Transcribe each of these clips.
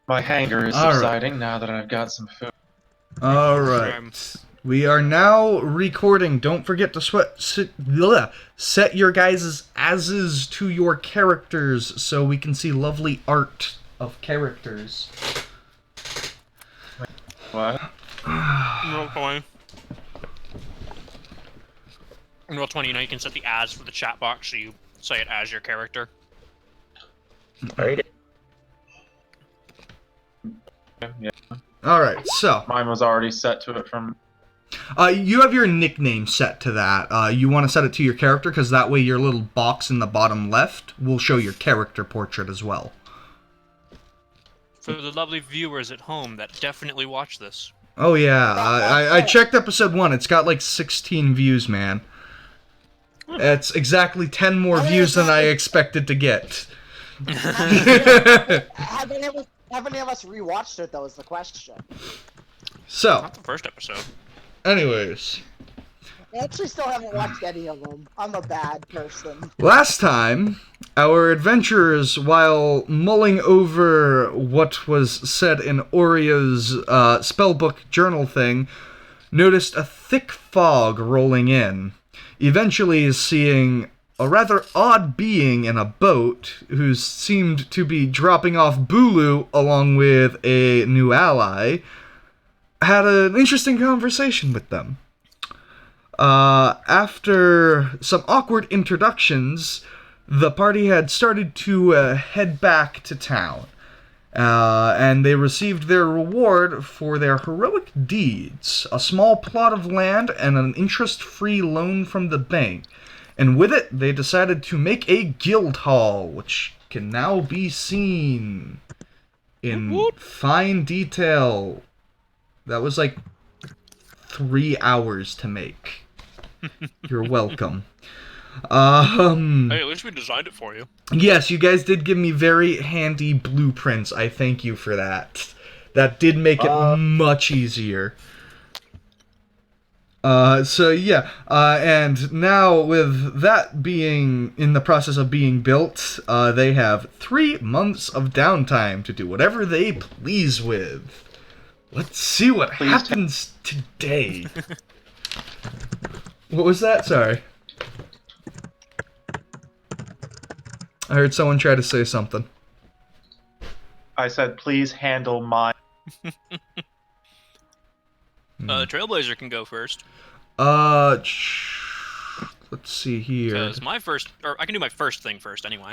My hangar is All right. subsiding now that I've got some food. All right. We are now recording. Don't forget to set your guys' asses to your characters so we can see lovely art of characters. What? Roll 20. Roll 20, you know you can set the as for the chat box, so you say it as your character. Alright. Yeah. All right. So, Mine was already set to it from... you have your nickname set to that. You want to set it to your character because that way your little box in the bottom left will show your character portrait as well. For the lovely viewers at home that definitely watch this. Oh yeah, I checked episode 1. It's got like 16 views, man. It's exactly 10 more views than I expected to get. Have any of us rewatched it, though, is the question. So, Not the first episode. anyways, I actually still haven't watched any of them. I'm a bad person. last time, our adventurers, while mulling over what was said in Oria's spellbook journal thing, noticed a thick fog rolling in. Eventually seeing a rather odd being in a boat who seemed to be dropping off Bulu along with a new ally, had an interesting conversation with them. After some awkward introductions, the party had started to head back to town. And they received their reward for their heroic deeds, a small plot of land and an interest-free loan from the bank. And with it, they decided to make a guild hall, which can now be seen in fine detail. That was like 3 hours to make. You're welcome. Hey, at least we designed it for you. Yes, you guys did give me very handy blueprints. I thank you for that. That did make it much easier. And now with that being in the process of being built, they have 3 months of downtime to do whatever they please with. Let's see what happens today. What was that? Sorry. I heard someone try to say something. I said, please handle my... Trailblazer can go first. Let's see here. Because I can do my first thing first anyway.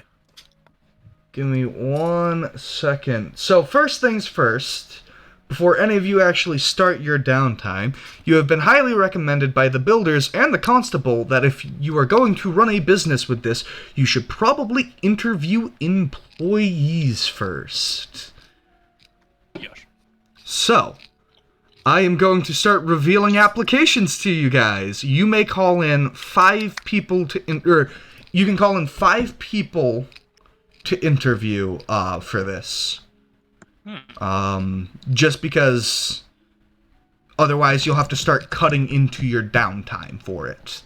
Give me 1 second. So, first things first, before any of you actually start your downtime, you have been highly recommended by the builders and the constable that if you are going to run a business with this, you should probably interview employees first. Yes. So, I am going to start revealing applications to you guys. You may call in 5 people you can call in 5 people to interview for this. Just because otherwise you'll have to start cutting into your downtime for it.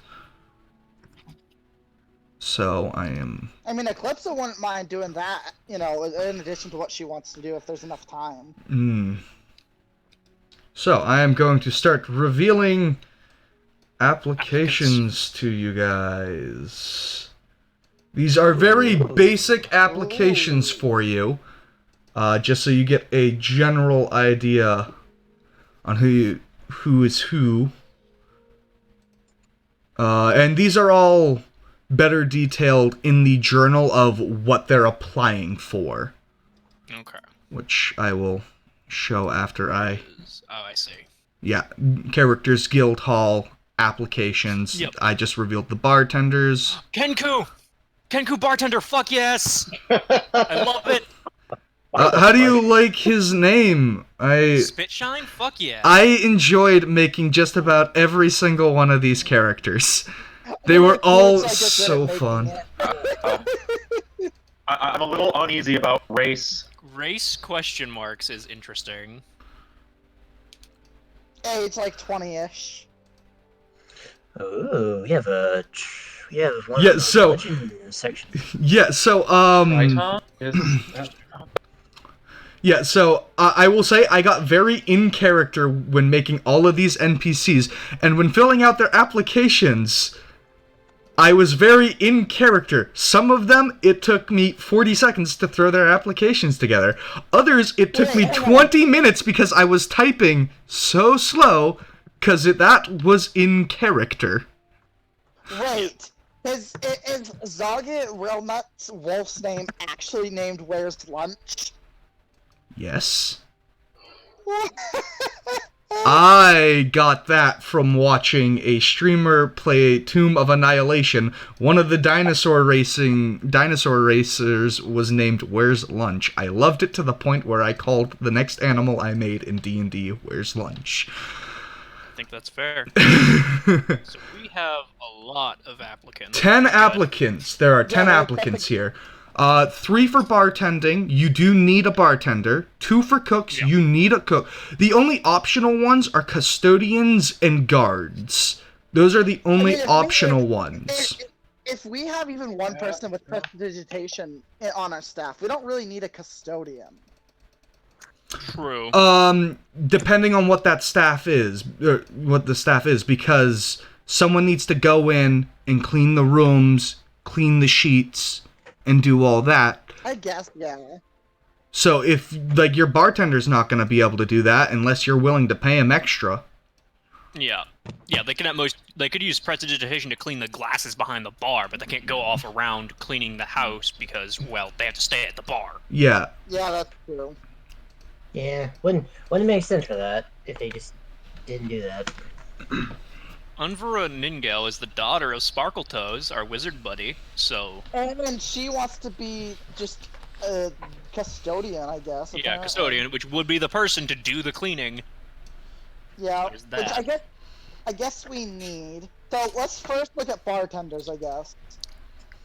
So I mean, Eclipsa wouldn't mind doing that, in addition to what she wants to do if there's enough time. So I am going to start revealing applications to you guys. These are very basic applications for you. Just so you get a general idea on who is who. And these are all better detailed in the journal of what they're applying for. Okay. Which I will show after I... Oh, I see. Yeah, characters, guild hall, applications. Yep. I just revealed the bartenders. Kenku! Kenku bartender, fuck yes! I love it! How do you like his name? Spitshine? Fuck yeah. I enjoyed making just about every single one of these characters. They were all so fun. I'm a little uneasy about race. Race question marks is interesting. Hey, it's like 20-ish. Oh, we have one Yeah, so- section. Yeah, so, Right, Tom? Yeah, so I will say I got very in character when making all of these NPCs, and when filling out their applications, I was very in character. Some of them, it took me 40 seconds to throw their applications together. Others, it took me 20 minutes because I was typing so slow, because that was in character. Wait, is Zaga Realnut's wolf's name actually named Where's Lunch? Yes. I got that from watching a streamer play Tomb of Annihilation. One of the dinosaur racers was named Where's Lunch. I loved it to the point where I called the next animal I made in D&D Where's Lunch. I think that's fair. So we have a lot of applicants. 10 applicants. There are 10 applicants here. 3 for bartending. You do need a bartender. 2 for cooks. Yeah. You need a cook. The only optional ones are custodians and guards. Those are the only optional ones. If we have even one person with prestidigitation on our staff, we don't really need a custodian. True. Depending on what that staff is, or what the staff is, because someone needs to go in and clean the rooms, clean the sheets, and do all that. I guess, yeah. So if, like, your bartender's not going to be able to do that unless you're willing to pay him extra. Yeah. Yeah, they can at most they could use prestidigitation to clean the glasses behind the bar, but they can't go off around cleaning the house because, well, they have to stay at the bar. Yeah. Yeah, that's true. Yeah, wouldn't make sense for that if they just didn't do that. Unvara Ningel is the daughter of Sparkletoes, our wizard buddy, so... And then she wants to be just a custodian, I guess. Yeah, apparently. custodian, which would be the person to do the cleaning. Yeah, There's which that. I guess we need. So let's first look at bartenders, I guess.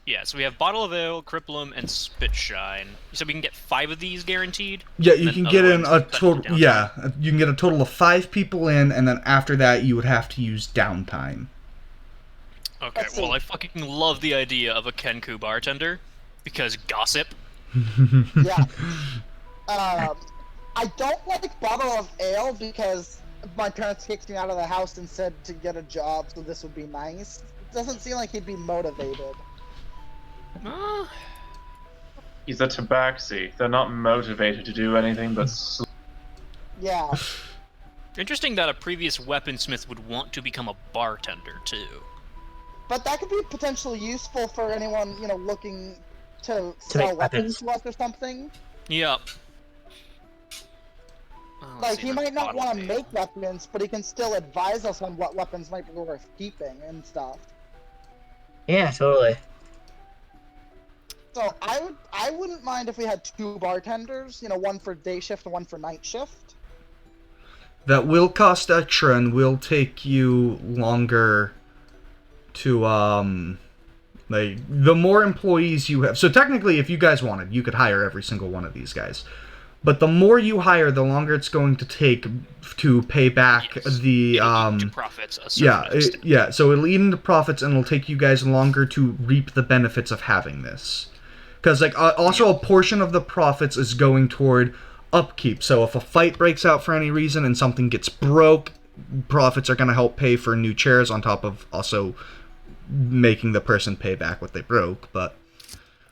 Yeah, so we have Bottle of Ale, Cripplum, and Spitshine. So we can get 5 of these guaranteed? Yeah, and you then can other get in ones a that total. downtime. Yeah, you can get a total of 5 people in, and then after that, you would have to use downtime. Okay, Let's well, see. I fucking love the idea of a Kenku bartender, because gossip. Yeah. I don't like bottle of ale because my parents kicked me out of the house and said to get a job, so this would be nice. It doesn't seem like he'd be motivated. He's a tabaxi. They're not motivated to do anything but Yeah. Interesting that a previous weaponsmith would want to become a bartender, too. But that could be potentially useful for anyone, looking to make sell weapons. weapons to us or something. Yep. Like, he might not want to make weapons, but he can still advise us on what weapons might be worth keeping and stuff. Yeah, totally. So I wouldn't mind if we had 2 bartenders, one for day shift and one for night shift. That will cost extra and will take you longer to, like, the more employees you have. So technically, if you guys wanted, you could hire every single one of these guys. But the more you hire, the longer it's going to take to pay back the, to profits a certain extent. yeah, so it'll eat into profits and it'll take you guys longer to reap the benefits of having this. Because, like, also a portion of the profits is going toward upkeep. So if a fight breaks out for any reason and something gets broke, profits are going to help pay for new chairs on top of also making the person pay back what they broke, but...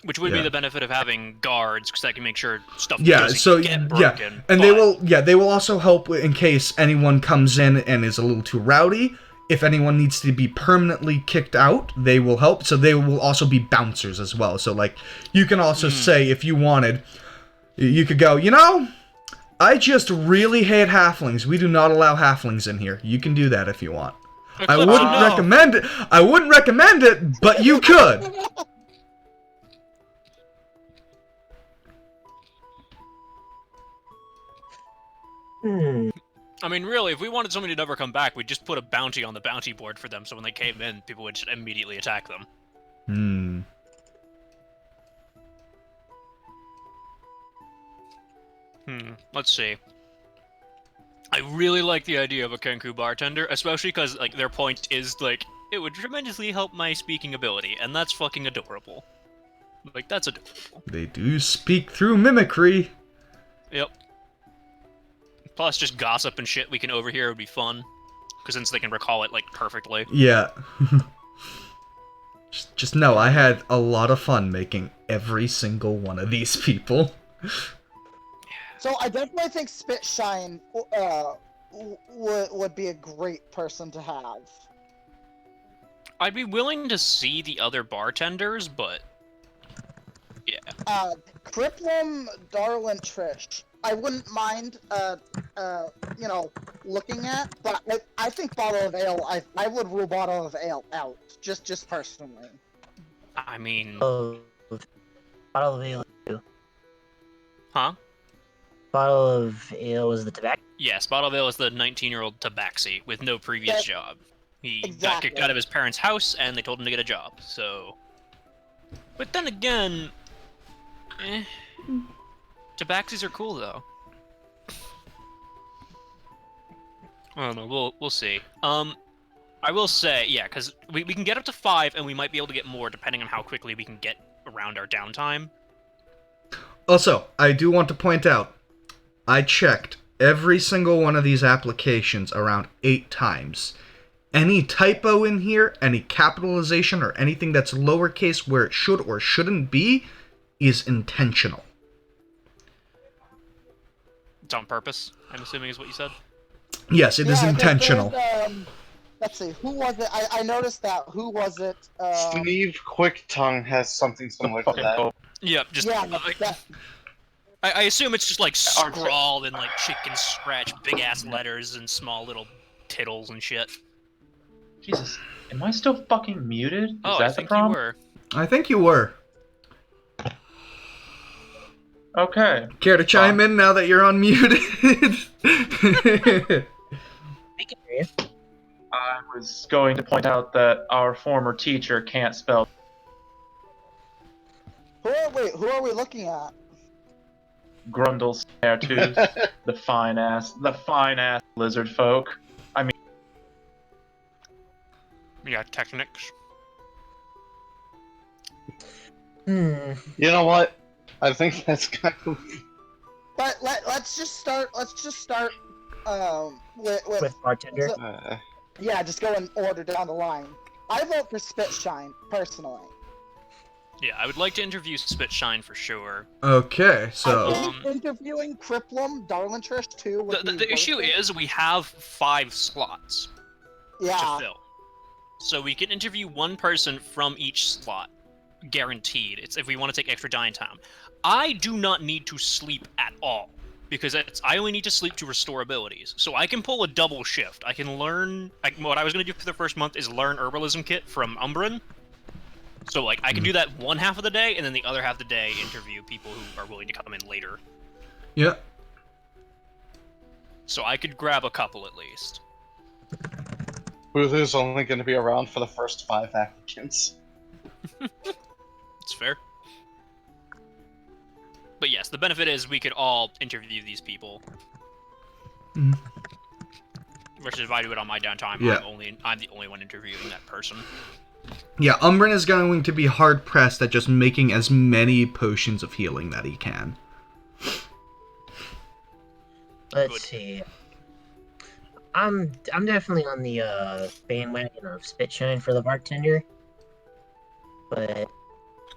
Which would be yeah. the benefit of having guards, because that can make sure stuff Yeah, doesn't so get yeah, broken. and but- they will also help in case anyone comes in and is a little too rowdy. If anyone needs to be permanently kicked out, they will help. So they will also be bouncers as well. So, like, you can also say, if you wanted, you could go, I just really hate halflings. We do not allow halflings in here. You can do that if you want. I wouldn't recommend it. I wouldn't recommend it, but you could. I mean, really, if we wanted somebody to never come back, we'd just put a bounty on the bounty board for them, so when they came in, people would just immediately attack them. Let's see. I really like the idea of a Kenku bartender, especially because, like, their point is, like, it would tremendously help my speaking ability, and that's fucking adorable. Like, that's adorable. They do speak through mimicry. Yep. Plus, just gossip and shit we can overhear would be fun. Because since they can recall it, like, perfectly. Yeah. just know I had a lot of fun making every single one of these people. So I definitely think Spitshine would be a great person to have. I'd be willing to see the other bartenders, but... yeah. Criplum, Darlin, Trish. I wouldn't mind, looking at, but I think Bottle of Ale, I would rule Bottle of Ale out, just personally. I mean... Oh, bottle of ale. Huh? Bottle of ale was the tobacco. Yes, Bottle of Ale is the 19-year-old tabaxi with no previous job. He got kicked Exactly. out of his parents' house, and they told him to get a job, so... But then again... Tabaxis are cool, though. I don't know, we'll see. I will say, yeah, because we can get up to 5, and we might be able to get more, depending on how quickly we can get around our downtime. Also, I do want to point out, I checked every single one of these applications around 8 times. Any typo in here, any capitalization, or anything that's lowercase where it should or shouldn't be, is intentional. It's on purpose, I'm assuming is what you said. Yes, it is intentional. Let's see, who was it? I noticed that. Who was it? Steve Quicktongue has something similar to Fucking that. hope. Yep, just... Yeah, like, that, I assume it's just like scrawled in like chicken scratch, big ass letters and small little tittles and shit. Jesus, am I still fucking muted? Is Oh, that I the think you problem? were. I think you were. Okay. Care to chime in now that you're unmuted? We can hear you. I was going to point out that our former teacher can't spell. who are we looking at? Grundle Snaretooth, the fine ass lizard folk. Yeah, Technics. Hmm. You know what? I think that's kind of... But let's just start. With bartender. Yeah, just go in order down the line. I vote for Spitshine personally. Yeah, I would like to interview Spitshine for sure. Okay, so... I think interviewing Criplum, Darlin Trish too. Would be The issue worth it. is we have 5 slots to Yeah. fill. So we can interview one person from each slot. Guaranteed. It's if we want to take extra dying time. I do not need to sleep at all. Because I only need to sleep to restore abilities. So I can pull a double shift. I can learn... what I was going to do for the first month is learn Herbalism Kit from Umbran. So, like, I can do that one half of the day, and then the other half of the day interview people who are willing to come in later. Yeah. So I could grab a couple at least. Hulu's only going to be around for the first 5 applicants. It's fair. But yes, the benefit is we could all interview these people. Mhm. Versus if I do it on my downtime, Yeah. I'm the only one interviewing that person. Yeah, Umbran is going to be hard-pressed at just making as many potions of healing that he can. Let's Good. see. I'm definitely on the bandwagon of Spitshine for the bartender, but I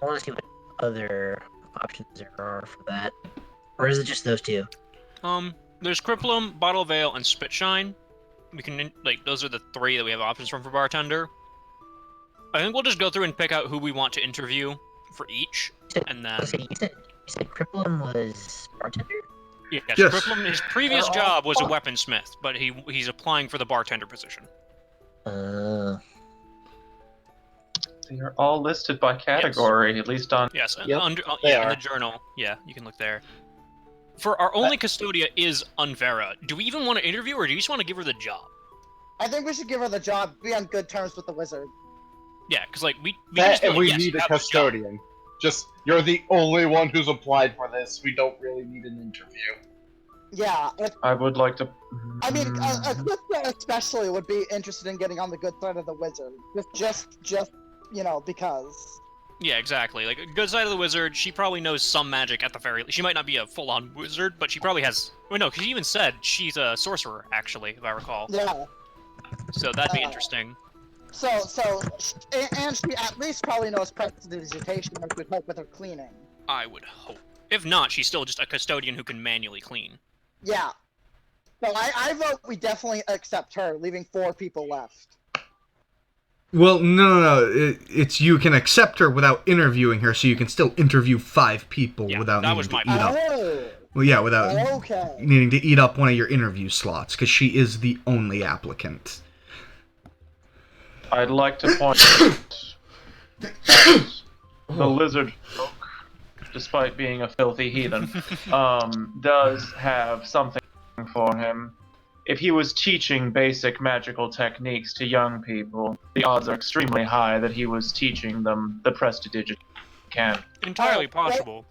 want to see what other options there are for that. Or is it just those two? There's Crippleum, Bottle of Ale, and Spitshine. We can, those are the 3 that we have options from for bartender. I think we'll just go through and pick out who we want to interview for each, and then... You said Crippleum was bartender? Yes, Yes. Crippleum, his previous job was a weaponsmith, but he's applying for the bartender position. They are all listed by category, at least on. Yes, Yep, under, they in are. the journal. Yeah, you can look there. For our only Custodia is Unvera. Do we even want to interview, or do you just want to give her the job? I think we should give her the job. Be on good terms with the wizard. Yeah, because we can That, just be and like, we yes, need you a have this job. custodian. Just, you're the only one who's applied for this. We don't really need an interview. Yeah, I would like to. I mean, Eclipse especially would be interested in getting on the good side of the wizard. Just because. Yeah, exactly. Like, good side of the wizard, she probably knows some magic at the very least. She might not be a full-on wizard, but she probably has... Well, no, because she even said she's a sorcerer, actually, if I recall. Yeah. So that'd be interesting. And she at least probably knows prestidigitation, which would help with her cleaning. I would hope. If not, she's still just a custodian who can manually clean. Yeah. So I vote we definitely accept her, leaving 4 people left. Well, no. It's you can accept her without interviewing her, so you can still interview 5 people Yeah, without that needing was to my eat up. Oh. Well, yeah, without Okay. needing to eat up one of your interview slots, because she is the only applicant. I'd like to point out that the lizard folk, despite being a filthy heathen, does have something for him. If he was teaching basic magical techniques to young people, the odds are extremely high that he was teaching them the prestidigitation. Entirely well- possible.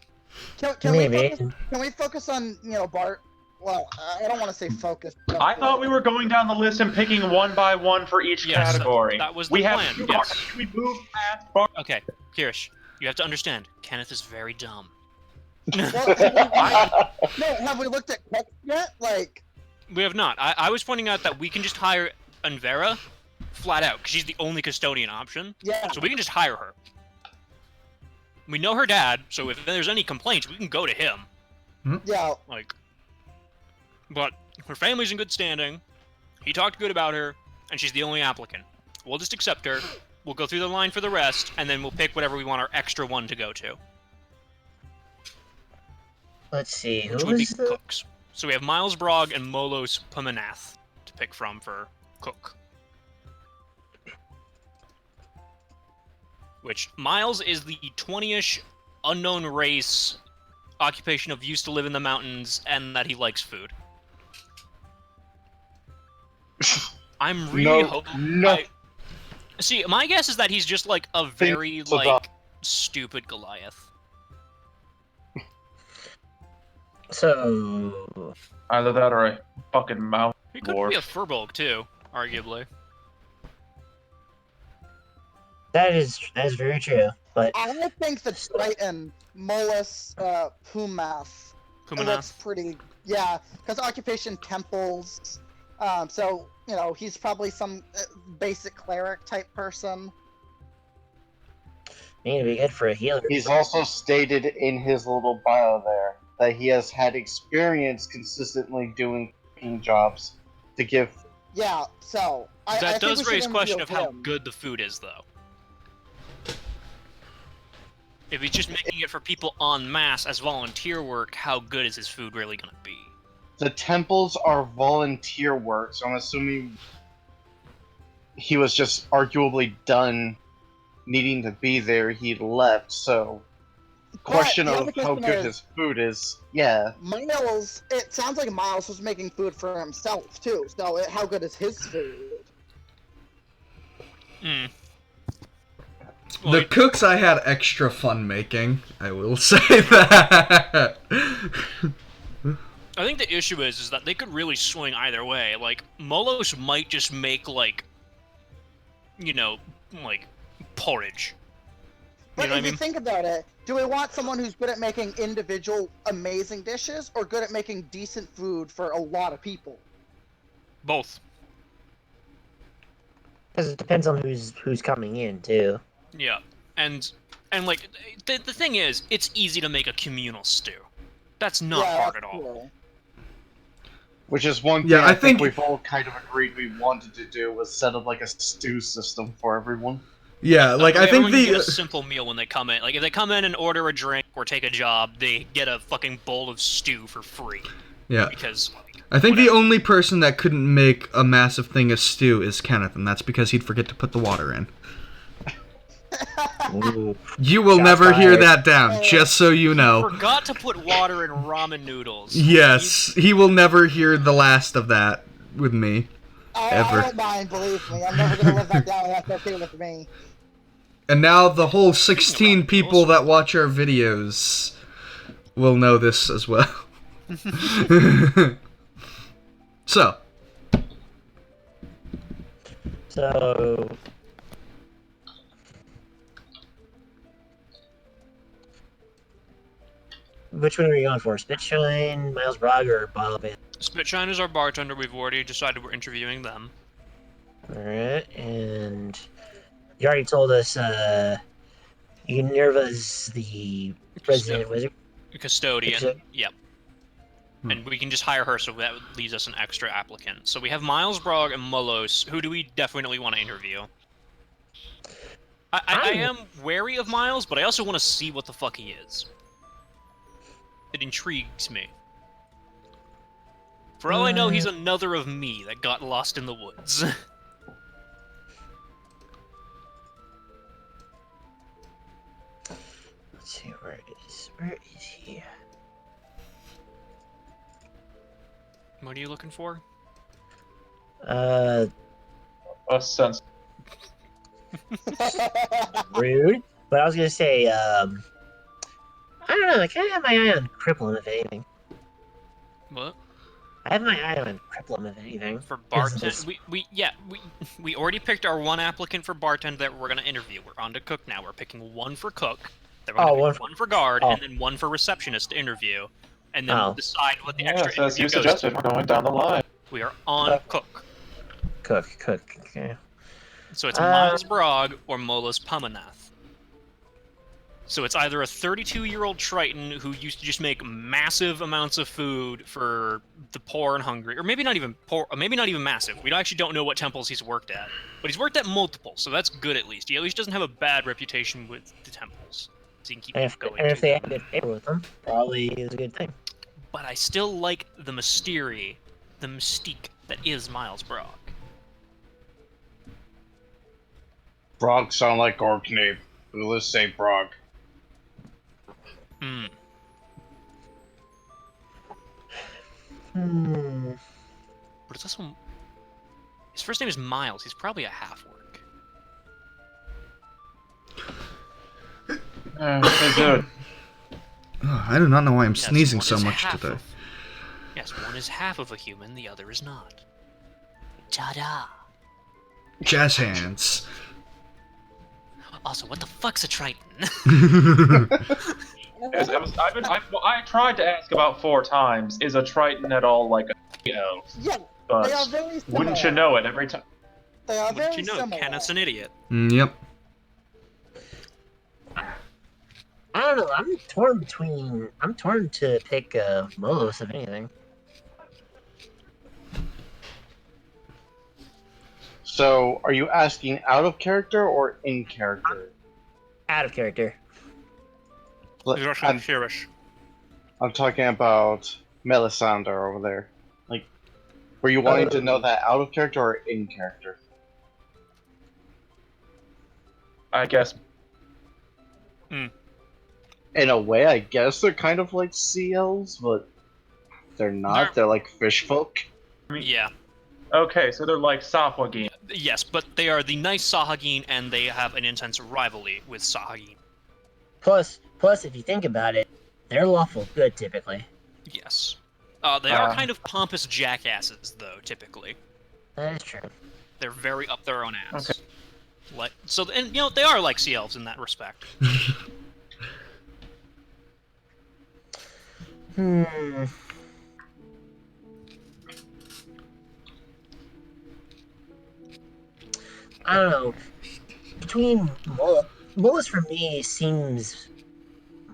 Can Maybe. we focus on, Bart? Well, I don't want to say focus. but- I thought we were going down the list and picking one by one for each Yes, category. that was the we plan, have 2 yes. Bart. Can we move past Bart? Okay, Kirish, you have to understand, Kenneth is very dumb. Well, have we looked at Cook yet? Like, We have not. I was pointing out that we can just hire Anvera flat out, because she's the only custodian option. yeah. So we can just hire her. We know her dad, so if there's any complaints, we can go to him. Yeah. Like, but her family's in good standing. He talked good about her, and she's the only applicant. We'll just accept her. We'll go through the line for the rest, and then we'll pick whatever we want our extra one to go to, Let's see, who which would be was the... cooks. So we have Miles Brog and Molos Pumanath to pick from for cook. Which Miles is the 20-ish unknown race occupation of used to live in the mountains and that he likes food. I'm really hoping. no. See, my guess is that he's just like a very so like stupid Goliath. So... Either that or a fucking mouth. He could Dwarf. be a Furbolg too, arguably. That's very true, but... I think the Triton, Molus, Pumath, looks Pumanath. pretty. Yeah, because occupation temples. So he's probably some basic cleric type person. Need to be good for a healer. He's also stated in his little bio there that he has had experience consistently doing cooking jobs to give. Yeah. So I That think we does should raise question interview of how him. good the food is, though. If he's just making it for people en masse as volunteer work, how good is his food really gonna be? The temples are volunteer work, so I'm assuming he was just arguably done needing to be there. He left, so question the of other how question good is- his food is. Yeah, Miles. It sounds like Miles was making food for himself too. So how good is his food? Hmm. The Like, cooks I had extra fun making, I will say that. I think the issue is that they could really swing either way. Like, Molos might just make, like, porridge. But You know what I if you mean? think about it, do we want someone who's good at making individual amazing dishes, or good at making decent food for a lot of people? Both. Because it depends on who's coming in, too. Yeah. And like, the thing is, it's easy to make a communal stew. That's not Yeah, hard that's at all. cool. which is one thing Yeah, I I think think- we've all kind of agreed we wanted to do was set up like a stew system for everyone. Yeah, like I think Everyone can get a the simple meal when they come in. Like, if they come in and order a drink or take a job, they get a fucking bowl of stew for free. yeah, Because, I think the whatever. only person that couldn't make a massive thing of stew is Kenneth, and that's because he'd forget to put the water in. Ooh. You will Shots never hear fired. that down, just so you know. forgot to put water in ramen noodles. Yes, he will never hear the last of that with me. I Ever. don't mind, believe me. I'm never gonna live that down. That's okay with me. And now the whole 16 people that watch our videos will know this as well. So, So... Which one are you going for? Spitshine, Miles Brogg, or Bob? Spitshine is our bartender. We've already decided we're interviewing them. Alright, and you already told us, Minerva's the resident wizard. Custodian. Custo- Yep. Hmm. And we can just hire her, so that leaves us an extra applicant. So we have Miles Brogg and Mulos. Who do we definitely want to interview? I am wary of Miles, but I also want to see what the fuck he is. It intrigues me. For all I know, he's another of me that got lost in the woods. Let's see, where is he? What are you looking for? A sense. Rude. But I was gonna say, I don't know, I kinda have my eye on Cripple, if anything. What? I have my eye on Cripple, if anything. For Business. bartend, we already picked our one applicant for bartend that we're gonna interview. We're on to cook now. We're picking one for cook. Then we're gonna pick one for guard, and then one for receptionist to interview, and then we'll decide what the extra Yes, as you interview goes suggested, to. we're going down the line. We are on cook. Cook, okay. So it's Miles Brogg or Molas Pumanath. So it's either a 32-year-old Triton who used to just make massive amounts of food for the poor and hungry, or maybe not even poor, or maybe not even massive. We actually don't know what temples he's worked at, but he's worked at multiple, so that's good at least. He at least doesn't have a bad reputation with the temples. So he can keep going. And if they have good favor with them, probably is a good thing. But I still like the mystique that is Miles Brogg. Brog sound like orc name. Let's say Brog. Hmm. But it's also... His first name is Miles. He's probably a half-orc. Hey, dude. I do not know why I'm Yes, sneezing one so is much half today. Yes, one is half of a human, the other is not. Ta-da! Jazz hands. Also, what the fuck's a Triton? Yes, I tried to ask about 4 times. Is a Triton at all like a elf? Yeah, But they are very similar. wouldn't you know it every time? They are Wouldn't very you know, similar. Kenneth's an idiot. Yep. I don't know, I'm torn to pick, Molos, if anything. So, are you asking out of character or in character? Out of character. I'm Shirish. talking about Melisandre over there. Like, were you wanting to know that out of character or in character? I guess. In a way, I guess they're kind of like sea elves, but they're not. They're like fish folk. Yeah. Okay, so they're like Sahuagin. Yes, but they are the nice Sahagin, and they have an intense rivalry with Sahagin. Plus, if you think about it, they're lawful good, typically. Yes. They are kind of pompous jackasses, though, typically. That is true. They're very up their own ass. Okay. Like, so, and, you know, they are like sea elves in that respect. I don't know. Between Mullis for me seems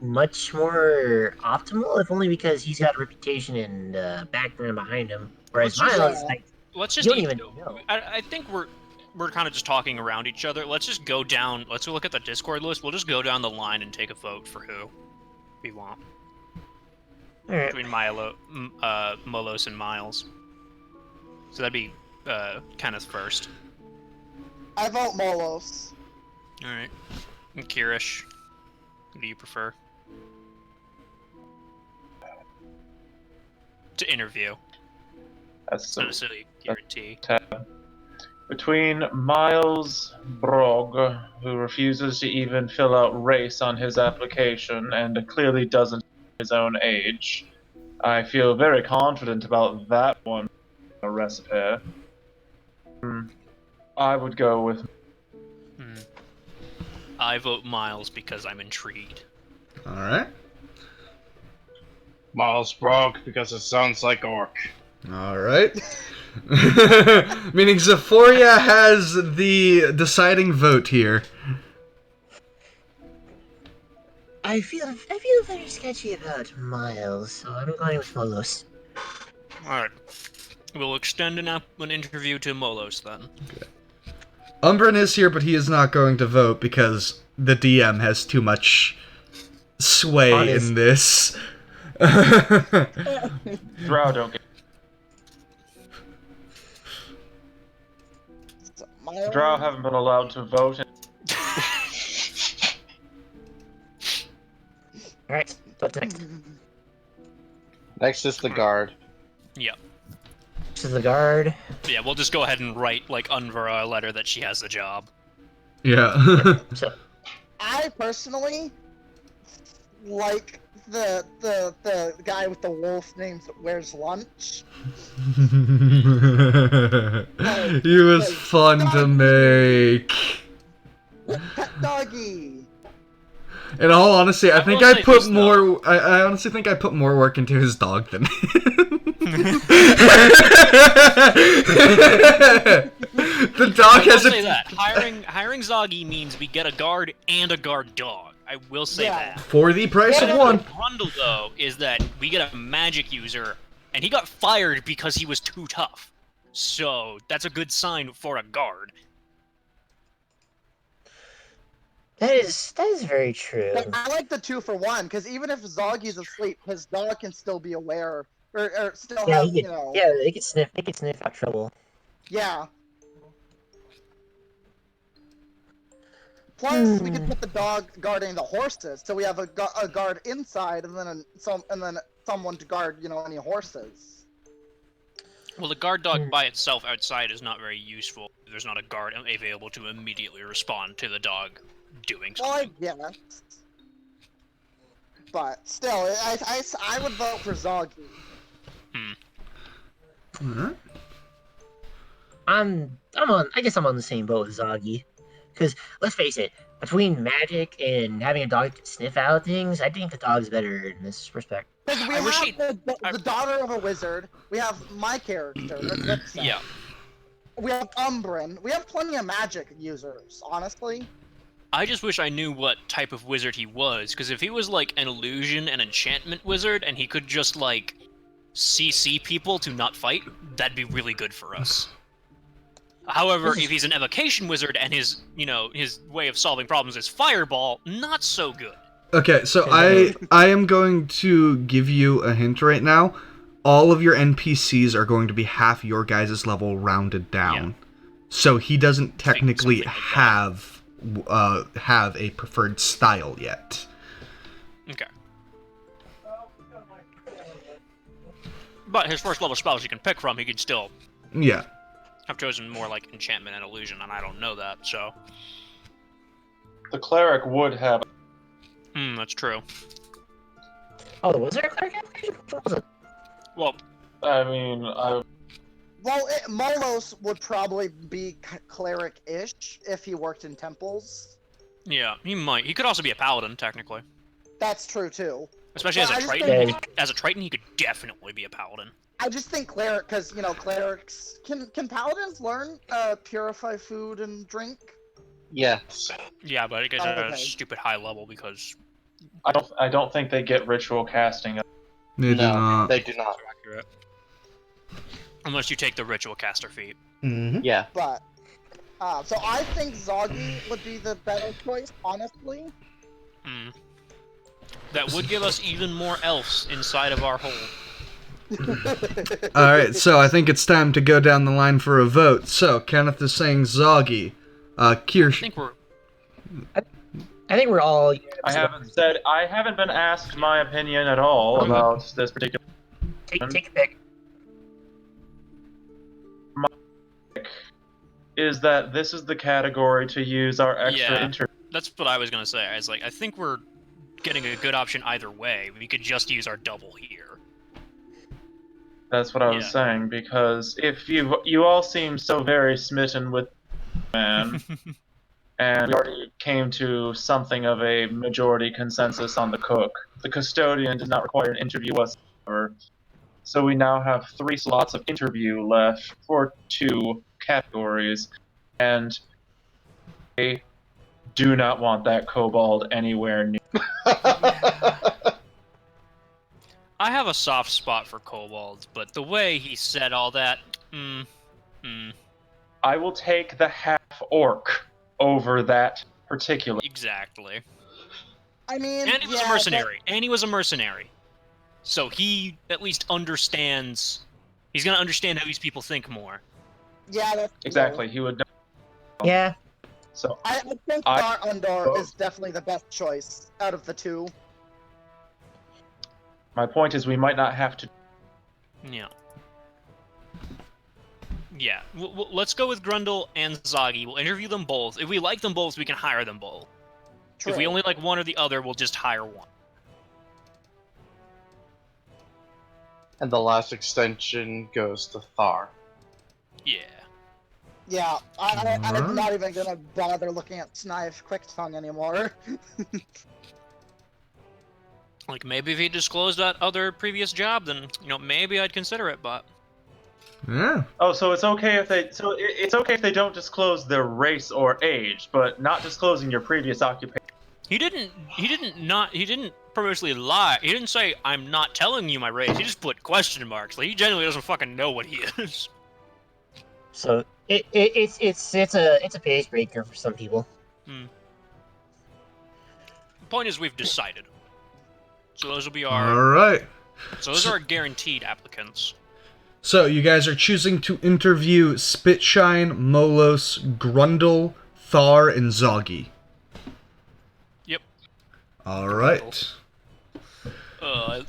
much more optimal, if only because he's got a reputation and background behind him. Whereas Let's just- Miles, like, Let's just you don't even know. I think we're kind of just talking around each other. Let's just go down. Let's look at the Discord list. We'll just go down the line and take a vote for who we want Alright. between Molos and Miles. So that'd be Kenneth first. I vote Molos. All right. And Kirish, who do you prefer to interview? That's It's not necessarily a guarantee. Between Miles Brogg, who refuses to even fill out race on his application and clearly doesn't know his own age, I feel very confident about that one recipe. I would go with. I vote Miles because I'm intrigued. Alright. Miles Brock, because it sounds like orc. All right. Meaning Zephoria has the deciding vote here. I feel very sketchy about Miles, so I'm going with Molos. Alright. We'll extend an interview to Molos then. Umbran is here, but he is not going to vote because the DM has too much sway Honest. in this. Drow don't get. Drow haven't been allowed to vote. Alright, what's next? Next is the guard. Yep. This is the guard. Yeah, we'll just go ahead and write, like, Unvera a letter that she has the job. Yeah. So, I personally like the guy with the wolf named Where's Lunch. He was fun to make. Pet doggy. In all honesty, I think will I say put this, more. I honestly think I put more work into his dog than him. The dog I will has say a. that. Hiring Zoggy means we get a guard and a guard dog. I will say Yeah. that. For the price of one. Grundle, though, is that we get a magic user, and he got fired because he was too tough. So, that's a good sign for a guard. that is very true. But I like the 2-for-1 because even if Zoggy's asleep, his dog can still be aware or still Yeah, have, he you know. yeah, they could sniff out trouble. Yeah. Plus, we could put the dog guarding the horses, so we have a guard inside, and then someone to guard, you know, any horses. Well, the guard dog by itself outside is not very useful. There's not a guard available to immediately respond to the dog doing Well, I something. guess. But still, I would vote for Zoggy. Alright. I guess I'm on the same boat with Zoggy. Because, let's face it, between magic and having a dog to sniff out things, I think the dog's better in this respect. Because we I wish have the daughter of a wizard, we have my character, Eclipse. Yeah. We have Umbran, we have plenty of magic users, honestly. I just wish I knew what type of wizard he was, because if he was like an illusion and enchantment wizard, and he could just like CC people to not fight, that'd be really good for us. However, if he's an evocation wizard and his way of solving problems is fireball, not so good. Okay, so I am going to give you a hint right now. All of your NPCs are going to be half your guys' level rounded down. So he doesn't technically something like that. have a preferred style yet. Okay. But his first level spells you can pick from, he could still Yeah. have chosen more like enchantment and illusion, and I don't know that, so. The cleric would have. That's true. Oh, the wizard cleric application? What was it? Well, I mean, Well, Molos would probably be cleric-ish if he worked in temples. yeah, he might. He could also be a paladin, technically. That's true, too. Especially Well, I as a just Triton. think- As a Triton, he could definitely be a paladin. I just think cleric, because, you know, clerics... Can paladins learn, purify food and drink? Yes. Yeah, but it gets at a Okay. stupid high level because... I don't think they get ritual casting. They do No, not. they do not. Accurate. Unless you take the ritual caster feat. Mm-hmm. Yeah. But, so I think Zoggy would be the better choice, honestly. That would give us even more elves inside of our hole. Alright, so I think it's time to go down the line for a vote. So, Kenneth is saying Zoggy. Kirsch. I think we're all. I haven't been asked my opinion at all about this particular. Take a pick. Is that this is the category to use our extra Yeah. inter. That's what I was gonna say. I was like, I think we're getting a good option either way. We could just use our double here. That's what I was Yeah. saying, because if you all seem so very smitten with man, and we already came to something of a majority consensus on the cook. The custodian did not require an interview whatsoever, so we now have 3 slots of interview left for 2 categories, and I do not want that kobold anywhere near. I have a soft spot for kobolds, but the way he said all that, I will take the half-orc over that particular. exactly. I mean, And he was yeah, a mercenary. And he was a mercenary. So he at least understands. He's gonna understand how these people think more. Yeah, that's true. Exactly, he would know. Yeah. So I think I- Thar Undor is definitely the best choice out of the 2. my point is we might not have to. Yeah. Yeah. Let's go with Grundle and Zagi. We'll interview them both. If we like them both, we can hire them both. True. If we only like one or the other, we'll just hire one. And the last extension goes to Thar. Yeah. Yeah, I'm Alright. not even gonna bother looking at Snive Quicktongue anymore. Like, maybe if he disclosed that other previous job, then, maybe I'd consider it, but... Yeah. Oh, so it's okay if they. So it's okay if they don't disclose their race or age, but not disclosing your previous occupation. He didn't purposely lie. He didn't say, I'm not telling you my race. He just put question marks. Like, he genuinely doesn't fucking know what he is. So it's a page breaker for some people. The point is, we've decided. So those will be All our... right. So those are our guaranteed applicants. So you guys are choosing to interview Spitshine, Molos, Grundle, Thar, and Zoggy. Yep. All right.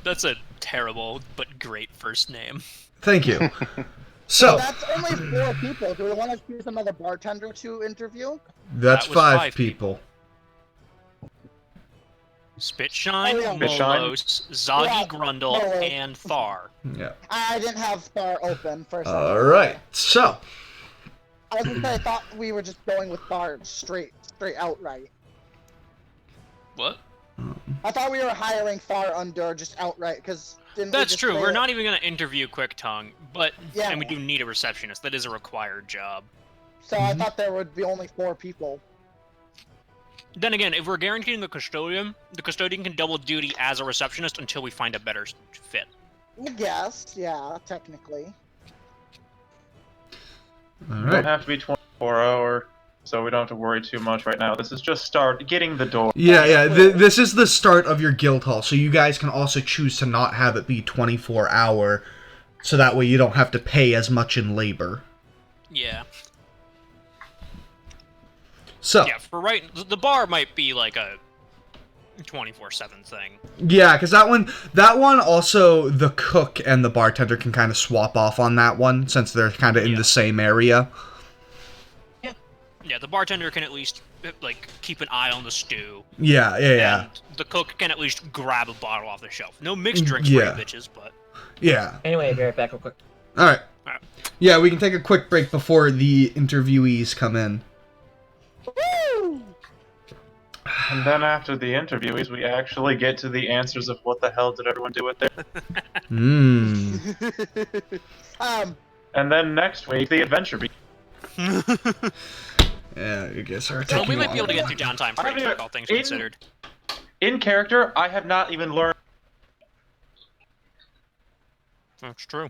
That's a terrible but great first name. Thank you. So That's only 4 people. Do we want to choose another bartender to interview? that's That was 5 5 people. Spitshine, Oh, yeah. Spitshine. Molos, Zoggy, Yeah, Grundle, Molos. and Thar. Yeah. I didn't have Thar open for a second. All right. So I was gonna say, I thought we were just going with Thar straight outright. What? I thought we were hiring Thar Undor just outright, because That's true. We're not even going to interview Quick Tongue, but Yeah. and we do need a receptionist. That is a required job. So I thought there would be only 4 people. Then again, if we're guaranteeing the custodian can double duty as a receptionist until we find a better fit. I guess, yeah, technically. all It don't right. have to be 24-hour, so we don't have to worry too much right now. This is just getting the door. Yeah. This is the start of your guild hall, so you guys can also choose to not have it be 24-hour, so that way you don't have to pay as much in labor. Yeah. So Yeah, for right, the bar might be like a 24/7 thing. yeah, because that one also the cook and the bartender can kind of swap off on that one since they're kind of in Yeah. the same area. Yeah, the bartender can at least like keep an eye on the stew. Yeah. And the cook can at least grab a bottle off the shelf. No mixed drinks Yeah. for you bitches, but Yeah. Anyway, I'll be right back real quick. All right. Alright. Yeah, we can take a quick break before the interviewees come in. Woo! And then after the interviewees, we actually get to the answers of what the hell did everyone do with their. Mmm. And then next week, the adventure begins. Yeah, you guys are well, taking we might be able to long. get through downtime I pretty mean, quick, all things in- considered. In character, I have not even learned. That's true.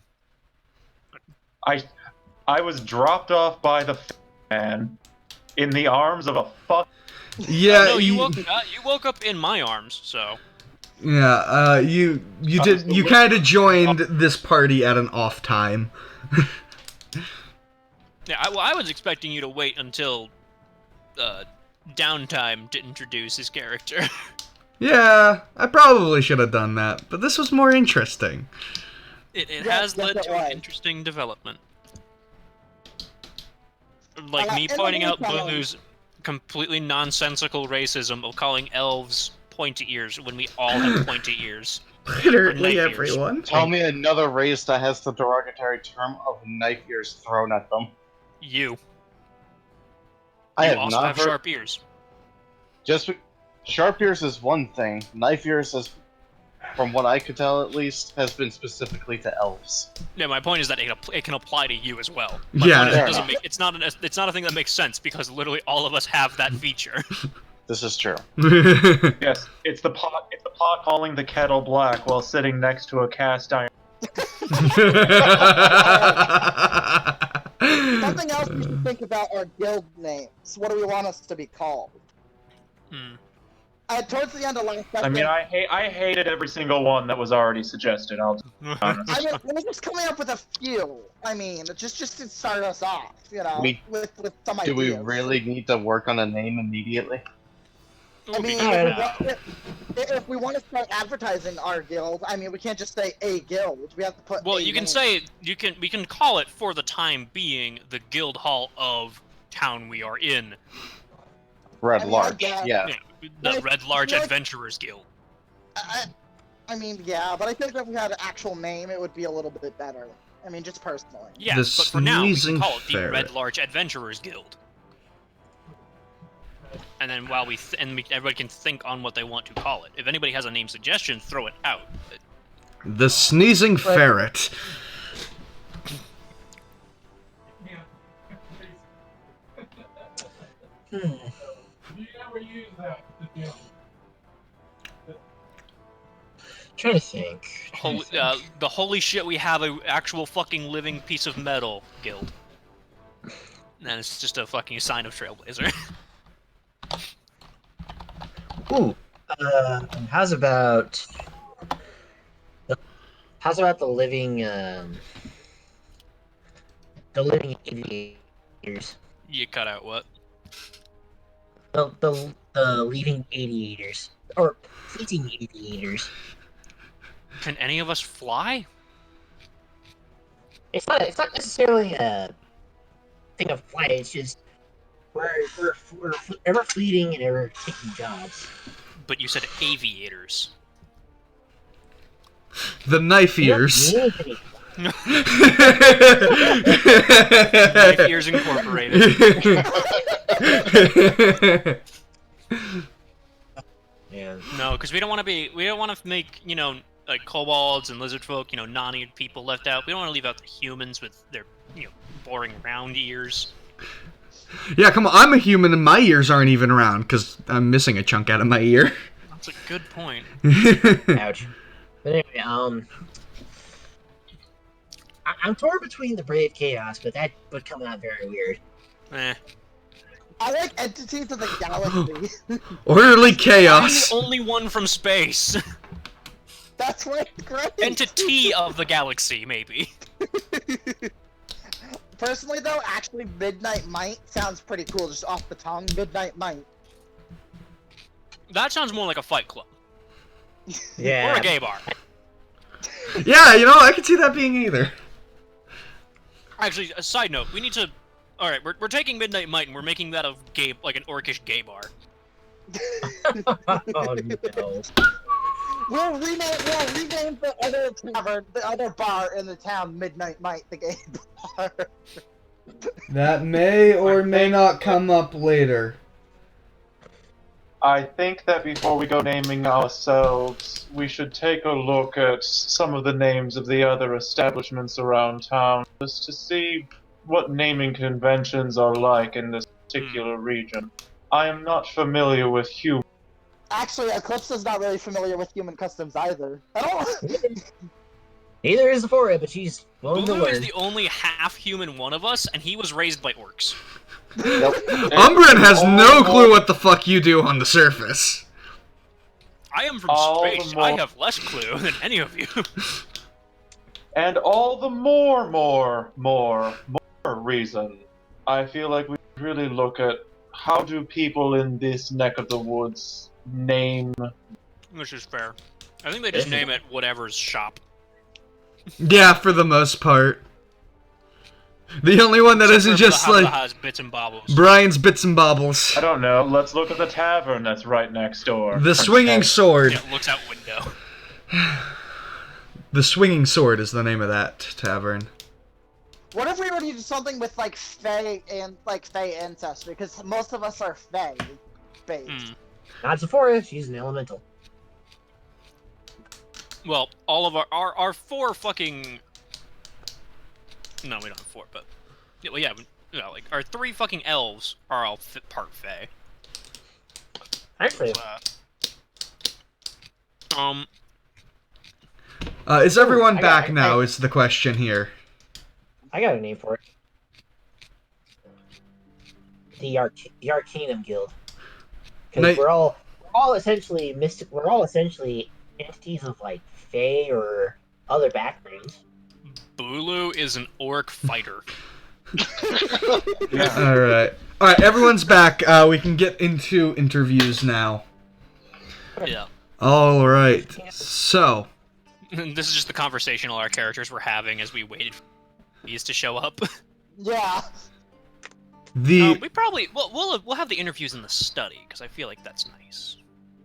I was dropped off by the man in the arms of a fuck. Yeah, No, you woke up in my arms, so Yeah, you kind of joined this party at an off time. yeah. I was expecting you to wait until downtime to introduce his character. Yeah, I probably should have done that, but this was more interesting. It Yes, has yes, led it to an was. interesting development. Like me in the pointing out meantime- Boo's completely nonsensical racism of calling elves pointy ears when we all have pointy ears. Literally Knife ears. everyone. Tell me another race that has the derogatory term of knife ears thrown at them. You. I You have also not have heard. sharp ears. Sharp ears is one thing. Knife ears is, from what I could tell at least, has been specifically to elves. Yeah, my point is that it can apply to you as well. Yeah. Point is, Fair it doesn't enough. make, it's not a thing that makes sense because literally all of us have that feature. This is true. Yes, it's the pot. It's the pot calling the kettle black while sitting next to a cast iron. Something else we should think about are guild names. What do we want us to be called? Hmm. Towards the end of last I mean, session, I hated every single one that was already suggested. I'll be honest. I mean, we're just coming up with a few. I mean, just to start us off, you know, with some Do ideas. we really need to work on a name immediately? I mean, Yeah. if we want to start advertising our guild, I mean, we can't just say a guild. We have to put. Well, a you can name. say we can call it for the time being the guild hall of town we are in. Red I mean, Larch, I guess. yeah. The Like- Red Large like- Adventurers Guild. I mean, yeah, but I think that if we had an actual name, it would be a little bit better. I mean, just personally. Yeah, The but for now we Sneezing can call it the Ferret. Red Large Adventurers Guild. And then while everybody can think on what they want to call it. If anybody has a name suggestion, throw it out. The Sneezing Ferret. Hmm. Trying to think. The holy shit, we have a actual fucking living piece of metal guild. And it's just a fucking sign of Trailblazer. Ooh. How's about the living aviators? You cut out what? The leading aviators or fleeting aviators. Can any of us fly? It's not necessarily a thing of flight. It's just we're ever fleeting and ever taking jobs. But you said aviators. The Knife You don't Ears. need any- Knife Ears Incorporated. Yeah. No, because we don't want to make, like kobolds and lizard folk, non-eared people left out. We don't want to leave out the humans with their, boring round ears. Yeah, come on. I'm a human and my ears aren't even around because I'm missing a chunk out of my ear. That's a good point. Ouch. But anyway, I'm torn between the Brave Chaos, but that would come out very weird. Eh. I like entities of the galaxy. Orderly I'm Chaos. the only one from space. That's right, great. Entity of the galaxy, maybe. Personally, though, actually, Midnight Might sounds pretty cool, just off the tongue. Midnight Might. That sounds more like a fight club. Yeah. Or a gay bar. Yeah, I could see that being either. Actually, a side note, we need to... Alright, we're taking Midnight Might and we're making that a gay, like an orcish gay bar. Oh no. We'll rename the other tavern, the other bar in the town, Midnight Might, the gay bar. That may or may not come up later. I think that before we go naming ourselves, we should take a look at some of the names of the other establishments around town, just to see what naming conventions are like in this particular region. I am not familiar with human. Actually, Eclipse is not really familiar with human customs either. I don't. Neither is Euphoria, but she's willing to Bulu is learn. the only half-human one of us, and he was raised by orcs. Nope. Umbran has no clue what the fuck you do on the surface. I am from All the space. more- I have less clue than any of you. And all the more reason, I feel like we really look at how do people in this neck of the woods name. Which is fair. I think they just name it whatever's shop. Yeah, for the most part. The only one that isn't Except for just the house like that has bits and bobbles. Brian's Bits and Bobbles. I don't know. Let's look at the tavern that's right next door. The Swinging Sword. Yeah, looks out window. The Swinging Sword is the name of that tavern. What if we were to do something with like Fae and like Fae ancestry? Because most of us are Fae based. Not Sephora, she's an elemental. Well, all of our 4 fucking... No, we don't have 4, but... Yeah, well, yeah, like, our 3 fucking elves are all part Fae. Actually, Is everyone I got back it. now? Is the question here. I got a name for it. The Arcanum Guild. Because Ni- we're all essentially mystic. We're all essentially entities of like Fae or other backgrounds. Bulu is an orc fighter. All right. Everyone's back. We can get into interviews now. Yeah. All right. So, This is just the conversation all our characters were having as we waited for these to show up. Yeah. the We probably... We'll have the interviews in the study, because I feel like that's nice.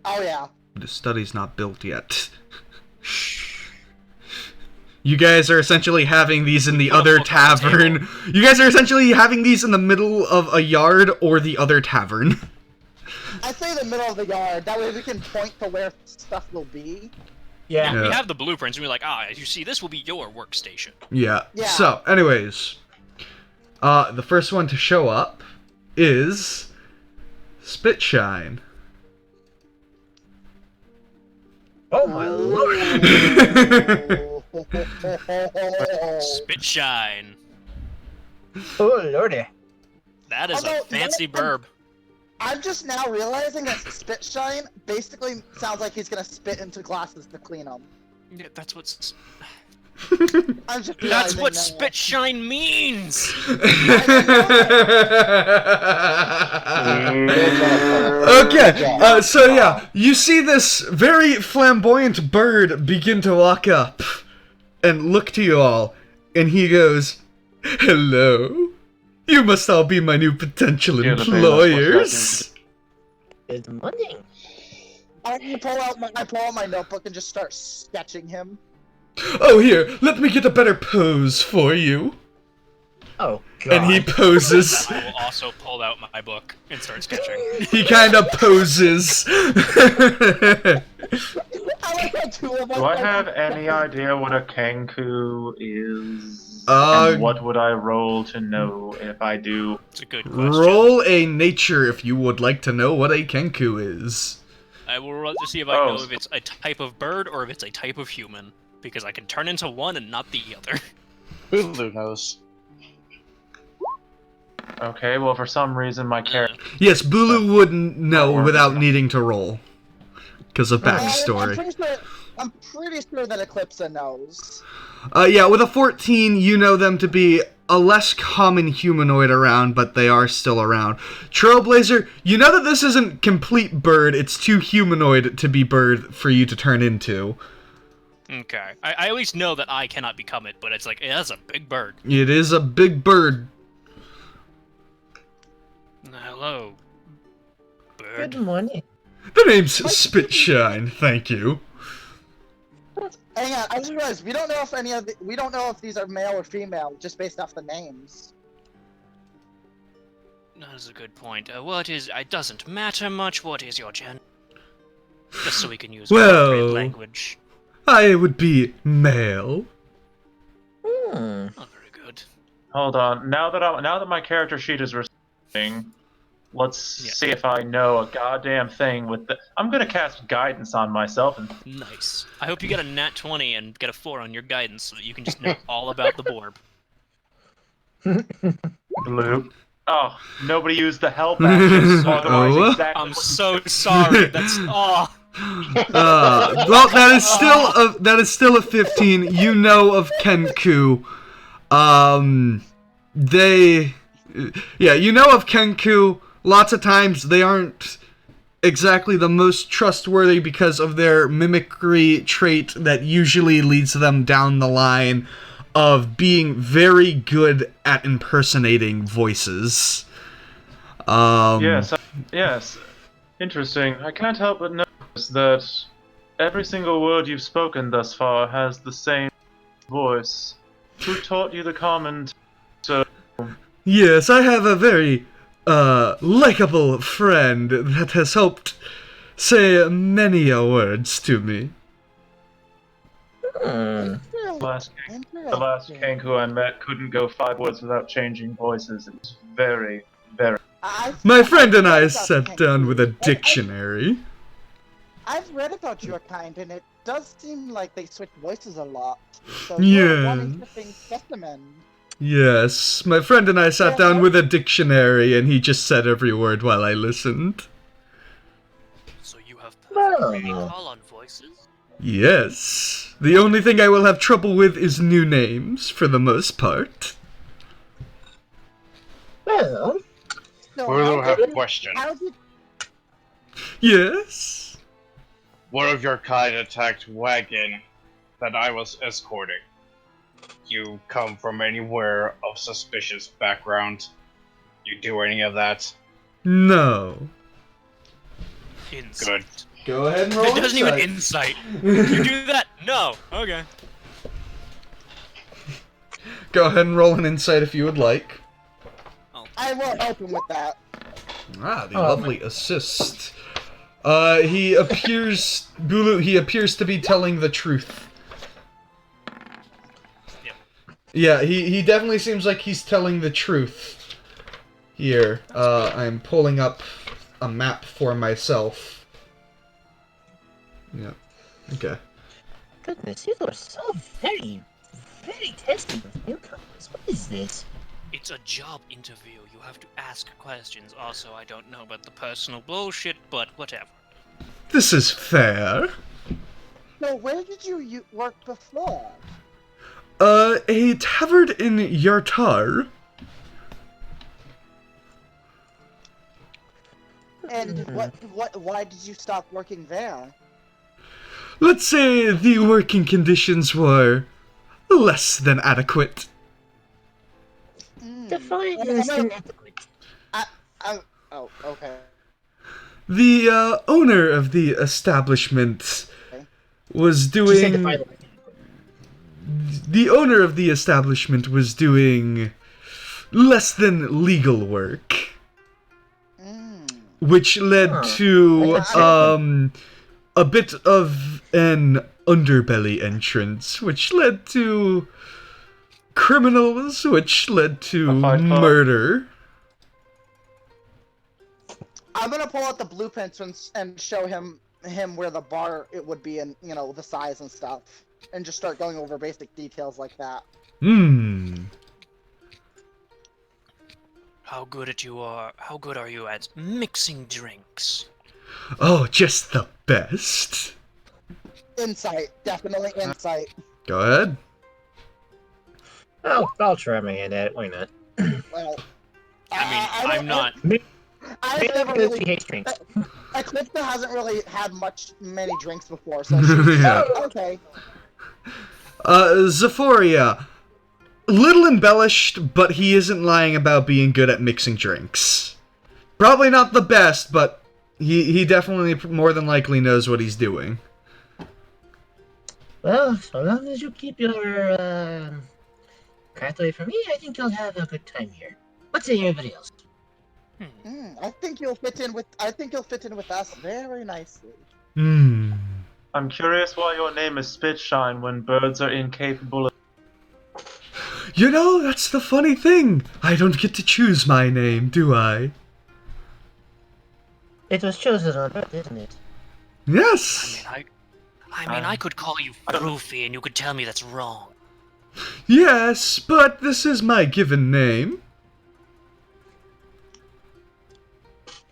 Oh yeah. the study's not built yet. You guys are essentially having these in the other tavern. You guys are essentially having these in the middle of a yard or the other tavern. I say the middle of the yard. That way we can point to where stuff will be. Yeah. We Yeah. have the blueprints, and we're like, as you see, this will be your workstation. Yeah. Yeah. So, anyways, the first one to show up is Spitshine. Oh my lord! Spitshine. Oh lordy! That is a Although, fancy you know, burb. I'm just now realizing that Spitshine basically sounds like he's gonna spit into glasses to clean them. Yeah, that's what's... I'm just That's realizing what now. Spitshine means! Okay, so yeah, you see this very flamboyant bird begin to walk up and look to you all, and he goes, "Hello, you must all be my new potential Yeah, the famous employers." Good morning. I pull out my notebook and just start sketching him. Oh, here, let me get a better pose for you. Oh god. And he poses. I will also pull out my book and start sketching. He kind of poses. I like how 2 of us. Do I have any idea what a Kenku is? Uh, And what would I roll to know if I do? It's a good question. Roll a nature if you would like to know what a Kenku is. I will roll to see if I know if it's a type of bird or if it's a type of human. Because I can turn into one and not the other. Hulu knows. Okay, well, for some reason, my character. Yes, Bulu wouldn't know Or- without needing to roll. Because of I'm backstory. pretty sure that Eclipse knows. Yeah, with a 14, you know them to be a less common humanoid around, but they are still around. Trailblazer, you know that this isn't complete bird, it's too humanoid to be bird for you to turn into. Okay. I at least know that I cannot become it, but it's like, that's a big bird. It is a big bird. Hello, bird. Good morning. The name's Spitshine, thank you. Hang on, I just realized we don't know if we don't know if these are male or female just based off the names. That is a good point. It doesn't matter much. What is your gender? Just so we can use Well- appropriate language. I would be male. Not very good. Hold on. Now that my character sheet is responding, let's Yeah. see if I know a goddamn thing with the. I'm gonna cast guidance on myself and. Nice. I hope you get a nat 20 and get a 4 on your guidance so that you can just know all about the Borb. Bloop. Oh, nobody used the help action. So otherwise, Oh. exactly. I'm so sorry. That's Well, that is still a 15. You know of Kenku. You know of Kenku. Lots of times they aren't exactly the most trustworthy because of their mimicry trait that usually leads them down the line of being very good at impersonating voices. Yes. Interesting. I can't help but notice that every single word you've spoken thus far has the same voice. Who taught you the common? Yes, I have a very, likable friend that has helped say many a words to me. Hmm. The last Kank who I met couldn't go 5 words without changing voices. It was very, very. My friend and I read about sat Kank down with a too. dictionary. I've read about your kind, and it does seem like they switch voices a lot. So you're one Yes. interesting specimen. Yes, my friend and I sat down with a dictionary and he just said every word while I listened. So you have Well. perfect recall on voices? Yes. The only thing I will have trouble with is new names, for the most part. Well, So Further, I have a did- question. How did Yes? One of your kind attacked wagon that I was escorting. You come from anywhere of suspicious background? You do any of that? No. Insight. Go ahead and It doesn't even insight. You do that? No. Okay. Go ahead and roll an insight if you would like. I will help him with that? Ah, the Oh, lovely assist. He appears... Bulu, he appears to be telling the truth. Yep. Yeah, he definitely seems like he's telling the truth. Here, I'm pulling up a map for myself. Yeah. Okay. goodness, you are so very, very testy with newcomers. What is this? It's a job interview. You have to ask questions. Also, I don't know about the personal bullshit, but whatever. This is fair. So where did you work before? A tavern in Yartar. And why did you stop working there? Let's say the working conditions were less than adequate. Define less than adequate. Oh, okay. The owner of the establishment was She said doing... define less than adequate. The owner of the establishment was doing less than legal work, which led Huh. to I a bit of an underbelly entrance, which led to criminals, which led to A fight club? murder. I'm gonna pull out the blueprints and show him where the bar it would be, and the size and stuff, and just start going over basic details like that. How good are you at mixing drinks? Oh, just the best. Insight, definitely insight. Go ahead. Oh, I'll try my hand at it. Why not? Well, I'm not. I've Maybe never because really. she hates drinks. Eclipsa hasn't really had many drinks before, so Yeah. okay. Zephoria. Little embellished, but he isn't lying about being good at mixing drinks. Probably not the best, but he definitely more than likely knows what he's doing. Well, so long as you keep your craft away from me, I think you'll have a good time here. What say everybody else? I think you'll fit in with. I think you'll fit in with us very nicely. I'm curious why your name is Spitshine when birds are incapable of. You know, that's the funny thing. I don't get to choose my name, do I? It was chosen on Earth, isn't it? Yes. I could call you Froofy and you could tell me that's wrong. Yes, but this is my given name.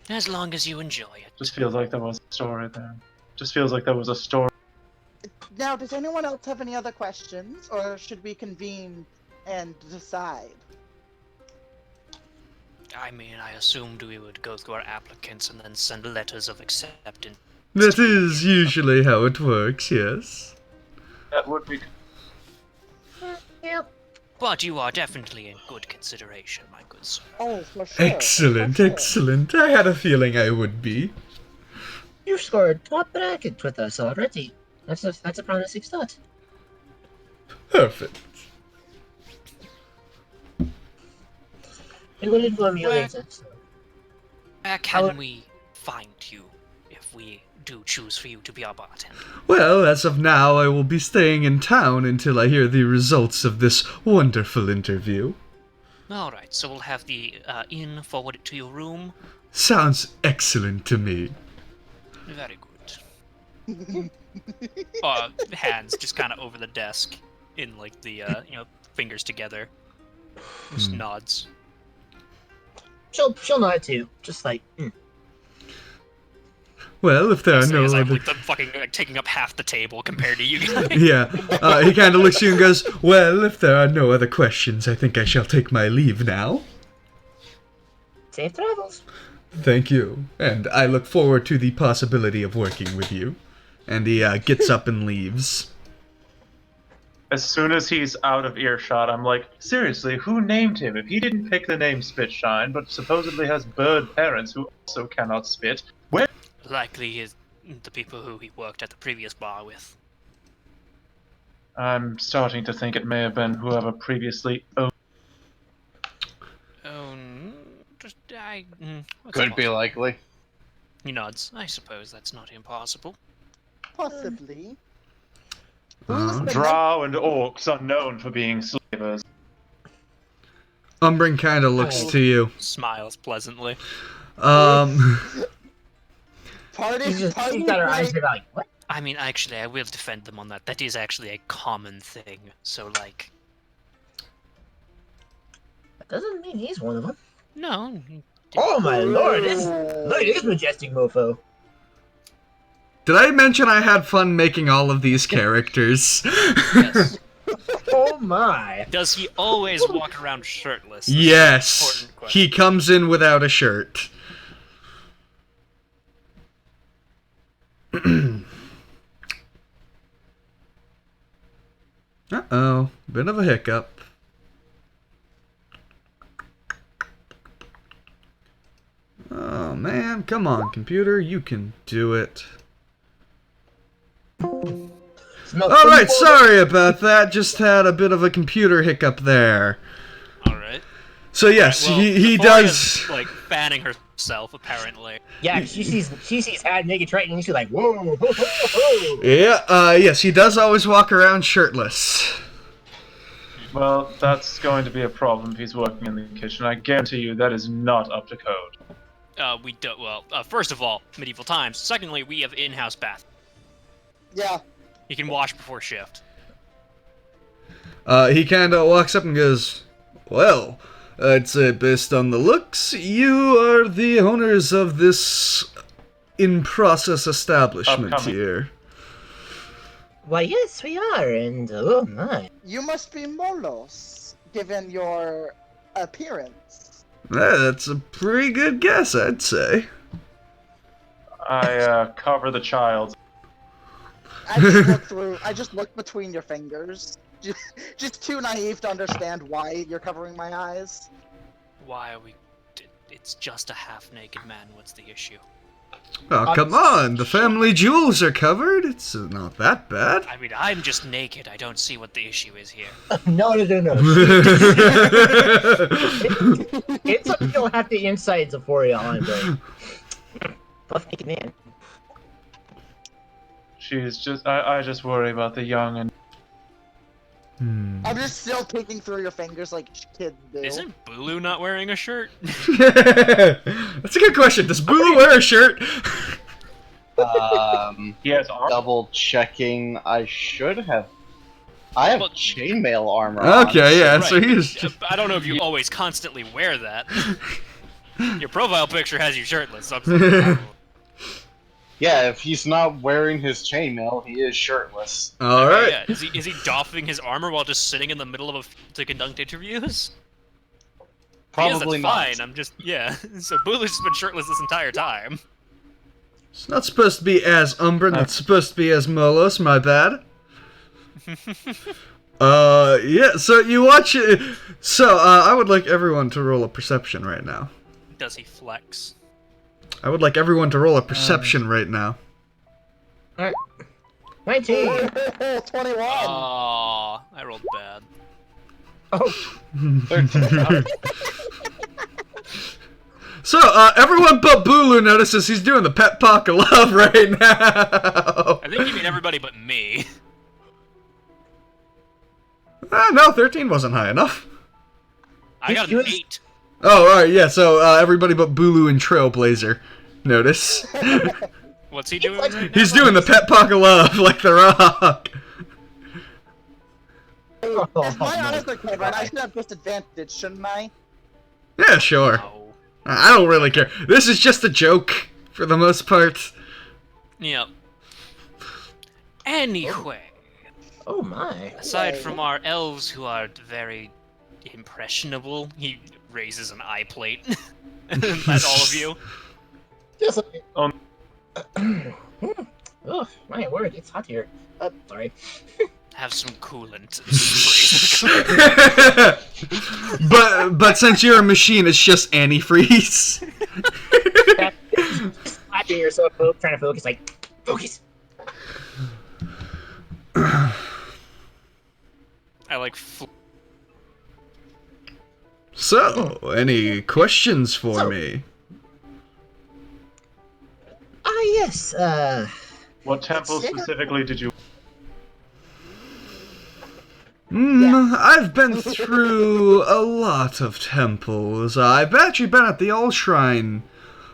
As long as you enjoy it. Just feels like there was a story there. Just feels like there was a story. Now, does anyone else have any other questions, or should we convene and decide? I assumed we would go through our applicants and then send letters of acceptance. That is usually how it works, yes. That would be. Yeah. But you are definitely in good consideration, my good sir. Oh, for sure. Excellent, for sure. excellent. I had a feeling I would be. You've scored top bracket with us already. That's a promising start. Perfect. It would inform you Where- later. So. Where can we find you if we do choose for you to be our bartender? Well, as of now, I will be staying in town until I hear the results of this wonderful interview. All right, so we'll have the inn forwarded to your room. Sounds excellent to me. Very good. Hands just kind of over the desk, in like the fingers together. Just nods. She'll nod too, just like. Well, if there are So no he's like, other... the fucking taking up half the table compared to you guys. Yeah, he kind of looks at you and goes, well, if there are no other questions, I think I shall take my leave now. Safe travels. Thank you, and I look forward to the possibility of working with you. And he gets up and leaves. As soon as he's out of earshot, I'm like, seriously, who named him? If he didn't pick the name Spitshine, but supposedly has bird parents who also cannot spit, where? Likely is the people who he worked at the previous bar with. I'm starting to think it may have been whoever previously owned. Oh, what's Could be possible? likely. He nods. I suppose that's not impossible. Possibly. Drow and orcs are known for being slavers. Umbrin kind of looks to you. Smiles pleasantly. She's got her eyes like, what? I mean, actually, I will defend them on that. That is actually a common thing. So, like, That doesn't mean he's one of them. no. Oh my lord, look at this majestic mofo. Did I mention I had fun making all of these characters? Yes. Oh my. Does he always walk around shirtless? This is an Yes, important question. he comes in without a shirt. Uh-oh, bit of a hiccup. Oh man, come on computer, you can do it. Alright, sorry about that, just had a bit of a computer hiccup there. All right. So yes, Well, he Euphoria does... is, like, fanning herself, apparently. Yeah, she sees Had naked Triton and she's like, whoa, ho, ho, ho. Yeah, yes, he does always walk around shirtless. Well, that's going to be a problem if he's working in the kitchen. I guarantee you that is not up to code. We don't. Well, first of all, medieval times. Secondly, we have in-house bath. Yeah. You can wash before shift. He kind of walks up and goes, well, I'd say based on the looks, you are the owners of this in-process establishment Upcoming. here. Why, yes, we are, and oh my. You must be Molos, given your appearance. That's a pretty good guess, I'd say. I cover the child. I just look between your fingers. Just too naive to understand why you're covering my eyes. Why are we? It's just a half-naked man. What's the issue? Oh, come on, the family jewels are covered. It's not that bad. I mean, I'm just naked. I don't see what the issue is here. No. It's like you don't have the insides of Euphoria on, but buff naked man. She's just. I just worry about the young and. I'm just still peeking through your fingers like kids do. Isn't Bulu not wearing a shirt? That's a good question. Does Boo wear a shirt? He has armor. Double checking. I should have. I have Well- chainmail armor. on, Okay, yeah, Right. so he's... I don't know if you always constantly wear that. Your profile picture has you shirtless. So I'm Yeah, if he's not wearing his chainmail, he is shirtless. Alright. Yeah. Is he doffing his armor while just sitting in the middle of to conduct interviews? Probably that's not. fine. I'm just So Bulu's just been shirtless this entire time. It's not supposed to be as Umbran, it's supposed to be as Molos, my bad. Yeah, so you watch it. So, I would like everyone to roll a perception right now. Does he flex? I would like everyone to roll a perception right now. 19. 21. Oh, I rolled bad. Oh, So, everyone but Bulu notices he's doing the pet pock of love right now. I think you mean everybody but me. No, 13 wasn't high enough. I got an 8. Oh, alright, yeah, so everybody but Bulu and Trailblazer notice. What's he doing right now? He's doing the pet pock of love like The Rock. If my eyes are covered, I should have disadvantage, shouldn't I? Yeah, sure. No. I don't really care. This is just a joke, for the most part. Yep. Anyway, Oh my. aside from our elves who are very impressionable, he raises an eye plate at all of you. Just like... Um. Oh, my word, it's hot here. Sorry. Have some coolant. but since you're a machine, it's just antifreeze. Slapping yourself, trying to focus, like, focus. I So, any questions for me? Yes, What temple specifically did you? I've been through a lot of temples. I've actually been at the All Shrine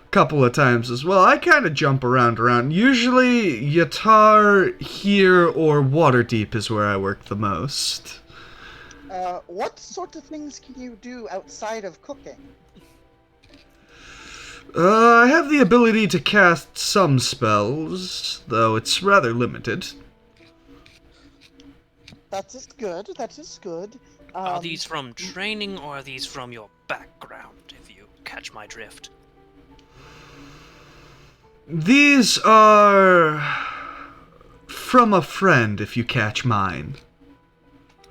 a couple of times as well. I kind of jump around. Usually, Yatar, here, or Waterdeep is where I work the most. What sort of things can you do outside of cooking? I have the ability to cast some spells, though it's rather limited. That is good, that is good. Are these from training or are these from your background, if you catch my drift? These are from a friend, if you catch mine.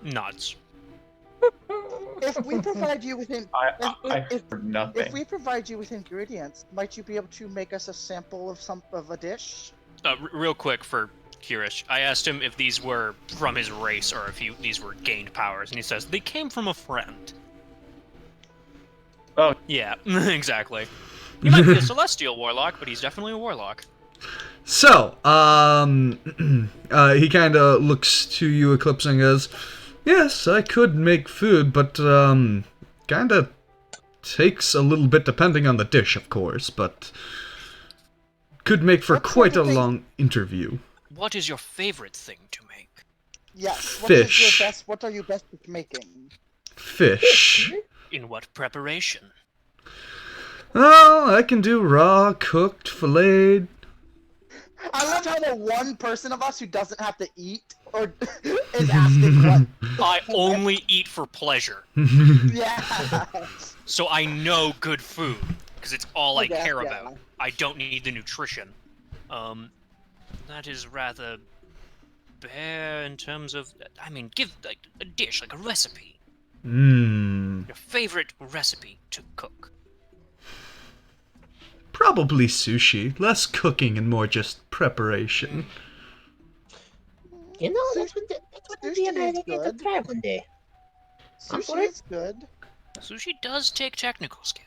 Nods. If we provide you with I heard nothing. if we provide you with ingredients, might you be able to make us a sample of a dish? Real quick for Kirish, I asked him if these were from his race or if these were gained powers, and he says they came from a friend. Oh. Yeah, exactly. He might be a celestial warlock, but he's definitely a warlock. So, he kind of looks to you, Eclipse, and goes, "Yes, I could make food, but, kind of takes a little bit depending on the dish, of course, but could make for What sort quite a of thing- long interview." What is your favorite thing to make? Yes. Fish. What are you best at making? Fish. In what preparation? Oh, I can do raw, cooked, filleted. I love how the one person of us who doesn't have to eat or is asking what. I only eat for pleasure, Yeah. so I know good food, because it's all I Okay, care yeah. about. I don't need the nutrition. That is rather bare in terms of, I mean, give, like, a dish, like a recipe. Your favorite recipe to cook. Probably sushi. Less cooking and more just preparation. You know, that's what would be a Sushi bad is idea to good. try one day. I'm for Sushi it. is good. Sushi does take technical skill.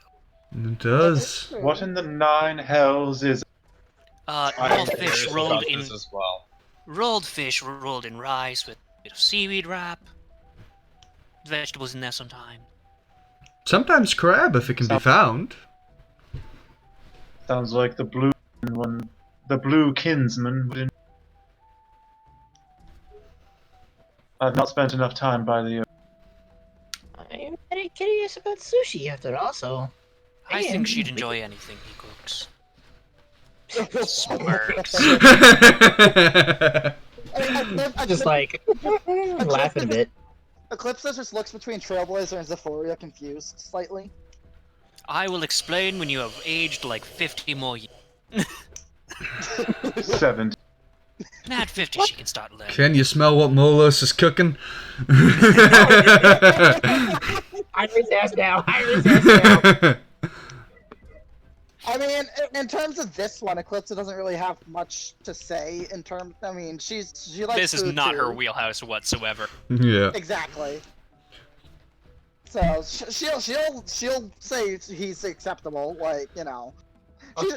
It does. What in the nine hells is? Rolled fish rolled in this as well. rolled fish rolled in rice with a bit of seaweed wrap. Vegetables in there sometime. Sometimes crab if it can be found. Sounds like the blue one, the blue kinsman. I've not spent enough time by the. I'm very curious about sushi after all, so... I Man, think she'd enjoy anything he cooks. Smirks. Just like, laughing a bit. Eclipse just looks between Trailblazer and Zephoria, confused slightly. I will explain when you have aged like 50 more years. 7. And at 50, she can start learning. Can you smell what Molos is cooking? Iris ass now, Iris ass now. I mean, in terms of this one, Eclipse doesn't really have much to say in terms. I mean, she likes This is food not too. her wheelhouse whatsoever. Yeah. Exactly. So she'll say he's acceptable, like, you know.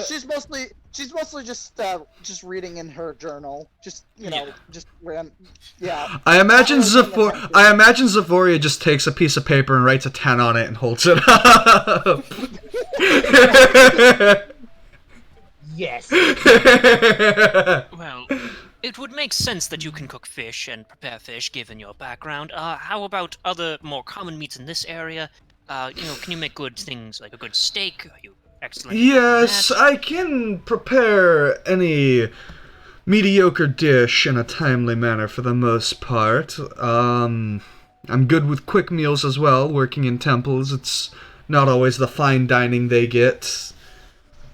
She's mostly just reading in her journal, just Yeah. just ran, yeah. I imagine Not really paying I imagine Zaphoria just takes a piece of paper and writes a 10 on it and holds it up. Yes. Well, it would make sense that you can cook fish and prepare fish, given your background. How about other more common meats in this area? Can you make good things like a good steak? Are you excellent? at Yes, that? I can prepare any mediocre dish in a timely manner for the most part. I'm good with quick meals as well. Working in temples, it's not always the fine dining they get.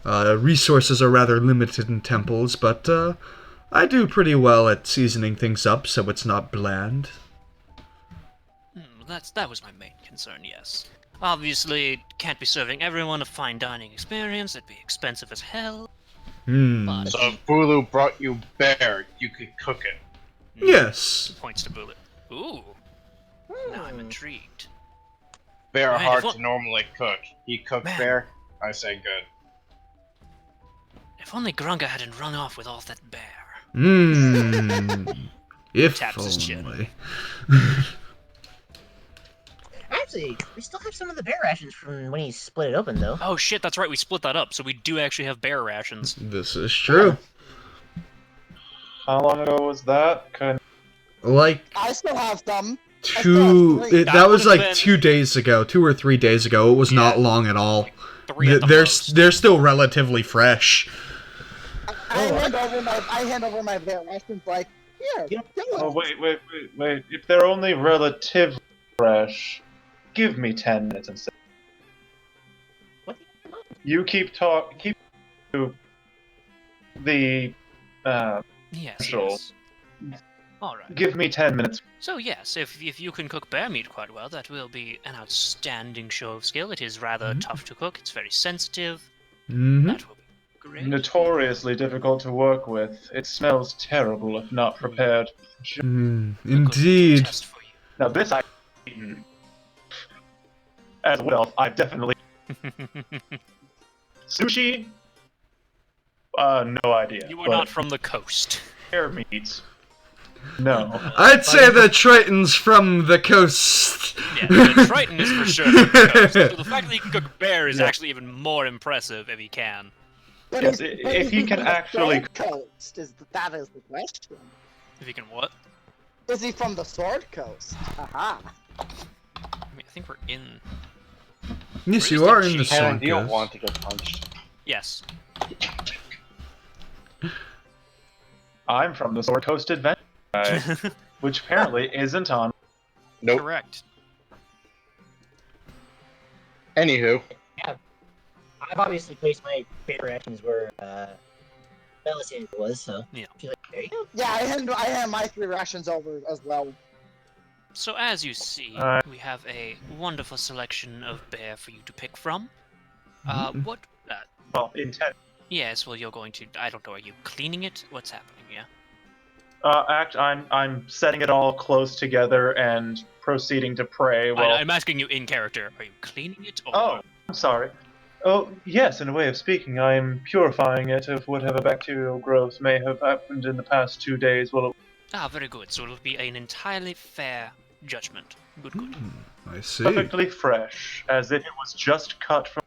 Resources are rather limited in temples, but I do pretty well at seasoning things up so it's not bland. That was my main concern. Yes. Obviously, can't be serving everyone a fine dining experience. It'd be expensive as hell. But So if Bulu brought you bear, you could cook it. Yes. Points to Bullet. Ooh. Now I'm intrigued. Bear are Man, hard if to normally cook. He cooked Man. bear. I say good. If only Grunga hadn't run off with all that bear. If Taps his chin. only. Actually, we still have some of the bear rations from when he split it open, though. Oh shit, that's right. We split that up, so we do actually have bear rations. This is true. How long ago was that? Like I still have some. that was would've like been- 2 days ago, 2 or 3 days ago. It was not long at all. 3 at the They're most. they're still relatively fresh. I hand over my bear rations like, here, Yeah. kill Oh it. wait! If they're only relatively fresh, give me 10 minutes instead. What? You keep to the Yes. Sure. Yes. All right. give me 10 minutes. So yes, if you can cook bear meat quite well, that will be an outstanding show of skill. It is rather tough to cook. It's very sensitive. Mm-hmm. That will be great. Notoriously difficult to work with. It smells terrible if not prepared. A good Indeed. test for you. Now this I've eaten. As well, I've definitely sushi. No idea. You are but not from the coast. bear meat. No. I'd say the Triton's from the coast. Yeah, the Triton is for sure from the coast. So the fact that he can cook bear is Yeah. actually even more impressive if he can. But Yes, is- if is he can from the actually- Sword Coast, that is the question. If he can what? Is he from the Sword Coast? Aha. I mean, I think we're in. Yes, Where's you the are in the cheese? Helen, Sword you don't Coast. want to get punched. Yes. I'm from the Sword Coast Adventure Guide, which apparently isn't on. Nope. Correct. Anywho, I've obviously placed my bear rations where Belisandre was, so Yeah. she's like, there you go. Yeah, I hand my 3 rations over as well. So as you see, Alright. we have a wonderful selection of bear for you to pick from. What? Well, intent. Yes. Well, you're going to. I don't know. Are you cleaning it? What's happening? Yeah. I'm setting it all close together and proceeding to pray. Well, I'm asking you in character. Are you cleaning it? Or... oh, I'm sorry. Oh, yes, in a way of speaking, I am purifying it of whatever bacterial growth may have happened in the past 2 days. Well, Ah, very good. So it'll be an entirely fair judgment. Good, good. I see. perfectly fresh, as if it was just cut from.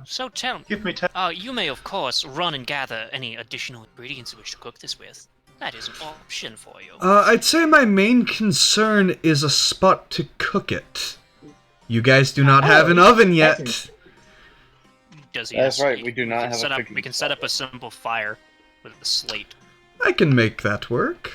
So tell me, Give me 10. you may of course run and gather any additional ingredients you wish to cook this with. That is an option for you. I'd say my main concern is a spot to cook it. You guys do not have an oven yet. that's Does he? That's have right, slate? we do not have a set up. cooking We can set up a simple fire with a slate. I can make that work.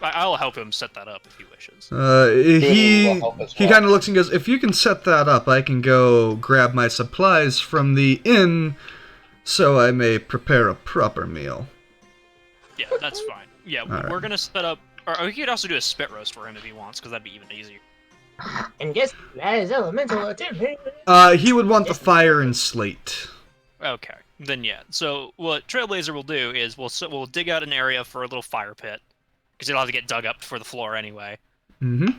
I'll help him set that up if he wishes. He will help as he well. kind of looks and goes, "If you can set that up, I can go grab my supplies from the inn, so I may prepare a proper meal." Yeah, that's fine. Yeah, Alright. we're gonna set up. Or he could also do a spit roast for him if he wants, because that'd be even easier. And guess that is elemental attention. He would want the fire and slate. Okay, then yeah. So what Trailblazer will do is we'll dig out an area for a little fire pit, because it'll have to get dug up for the floor anyway. Mm-hmm.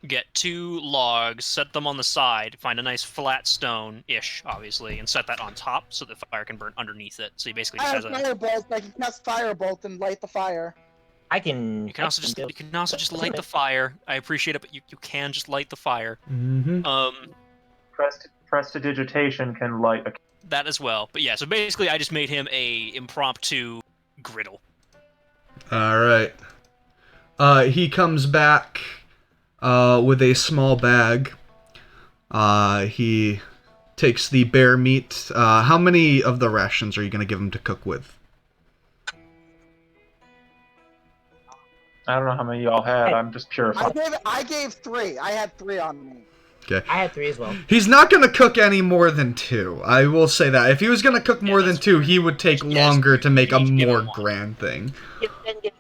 get 2 logs, set them on the side, find a nice flat stone-ish, obviously, and set that on top so the fire can burn underneath it. So you basically I just have has a... firebolt. I can cast firebolt and light the fire. I can. You can also just light the fire. I appreciate it, but you can just light the fire. Mm-hmm. Prestidigitation can light a. That as well. But yeah, so basically I just made him a impromptu griddle. All right. He comes back with a small bag. He takes the bear meat. How many of the rations are you going to give him to cook with? I don't know how many y'all had. I'm just purified. I gave 3. I had 3 on me. Okay. I had 3 as well. He's not going to cook any more than 2. I will say that. If he was going to cook more than 2, he would take longer to make a more grand thing.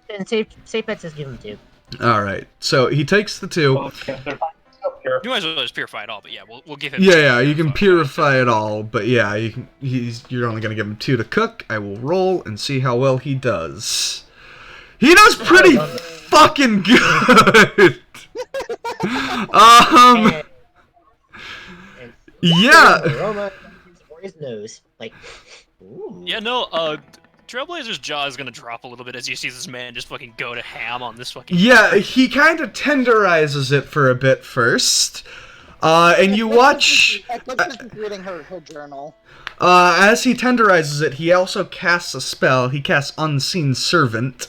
Then safe bet says give him 2. All right. So he takes the 2. Well, yeah, they're still pure. You might as well just purify it all, but yeah, we'll give him... Yeah, you can purify it all, but yeah, you're only going to give him 2 to cook. I will roll and see how well he does. He does pretty fucking good. Yeah. Aroma for his nose, like. Ooh. Yeah, no, Trailblazer's jaw is gonna drop a little bit as you see this man just fucking go to ham on this fucking... Yeah, he kind of tenderizes it for a bit first. And you watch... Eclipse is reading her journal. As he tenderizes it, he also casts a spell. He casts Unseen Servant.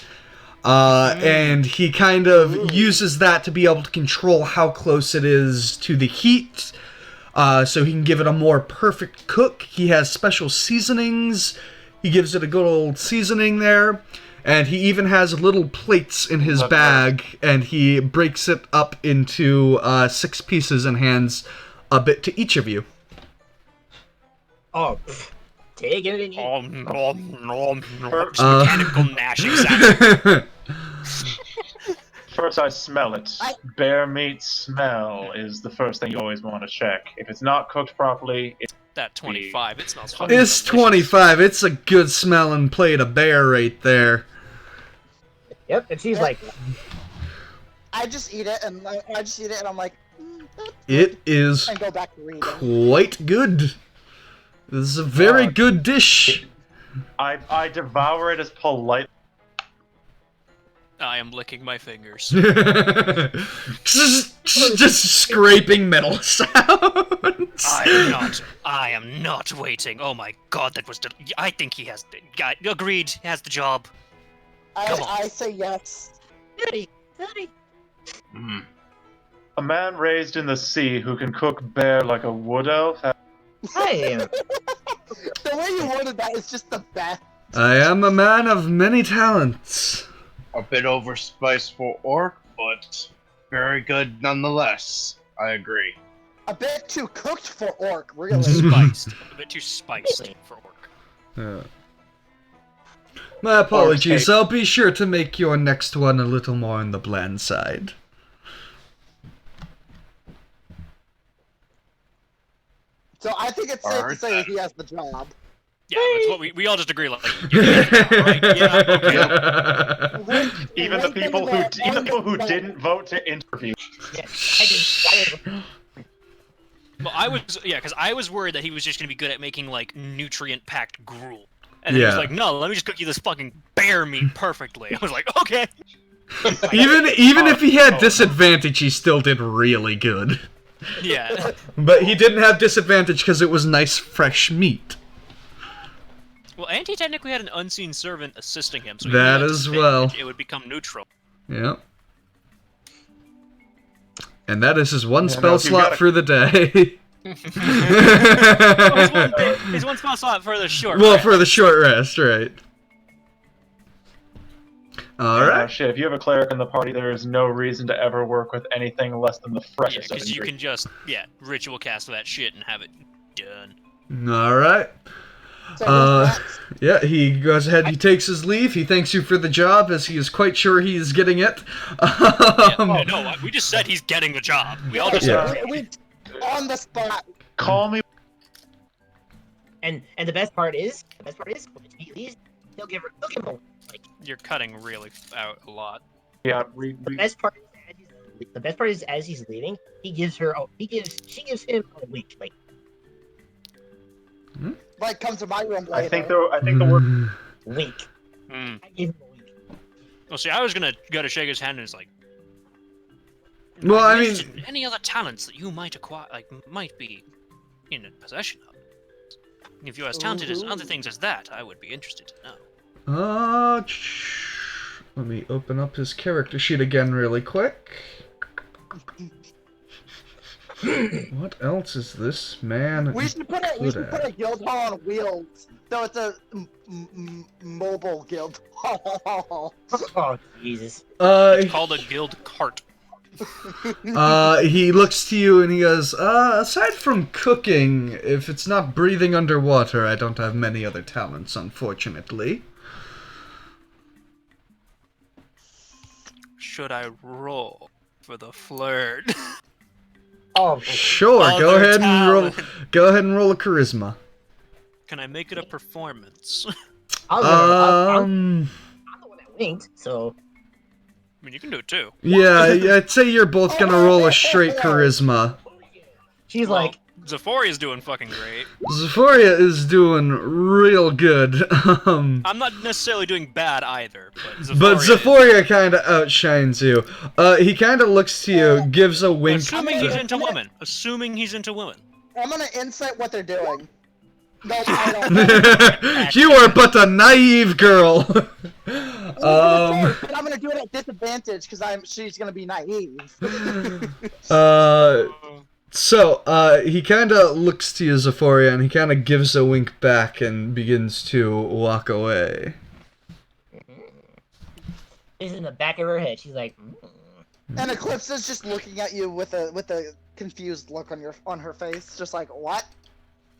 And he kind of uses that to be able to control how close it is to the heat, so he can give it a more perfect cook. He has special seasonings. He gives it a good old seasoning there, and he even has little plates in his bag, and he breaks it up into 6 pieces and hands a bit to each of you. Oh, take it and eat. Just mechanical gnashing sound. First, I smell it. Bear meat smell is the first thing you always want to check. If it's not cooked properly, it's That 25, it smells fucking It's delicious. 25. It's a good smelling plate of bear right there. Yep, and she's like, I just eat it, and I'm like, It is and go back to reading. quite good. This is a very good dish. I devour it as polite. I am licking my fingers. just scraping metal sounds. I am not waiting. Oh my god, that was... I think he has... Agreed, he has the job. Come on. I say yes. goody. A man raised in the sea who can cook bear like a wood elf. I am. The way you worded that is just the best. I am a man of many talents. A bit overspiced for orc, but very good nonetheless. I agree. A bit too cooked for orc, really. Spiced. A bit too spiced for orc. My apologies. I'll be sure to make your next one a little more on the bland side. So I think it's safe to say that he has the job. Yeah, that's what we all just agree, like, you're right? Yeah, okay. Even the people who didn't vote to interview. Well, because I was worried that he was just gonna be good at making, like, nutrient-packed gruel. And then he was like, no, let me just cook you this fucking bear meat perfectly. I was like, okay. Even if he had disadvantage, he still did really good. Yeah. But he didn't have disadvantage because it was nice, fresh meat. Well, and he technically had an unseen servant assisting him, so if That he had as well. disadvantage, it would become neutral. Yep. And that is his one Yeah, spell no, if you slot gotta- for the day. His one spell slot for the short Well, rest. for the short rest, right. Alright. Shit, if you have a cleric in the party, there is no reason to ever work with anything less than the Yeah, freshest of because you ingredients. can just, ritual cast that shit and have it done. Alright. So next. Yeah, he goes ahead, he takes his leave, he thanks you for the job, as he is quite sure he is getting it. No, we just said he's getting the job. We all just Yeah. we on the spot. Call me. And the best part is, when he leaves, he'll give him more. Like, You're cutting really out a lot. Yeah, the best part is that he's the best part is, as he's leaving, she gives him a wink, like, Like, come to my room later. I think the word wink. Hmm. I gave him a wink. Well, see, I was gonna go to shake his hand and it's like. Well, I "I'm mean, interested in any other talents that you might acquire, might be in possession of. If you're as talented as other things as that, I would be interested to know. let me open up his character sheet again really quick. What else is this man? We should put a guild hall on wheels. So it's a mobile guild hall. Oh, Jesus. It's called a guild cart. He looks to you and he goes, aside from cooking, if it's not breathing underwater, I don't have many other talents, unfortunately. Should I roll for the flirt? Oh, Sure, go Other ahead and roll. talent. Go ahead and roll a charisma. Can I make it a performance? I'm the one that winked, so I mean, you can do it too. Yeah, I'd say you're both gonna roll a straight charisma. she's Well, like, Zephoria's doing fucking great. Zephoria is doing real good. I'm not necessarily doing bad either, but But Zephoria. Zephoria kind of outshines you. He kind of looks to you, gives a wink. Assuming he's into women. Assuming he's into women. I'm gonna insight what they're doing. No, I don't. You are but a naive girl. But I'm gonna do it at disadvantage because she's gonna be naive. So, he kind of looks to you, Zephoria, and he kind of gives a wink back and begins to walk away. it's in the back of her head. She's like, And Eclipse is just looking at you with a confused look on her face, just like what?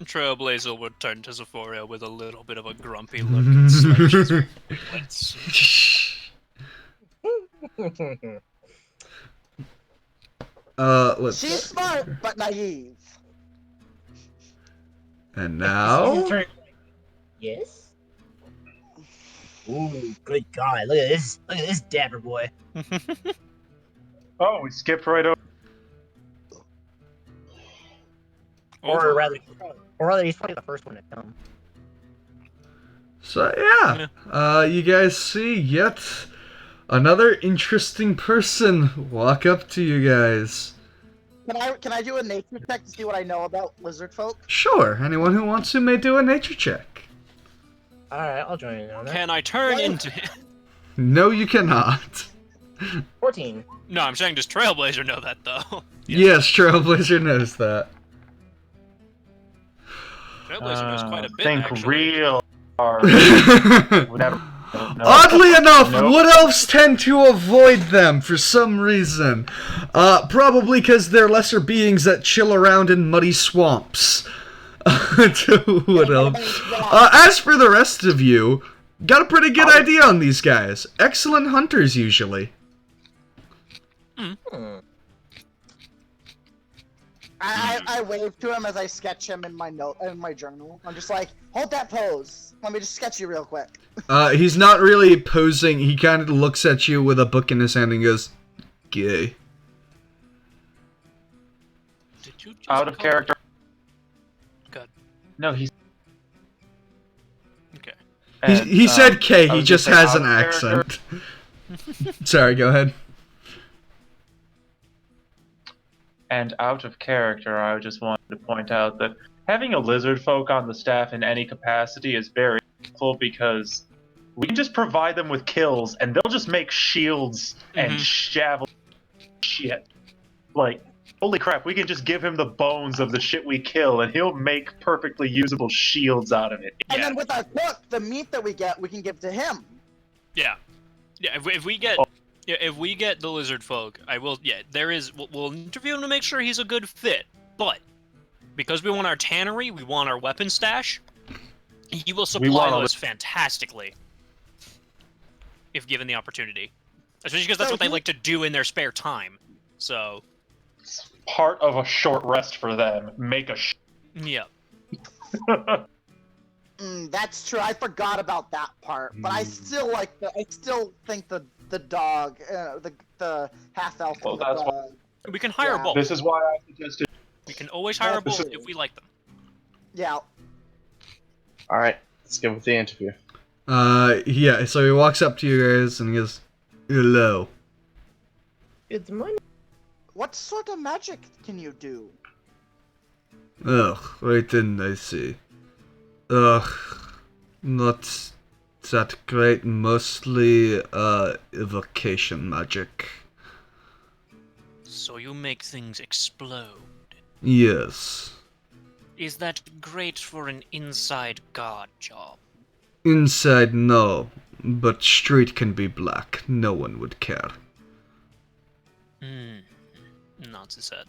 Trailblazer would turn to Zephoria with a little bit of a grumpy look and slouch his legs. Let's. She's smart but naive. And now. yes. Ooh, good God! Look at this! Look at this dapper boy. Oh, we skipped right over. Or rather, he's probably the first one to come. So yeah, you guys see yet another interesting person walk up to you guys. Can I do a nature check to see what I know about lizard folk? Sure, anyone who wants to may do a nature check. Alright, I'll join in on that. Can I turn into him? No, you cannot. 14. No, I'm saying does Trailblazer know that though? Yes, Trailblazer knows that. Trailblazer knows quite a bit. Think actually. real hard. Whatever. No. Oddly enough, Nope. wood elves tend to avoid them for some reason. Probably because they're lesser beings that chill around in muddy swamps. To wood elves. As for the rest of you, got a pretty good idea on these guys. Excellent hunters, usually. I wave to him as I sketch him in my journal. I'm just like, hold that pose. Let me just sketch you real quick. He's not really posing. He kind of looks at you with a book in his hand and goes, "Gay." Did you just Out of call- character. Good. No, he's. Okay. He said K. I He was just gonna say has out an of character. accent. Sorry, go ahead. And out of character, I just wanted to point out that having a lizard folk on the staff in any capacity is very helpful because we can just provide them with kills and they'll just make shields and javelin shit. Like, holy crap, we can just give him the bones of the shit we kill and he'll make perfectly usable shields out of it. And Yeah. then with our cook, the meat that we get, we can give to him. Yeah. Yeah. If we get. Yeah, if we get the lizard folk, I will. Yeah, there is. We'll interview him to make sure he's a good fit. But because we want our tannery, we want our weapon stash. He will supply those fantastically if given the opportunity. Especially because that's what they like to do in their spare time. So. It's part of a short rest for them. Make a Yeah. That's true. I forgot about that part, but I still think the the dog, the half elf. Well, that's We can hire Yeah. both. This is why I suggested. We can always hire This both is- if we like them. Yeah. All right, let's get with the interview. Yeah, so he walks up to you guys and he goes, hello. Good morning. What sort of magic can you do? Ugh, right then I see. Ugh, not that great, mostly, evocation magic. So you make things explode. Yes. Is that great for an inside guard job? Inside, no. But street can be black. No one would care. Hmm. Nods his head.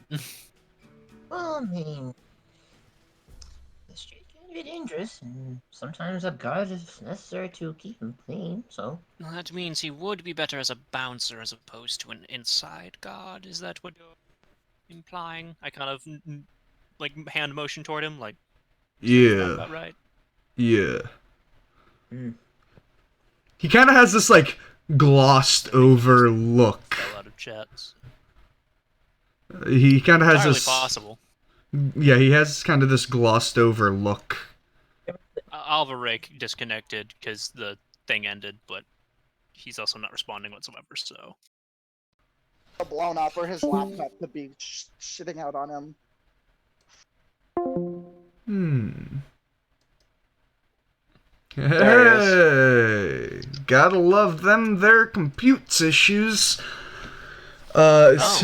Well, I mean, the street can be dangerous, and sometimes a guard is necessary to keep him clean. So, That means he would be better as a bouncer as opposed to an inside guard. Is that what you're implying? I kind of like hand motion toward him, like. Is that Yeah, about right? yeah. Hmm. He kind of has this, like, glossed over look. Fell out of chats. He kind of has Entirely this. possible. Yeah, he has kind of this glossed over look. Alvarek disconnected because the thing ended, but he's also not responding whatsoever. So Blown up, or his laptop could be shitting out on him. Hey, gotta love them their computes issues. That's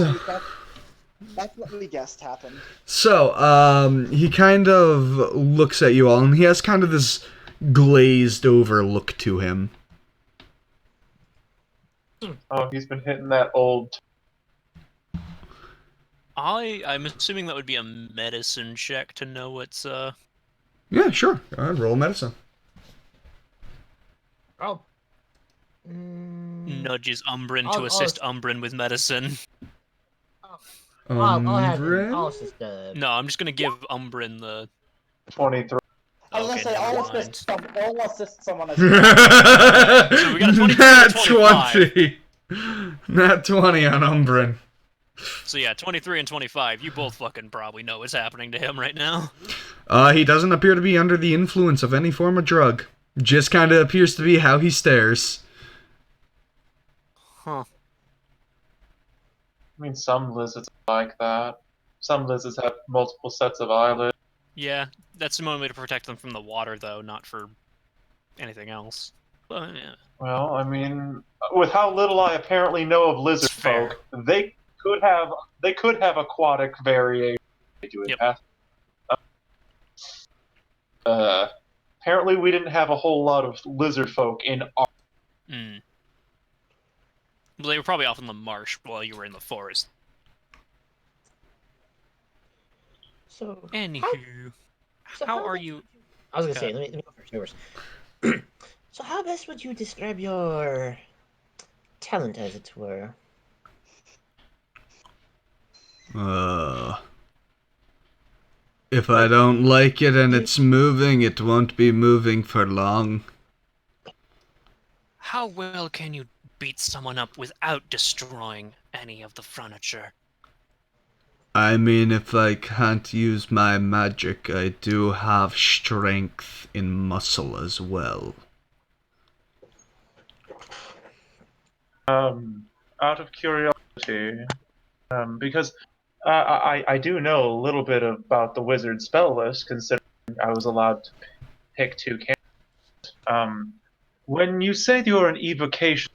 what we guessed happened. He kind of looks at you all, and he has kind of this glazed over look to him. Oh, he's been hitting that old. I'm assuming that would be a medicine check to know what's Yeah, sure. Roll medicine. oh, nudges Umbrin to I'll- assist Umbrin with medicine. I'll have him. Umbrin? I'll assist No, I'm just gonna give Umbrin the. 23. I was Okay, gonna say, never I'll mind. assist someone as So we got a 23 Nat and 25. 20. Nat 20 on Umbrin. So yeah, 23 and 25. You both fucking probably know what's happening to him right now. He doesn't appear to be under the influence of any form of drug. Just kind of appears to be how he stares. Huh. I mean, some lizards are like that. Some lizards have multiple sets of eyelids. Yeah, that's the only way to protect them from the water, though, not for anything else. But yeah. Well, I mean, with how little I apparently know of lizard It's fair. folk, they could have aquatic variation to it. Yep. Apparently, we didn't have a whole lot of lizard folk in our. Mm. Well, they were probably off in the marsh while you were in the forest. So, Anywho, how are you? I was gonna Okay. say, let me go first. Yours. So, how best would you describe your talent, as it were? If I don't like it and it's moving, it won't be moving for long. How well can you beat someone up without destroying any of the furniture? I mean, if I can't use my magic, I do have strength in muscle as well. Out of curiosity, because I do know a little bit about the wizard spell list, considering I was allowed to pick 2 characters. When you say you're an evocation,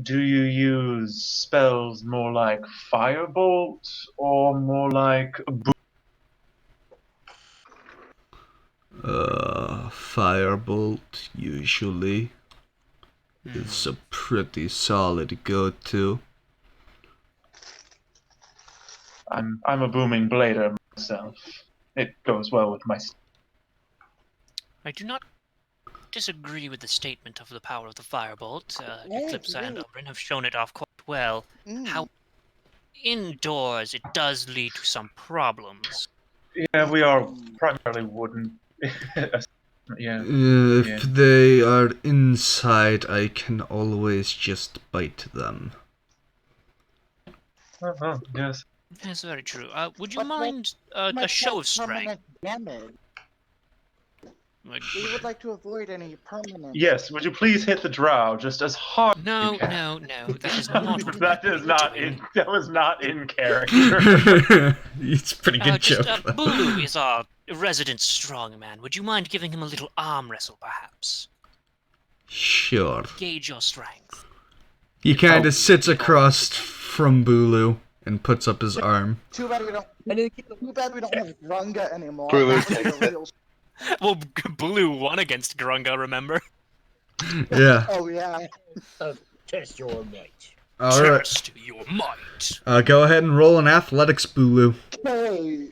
do you use spells more like Firebolt or more like Firebolt, usually. It's a pretty solid go-to. I'm a booming blader myself. It goes well with my. I do not disagree with the statement of the power of the firebolt. Eclipse and Umbrin have shown it off quite well. How indoors it does lead to some problems. Yeah, we are primarily wooden. Yeah. If they are inside, I can always just bite them. Oh, yes. That's very true. Would you But mind a Might show cause of strength? permanent damage. Like, We would like to avoid any permanent. Yes, would you please hit the drow just as hard as no, you can? no, no. That is not what That we is were not doing. in. That was not in character. It's a pretty good joke. though. Bulu is our resident strongman. Would you mind giving him a little arm wrestle, perhaps? Sure. Gauge your strength. He kind of sits across from Bulu and puts up his arm. Too bad we don't. Too bad we don't have Grunga anymore. Bulu That would be a real- Well, Bulu won against Grunga, remember? Yeah. Oh yeah. Test your might. All right. Test your might. Go ahead and roll an athletics, Bulu. Okay.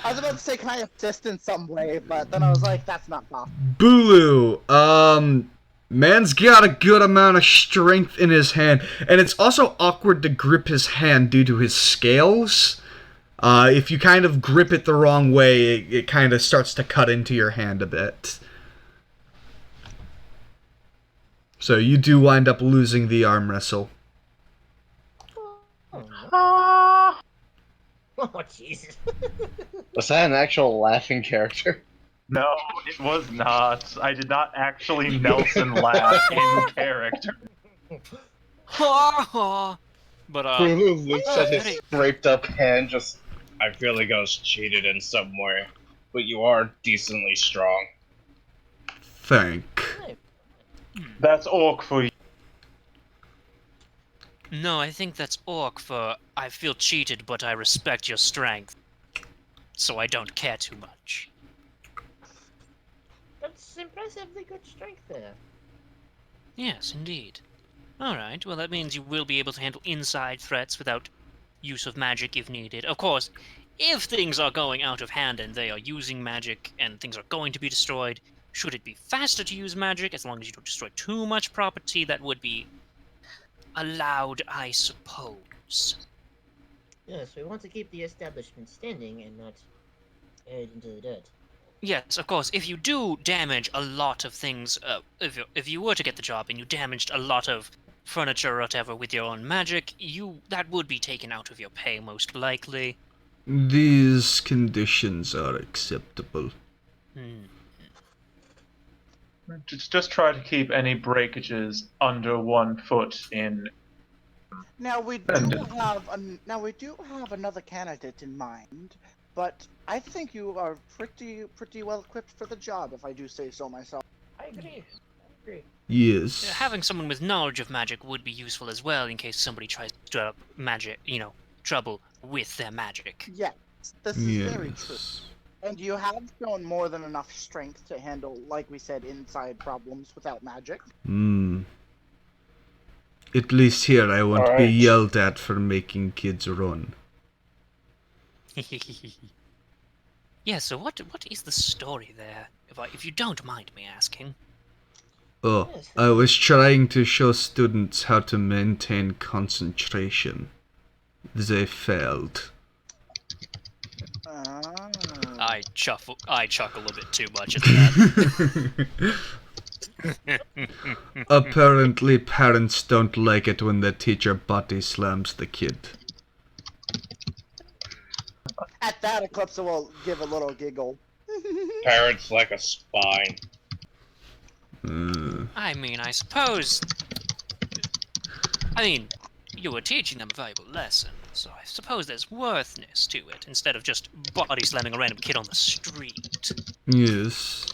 I was about to say, can I assist in some way, but then I was like, that's not possible. Bulu, man's got a good amount of strength in his hand, and it's also awkward to grip his hand due to his scales. If you kind of grip it the wrong way, it kind of starts to cut into your hand a bit. So you do wind up losing the arm wrestle. Oh, Jesus. Was that an actual laughing character? No, it was not. I did not actually Nelson laugh in character. But Bulu looks at hey. his scraped up hand, just. I feel like I was cheated in some way, but you are decently strong. Thank. That's orc for you. no, I think that's orc for I feel cheated, but I respect your strength, so I don't care too much. That's impressively good strength there. Yes, indeed. Alright, well that means you will be able to handle inside threats without use of magic if needed. Of course, if things are going out of hand and they are using magic and things are going to be destroyed, should it be faster to use magic, as long as you don't destroy too much property, that would be allowed, I suppose. Yes, we want to keep the establishment standing and not head into the dirt. Yes, of course, if you do damage a lot of things, if you were to get the job and you damaged a lot of furniture or whatever with your own magic, that would be taken out of your pay most likely. These conditions are acceptable. Just try to keep any breakages under 1 foot in. Now we do have another candidate in mind, but I think you are pretty well equipped for the job, if I do say so myself. I agree. Yes. Having someone with knowledge of magic would be useful as well in case somebody tries to stir up magic, trouble with their magic. Yes, this is very true. Yes. And you have shown more than enough strength to handle, like we said, inside problems without magic. At least here I won't be Alright. yelled at for making kids run. Yeah, so what is the story there, if you don't mind me asking? Oh, I was trying to show students how to maintain concentration. They failed. I chuckle a bit too much at that. Apparently parents don't like it when the teacher body slams the kid. At that, Eclipse will give a little giggle. Parents like a spine. I mean, you were teaching them a valuable lesson, so I suppose there's worthness to it, instead of just body slamming a random kid on the street. Yes.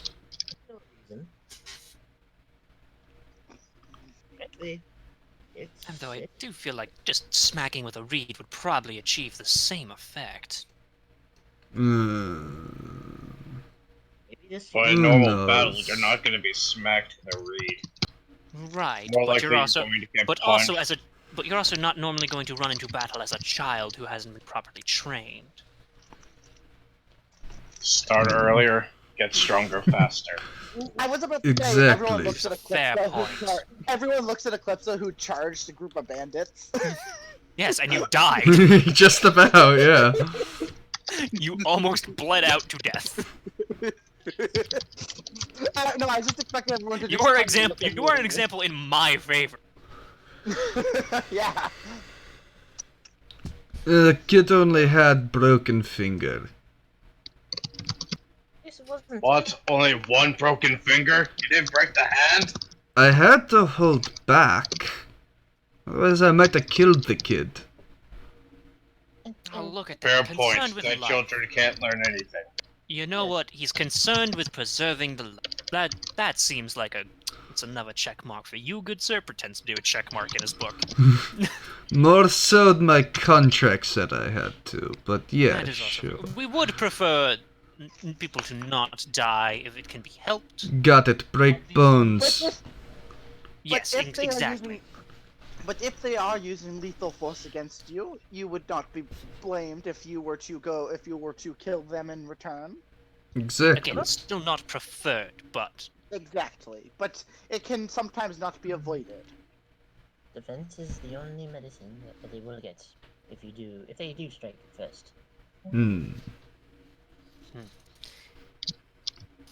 No reason. Frankly, it's... And though I do feel like just smacking with a reed would probably achieve the same effect. Maybe this... But in Who normal knows? battles, you're not going to be smacked with a reed. Right, More but likely you're also going to get but punched. also but you're also not normally going to run into battle as a child who hasn't been properly trained. Start earlier, get stronger faster. I was about to say, everyone Exactly. looks at Fair Eclipse. point. Everyone looks at Eclipse who charged a group of bandits. Yes, and you died. Just about, yeah. You almost bled out to death. No, I just expect everyone to. You just are fucking example. look at You me are an and- example in my favor. Yeah. The kid only had broken finger. This wasn't. What? Only one broken finger? You didn't break the hand? I had to hold back. Otherwise, I might have killed the kid. Oh, look at Fair that. point. Concerned with That life. children can't learn anything. You know what? He's concerned with preserving the life. That seems like it's another check mark for you, good sir. Pretends to do a check mark in his book. More so than my contract said I had to, but yeah, That is also. sure. We would prefer people to not die if it can be helped. Got it, break But bones. if, Yes, but if they are exactly. using, but if they are using lethal force against you, you would not be blamed if you were to kill them in return. Exactly. Again, still not preferred, but Exactly. But it can sometimes not be avoided. Defense is the only medicine that they will get if they do strike first.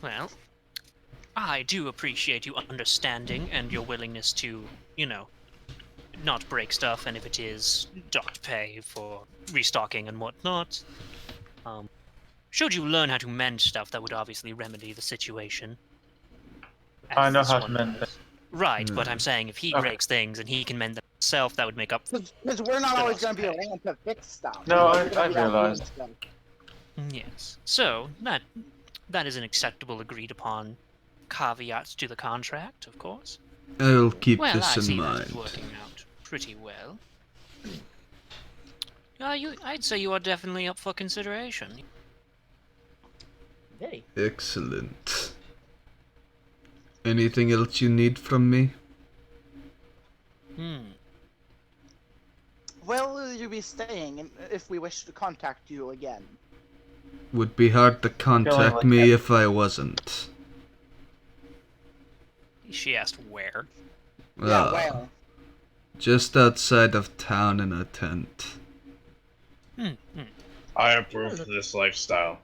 well, I do appreciate you understanding and your willingness to, not break stuff, and if it is, not pay for restocking and whatnot. Should you learn how to mend stuff, that would obviously remedy the situation. I As know this how to one mend does. Right, but I'm saying if he Okay. breaks things and he can mend them himself, that would make up. Because we're not Good always going to be also. around to fix stuff. No, We're I gonna be out doing realized. stuff. Yes. So that is an acceptable, agreed upon caveat to the contract, of course. I'll keep Well, this I in see that mind. is working out pretty well. I'd say you are definitely up for consideration. Very. Excellent. Anything else you need from me? Where will you be staying if we wish to contact you again? Would be hard to contact like me that. if I wasn't. She asked where. Yeah, Ah, well. just outside of town in a tent. I approve of this lifestyle.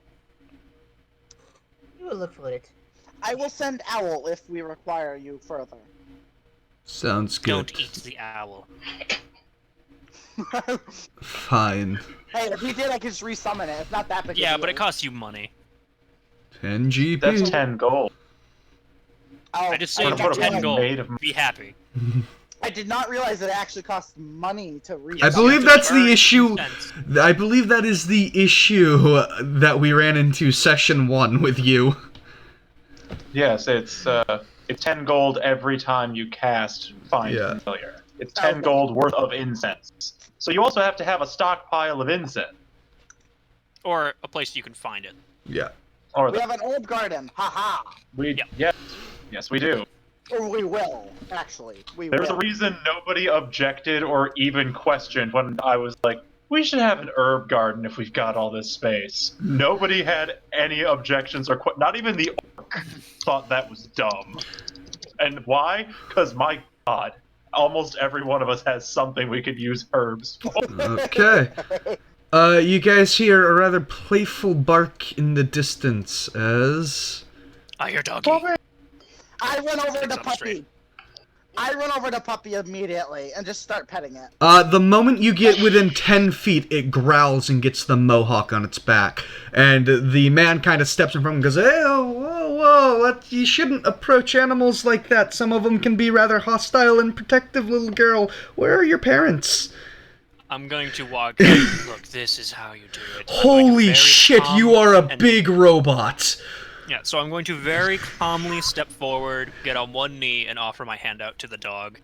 You will look for it. I will send Owl if we require you further. Sounds good. Don't eat the owl. Fine. Hey, if he did, I could just resummon it. It's not that big. Yeah, a but it deal. costs you money. 10 GP. That's 10 gold. Oh, I just I said did for not 10 realize- gold. Made of- Be happy. I did not realize it actually costs money to resummon. I believe that's the Burn issue. cents. I believe that is the issue that we ran into session 1 with you. Yes, it's 10 gold every time you cast Find Yeah. Familiar. It's 10 Okay. gold worth of incense. So you also have to have a stockpile of incense. Or a place you can find it. Yeah. Or We have an old garden. Haha. Yes, we do. Or we will, actually. We There's a will. reason nobody objected or even questioned when I was like, we should have an herb garden if we've got all this space. Nobody had any objections or not even the orc thought that was dumb. And why? Because my god, almost every one of us has something we could use herbs for. Okay. You guys hear a rather playful bark in the distance as... I hear doggy. I run over Things to on the street. Puppy. I run over to Puppy immediately and just start petting it. The moment you get within 10 feet, it growls and gets the mohawk on its back. And the man kind of steps in front and goes, hey, whoa, you shouldn't approach animals like that. Some of them can be rather hostile and protective, little girl. Where are your parents? I'm going to walk. Look, this is how you do it. I'm going to Holy very shit, calm you are a and- big robot. Yeah, so I'm going to very calmly step forward, get on one knee, and offer my hand out to the dog.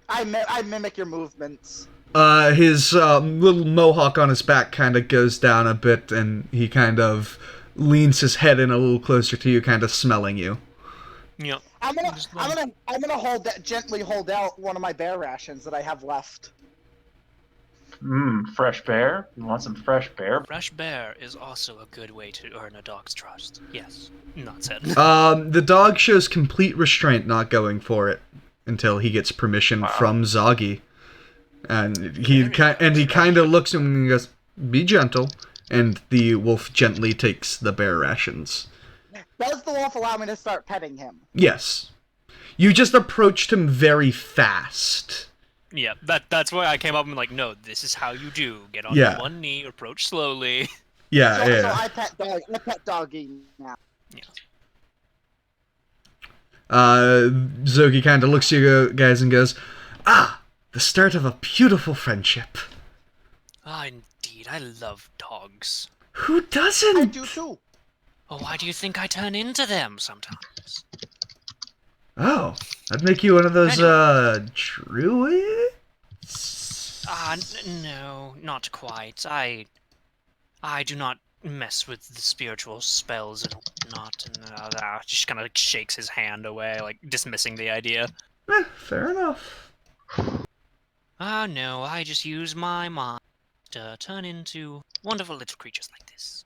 I mimic your movements. His little mohawk on his back kind of goes down a bit, and he kind of leans his head in a little closer to you, kind of smelling you. Yep. I'm gonna gently hold out one of my bear rations that I have left. Fresh bear? You want some fresh bear? Fresh bear is also a good way to earn a dog's trust. Yes. Not said. The dog shows complete restraint, not going for it until he gets permission Wow. from Zoggy, and he Very kind of looks at him and goes, "Be gentle," And the wolf gently takes the bear rations. Does the wolf allow me to start petting him? Yes. You just approached him very fast. Yeah, that's why I came up and like, no, this is how you do. Get on Yeah. one knee, approach slowly. Yeah, So yeah. I pet doggy now. Zogi kind of looks at you guys and goes, "Ah, the start of a beautiful friendship. Ah, indeed, I love dogs. Who I doesn't?" do too. Oh, why do you think I turn into them sometimes? Oh, I'd make you one of those, druids? No, not quite. I do not mess with the spiritual spells and whatnot, and just kind of like shakes his hand away, like dismissing the idea. Fair enough. Ah, no, I just use my mind to turn into wonderful little creatures like this.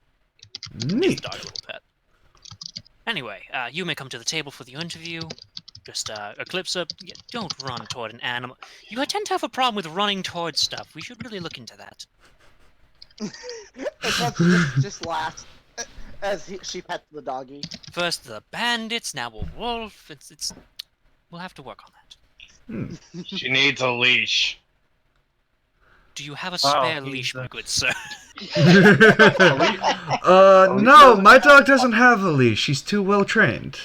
Gives Neat. the dog a little pet. Anyway, you may come to the table for the interview. Just, Eclipse up. Yeah, don't run toward an animal. You tend to have a problem with running towards stuff. We should really look into that. Eclipse just laughs as she pets the doggy. First the bandits, now a wolf. It's. We'll have to work on that. She needs a leash. Do you have a Wow, spare he's, leash, my good sir? No, my dog doesn't have a leash. She's too well trained.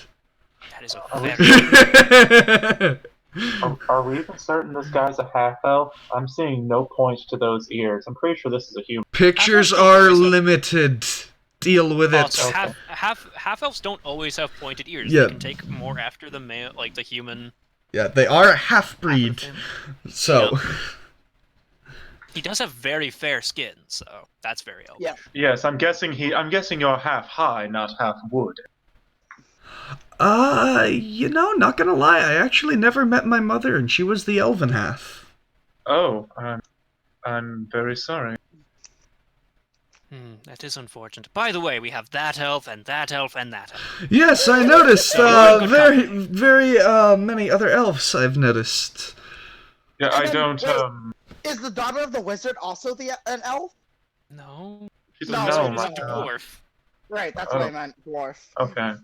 That is a Are we- very. Are we even certain this guy's a half-elf? I'm seeing no point to those ears. I'm pretty sure this is a human. Pictures I don't think are there's a- limited. Deal with it. Also, Okay. half elves don't always have pointed ears. Yeah. They can take more after the male, like the human. Yeah, they are a half of half-breed. him. So, He does have very fair skin, so that's very elvish. Yeah. Yes, I'm guessing you're half high, not half wood. not gonna lie, I actually never met my mother, and she was the elven half. Oh, I'm very sorry. That is unfortunate. By the way, we have that elf and that elf and that elf. Yes, I noticed. Yeah, good Very many other elves I've noticed. Yeah, I And then, don't. wait. Is the daughter of the wizard also an elf? No, She's No, a it's gnome. it's a I thought. dwarf. Right, that's what Oh. I meant. Dwarf. Okay.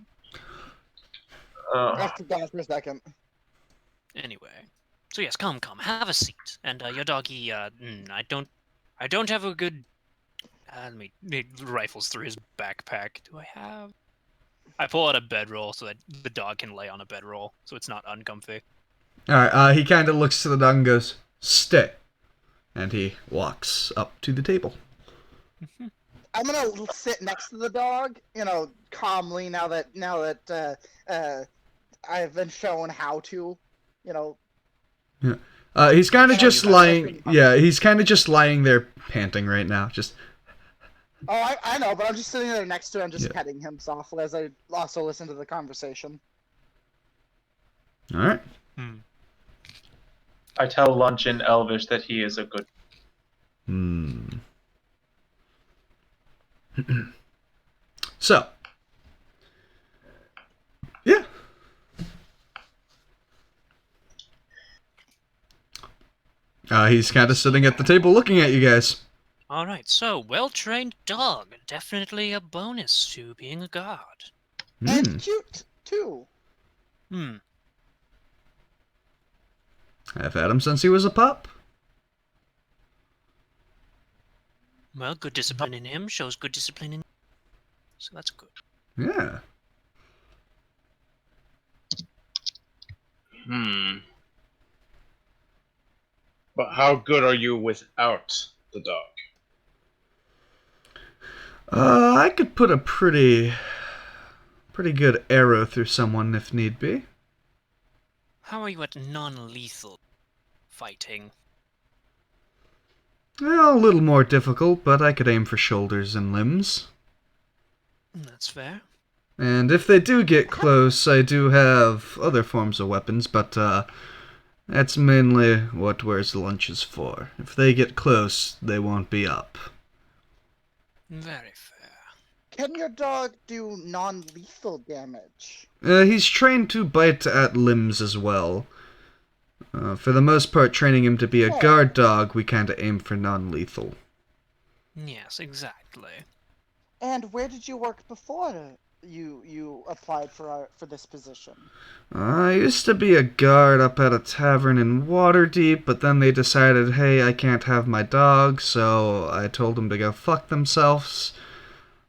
I have to down for a second. Anyway, so yes, come, have a seat. And your doggy, I don't have a good. Let me. He rifles through his backpack. Do I have? I pull out a bedroll so that the dog can lay on a bedroll, so it's not uncomfy. Alright, he kind of looks to the dog and goes, "Stay." And he walks up to the table. I'm gonna sit next to the dog, calmly now that I've been shown how to, He's kind of Yeah, just that's lying. pretty fun. Yeah, he's kind of just lying there, panting right now. Just Oh, I know, but I'm just sitting there next to him, just Yeah. petting him softly as I also listen to the conversation. all right. I tell Lunch in Elvish that he is a good. So, yeah. He's kind of sitting at the table looking at you guys. All right, so well-trained dog, definitely a bonus to being a god. And cute, too. I've had him since he was a pup. Well, good discipline in him shows good discipline in. So that's good. Yeah. But how good are you without the dog? I could put a pretty good arrow through someone if need be. How are you at non-lethal fighting? Well, a little more difficult, but I could aim for shoulders and limbs. That's fair. And if they do get close, I do have other forms of weapons, but that's mainly what Where's Lunch is for. If they get close, they won't be up. Very fair. Can your dog do non-lethal damage? He's trained to bite at limbs as well. For the most part, training him to be a guard dog, we kinda aim for non-lethal. Yes, exactly. And where did you work before you applied for this position? I used to be a guard up at a tavern in Waterdeep, but then they decided, hey, I can't have my dog, so I told them to go fuck themselves.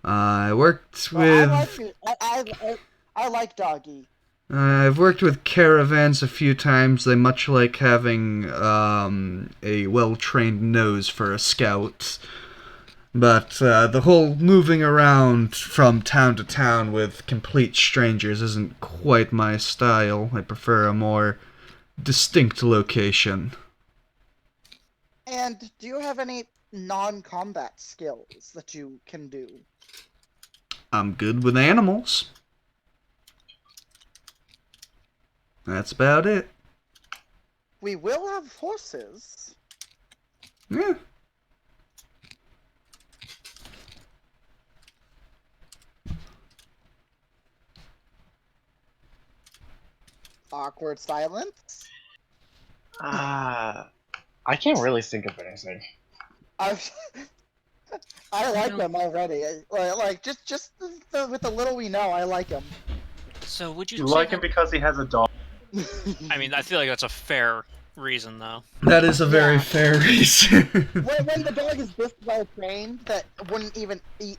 I worked Well, I like with it. I like Doggy. I've worked with caravans a few times. They much like having a well-trained nose for a scout. But the whole moving around from town to town with complete strangers isn't quite my style. I prefer a more distinct location. And do you have any non-combat skills that you can do? I'm good with animals. That's about it. We will have horses. Yeah. Awkward silence. I can't really think of anything. I I like them already. Just with the little we know, I like him. So would you You say like him that- because he has a dog. I mean, I feel like that's a fair reason, though. That is a very Yeah. fair reason. when the dog is this well trained that wouldn't even eat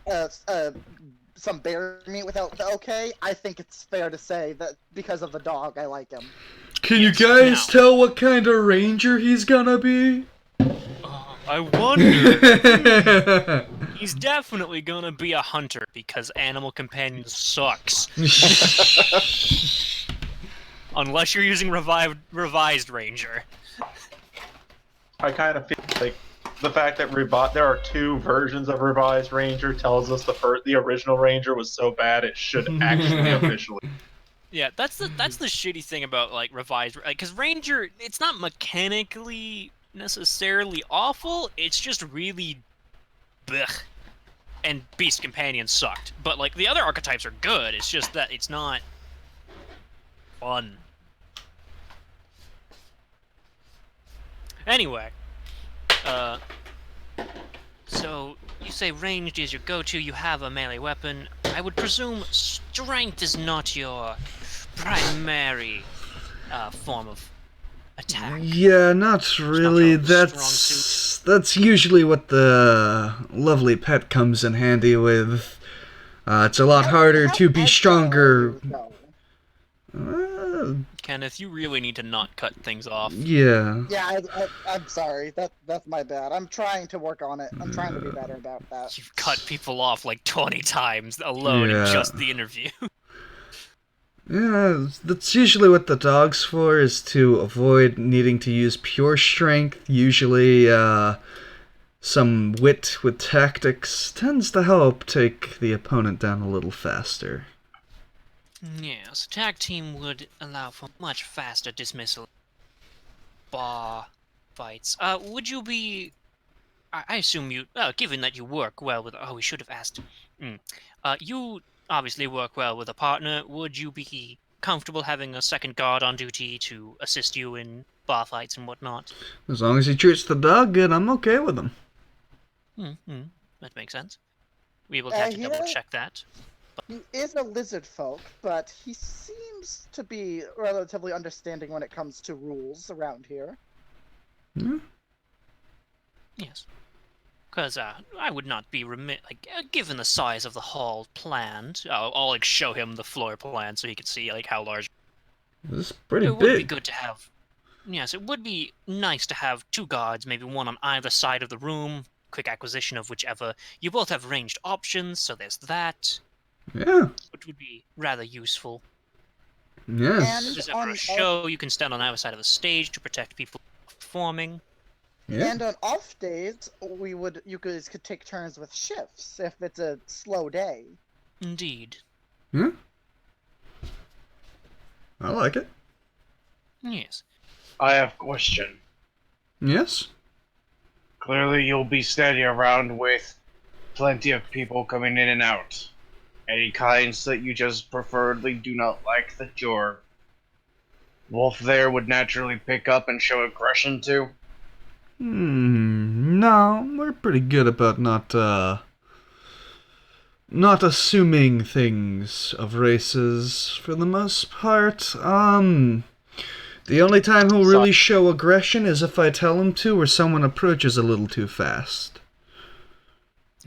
some bear meat without the okay, I think it's fair to say that because of the dog, I like him. Can Yes, you guys now. tell what kind of ranger he's gonna be? I wonder. He's definitely gonna be a hunter because Animal Companion sucks. Unless you're using revised Ranger. I kind of feel like the fact that there are two versions of Revised Ranger tells us the original Ranger was so bad it should actually officially. Yeah, that's the shitty thing about like revised, because Ranger, it's not mechanically necessarily awful. It's just really, blech. And Beast Companion sucked, but like the other archetypes are good. It's just that it's not fun. Anyway, so you say ranged is your go-to. You have a melee weapon. I would presume strength is not your primary form of attack. Yeah, not really. your strong That's usually what the lovely pet comes in handy with. It's a lot harder to be stronger. Kenneth, you really need to not cut things off. Yeah. Yeah, I'm sorry. That's my bad. I'm trying to work on it. I'm trying to be better about that. You've cut people off like 20 times alone in Yeah. just the interview. Yeah, that's usually what the dog's for, is to avoid needing to use pure strength. Usually, some wit with tactics tends to help take the opponent down a little faster. Yes, tag team would allow for much faster dismissal. Bar fights. Would you be? I assume you. Given that you work well with. Oh, we should have asked. You obviously work well with a partner. Would you be comfortable having a second guard on duty to assist you in bar fights and whatnot? As long as he treats the dog good, I'm okay with him. That makes sense. We will have to yeah. double check that. He is a lizard folk, but he seems to be relatively understanding when it comes to rules around here. Yes. Because I would not be given the size of the hall planned. I'll like show him the floor plan so he can see like how large. This is pretty It would be big. good to have. Yes, it would be nice to have two guards, maybe one on either side of the room. Quick acquisition of whichever. You both have ranged options, so there's that, Yeah. which would be rather useful. Yes. If there's ever a show, you can stand on either side of the stage to protect people performing. Yeah. And on off days, you guys could take turns with shifts if it's a slow day. Indeed. Yeah. I like it. Yes. I have a question. Yes. Clearly, you'll be standing around with plenty of people coming in and out. Any kinds that you just preferably do not like that your wolf there would naturally pick up and show aggression to? No, we're pretty good about not assuming things of races for the most part. The only time he'll really show aggression is if I tell him to or someone approaches a little too fast.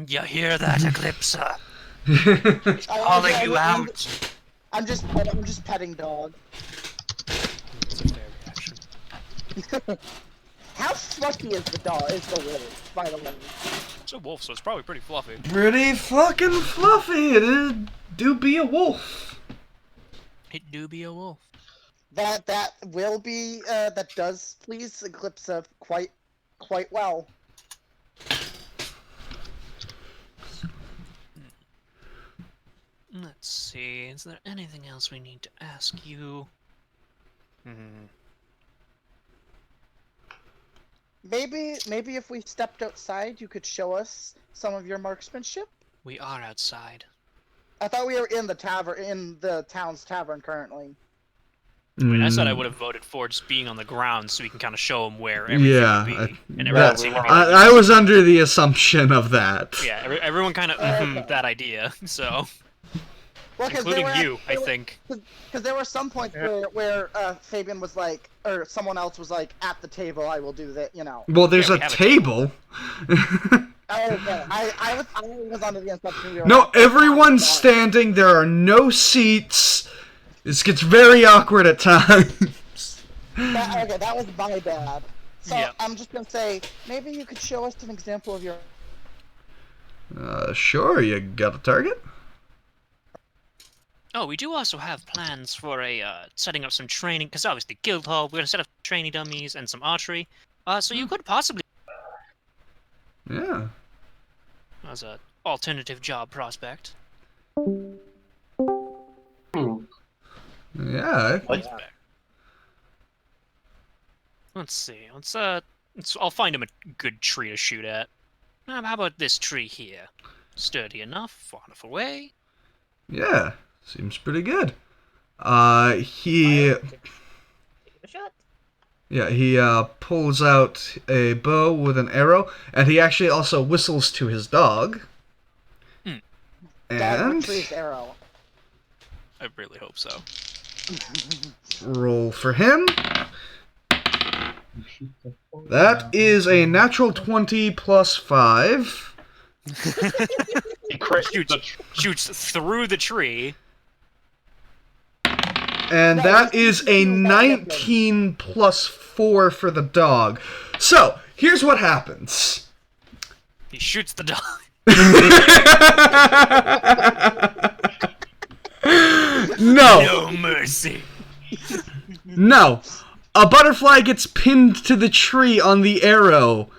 You hear that, Eclipsa? Calling you out. I'm just petting dog. That's a fair reaction. How fluffy is the dog? Is the wolf, by the way? It's a wolf, so it's probably pretty fluffy. Pretty fucking fluffy. It do be a wolf. It do be a wolf. That will be that does please Eclipse quite well. Let's see, is there anything else we need to ask you? Maybe if we stepped outside, you could show us some of your marksmanship. We are outside. I thought we were in the town's tavern currently. I mean, I said I would have voted for just being on the ground so we can kind of show them where everything Yeah, would be. And that- everyone seemed to be I was under the assumption of that. Yeah, everyone kind of Okay. that idea, so... Well, Including you, I think. Because there were some points where Fabian was like, or someone else was like, at the table, I will do that, you know. Well, there's Yeah, a we have a table. Okay, I was under the assumption we were No, like, everyone's standing. There are no seats. This gets very awkward at times. Okay, that was my bad. So Yeah. I'm just gonna say, maybe you could show us an example of your. Sure, you got a target? Oh, we do also have plans for setting up some training, because obviously Guildhall, we're going to set up training dummies and some archery. So you could possibly... Yeah. as an alternative job prospect. Yeah. Let's see. I'll find him a good tree to shoot at. How about this tree here? Sturdy enough, far enough away. Yeah. Seems pretty good. Take a shot. He pulls out a bow with an arrow, and he actually also whistles to his dog. Hmm. Dog And retrieves arrow. I really hope so. roll for him. That is a natural 20 plus 5. He crits Shoots through the tree. And that is a 19 plus 4 for the dog. So, here's what happens. He shoots the dog. No, No mercy. no. A butterfly gets pinned to the tree on the arrow,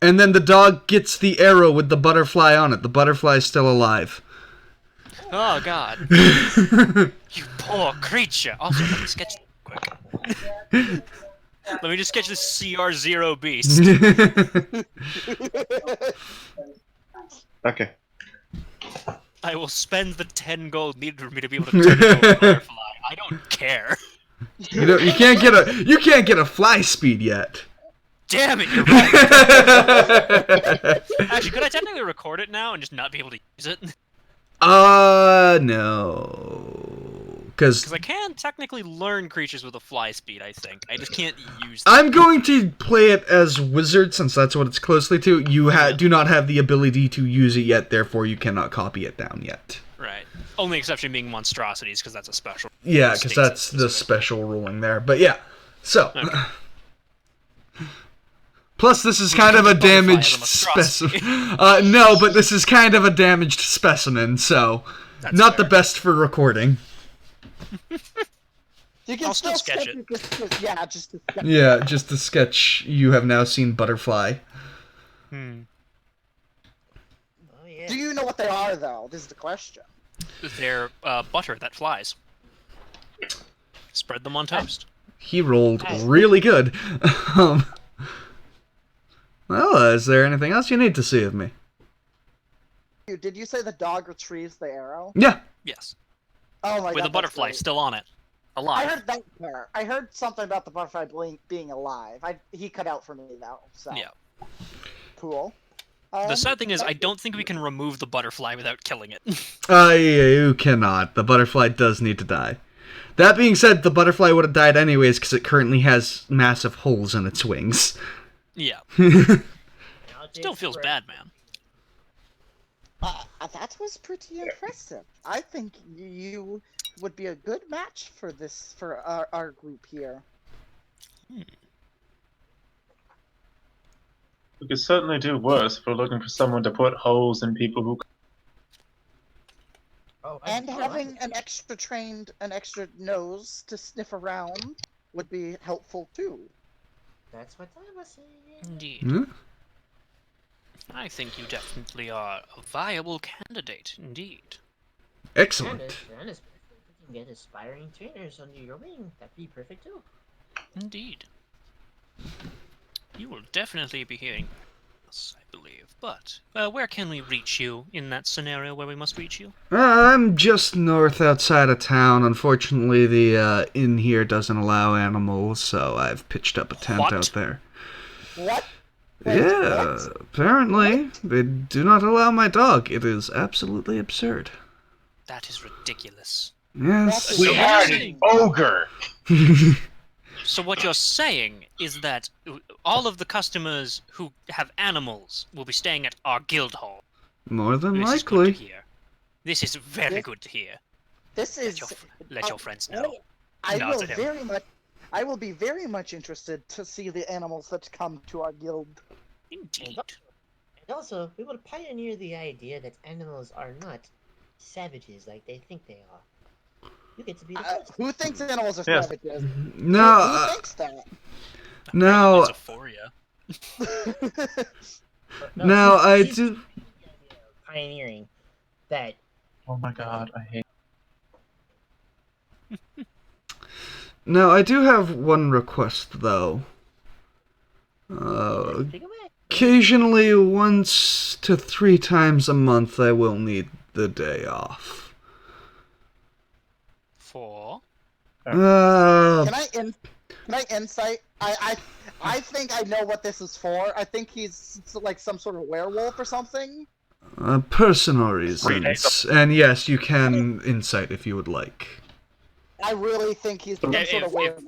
and then the dog gets the arrow with the butterfly on it. The butterfly's still alive. Oh god. You poor creature. Also, let me sketch quick. Let me just sketch this CR0 beast. Okay. I will spend the 10 gold needed for me to be able to turn into a butterfly. I don't care. You can't get a fly speed yet. Damn it, you're right. Actually, could I technically record it now and just not be able to use it? No. Because Because I can technically learn creatures with a fly speed, I think. I just can't use them. I'm going to play it as wizard since that's what it's closely to. You do not have the ability to use it yet, therefore you cannot copy it down yet. Right. Only exception being monstrosities, because that's a special. Yeah, because States that's it the this way. special ruling there. But yeah, so. Okay. Plus, this is kind of a Butterfly is a damaged monstrosity. specimen. No, but this is kind of a damaged specimen, so That's not the fair. best for recording. You can I'll still sketch it. Yeah, just to sketch. Yeah, just the sketch you have now seen butterfly. Hmm. Oh yeah. Do you know what they are, though? This is the question. They're butter that flies. Spread them on toast. He rolled really good. um, well, is there anything else you need to see of me? Did you say the dog retrieves the arrow? Yeah. Yes. Oh my god. With a that's butterfly great. still on it. I Alive. heard that part. I heard something about the butterfly being alive. He cut out for me though. So Yeah. cool. The sad thing is, I don't think we can remove the butterfly without killing it. You cannot. The butterfly does need to die. That being said, the butterfly would have died anyways because it currently has massive holes in its wings. Yeah. I'll Still just feels spread- bad, man. That was pretty impressive. I think you would be a good match for our group here. We could certainly do worse if we're looking for someone to put holes in people who. Oh, And having an extra nose to sniff around would be helpful too. That's what I was saying. Indeed. Hmm? I think you definitely are a viable candidate, indeed. Excellent. And if you can get aspiring trainers under your wing, that'd be perfect too. Indeed. You will definitely be hearing us, I believe. But, where can we reach you in that scenario where we must reach you? I'm just north outside of town. Unfortunately, the inn here doesn't allow animals, so I've pitched up a tent What? out there. What? Wait, Yeah, what? apparently. They do not allow my dog. It is absolutely absurd. That is ridiculous. Yes. That's We So had you're an ogre. So what you're saying is that all of the customers who have animals will be staying at our guild hall. More than This is good to likely. hear. This is very good to hear. This Let is. your friends know. I Nods will at him. very much. I will be very much interested to see the animals that come to our guild. Indeed. And also, we will pioneer the idea that animals are not savages like they think they are. You get to be the first. Who thinks animals are Yes. savages? No, Who thinks that? no, It's a Euphoria. no, I she's do. pioneering that. Oh my god, I hate. No, I do have one request though. Take away. Occasionally, once to 3 times a month, I will need the day off. For Can I insight? I think I know what this is for. I think he's like some sort of werewolf or something. Personal reasons. And yes, you can insight if you would like. I really think he's some Yeah, sort of if- werewolf.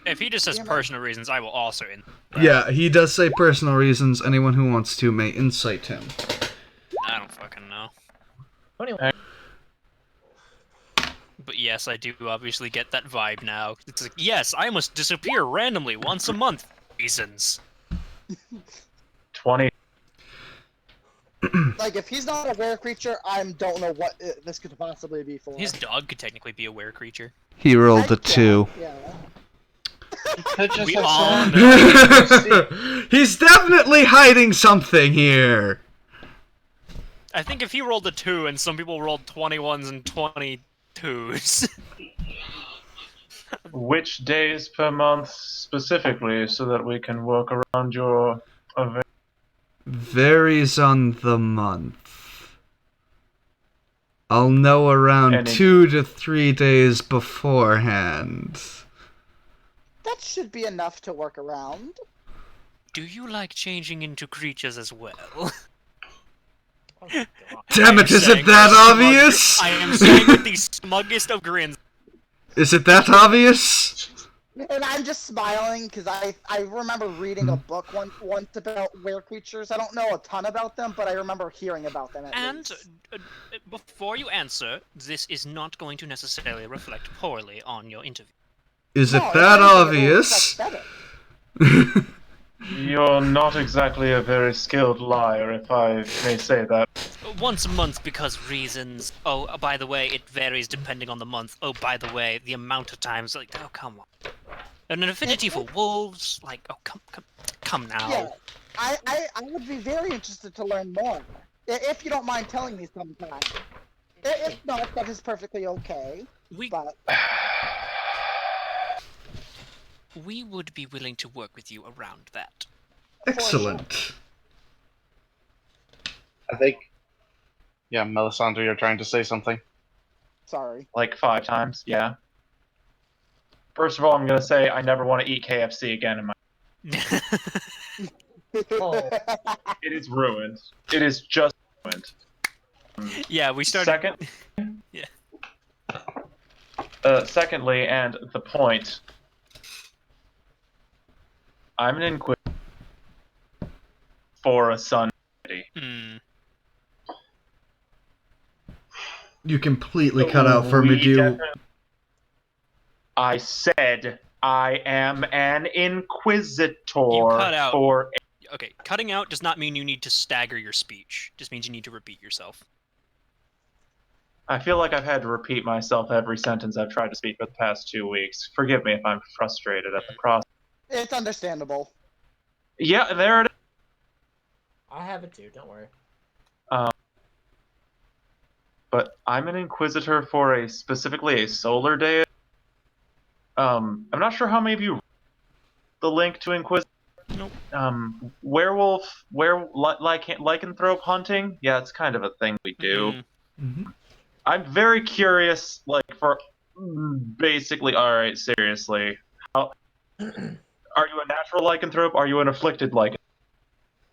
if he just says Damn it. personal reasons, I will also in. Yeah, he does say personal reasons. Anyone who wants to may insight him. I don't fucking know. 21. But yes, I do obviously get that vibe now. It's like, yes, I must disappear randomly once a month. Reasons. 20. Like if he's not a were creature, I don't know what this could possibly be for. His dog could technically be a were creature. He rolled a I- 2. Yeah. Could just We have all said- know. He's definitely hiding something here. I think if he rolled a 2 and some people rolled 21s and 22s. Which days per month specifically, so that we can work around your event? Varies on the month. I'll know around Any- 2 to 3 days beforehand. That should be enough to work around. Do you like changing into creatures as well? Oh, God. Damn it, is it that obvious? I am saying with the smuggest of grins. Is it that obvious? And I'm just smiling because I remember reading a book once about were creatures. I don't know a ton about them, but I remember hearing about them. At And least. before you answer, this is not going to necessarily reflect poorly on your interview. Is it No, that if anything, it will obvious? reflect better. You're not exactly a very skilled liar, if I may say that. Once a month because reasons. Oh, by the way, it varies depending on the month. Oh, by the way, the amount of times. Like, oh, come on. And an affinity for wolves. Like, oh, come now. Yeah, I would be very interested to learn more. If you don't mind telling me sometime. If not, that is perfectly okay. We But we would be willing to work with you around that. Excellent. I think. Yeah, Melisandre, you're trying to say something. sorry. Like 5 times, yeah. First of all, I'm gonna say I never want to eat KFC again in my. Oh. It is ruined. It is just ruined. Yeah, we started. Second. Yeah. Secondly, and the point. I'm an inquisitor for a son. Hmm. You completely cut out for me, We do. definitely- I said I am an inquisitor You cut out. for. Okay, cutting out does not mean you need to stagger your speech. Just means you need to repeat yourself. I feel like I've had to repeat myself every sentence I've tried to speak for the past 2 weeks. Forgive me if I'm frustrated at the process. It's understandable. Yeah, there it is. I have it too. Don't worry. But I'm an inquisitor for specifically a solar deity. I'm not sure how many of you the link to inquisitor. Nope. Werewolf, lycanthrope hunting. Yeah, it's kind of a thing we do. Mm, Mhm. I'm very curious, like, for basically, alright, seriously. Are you a natural lycanthrope? Are you an afflicted lycanthrope?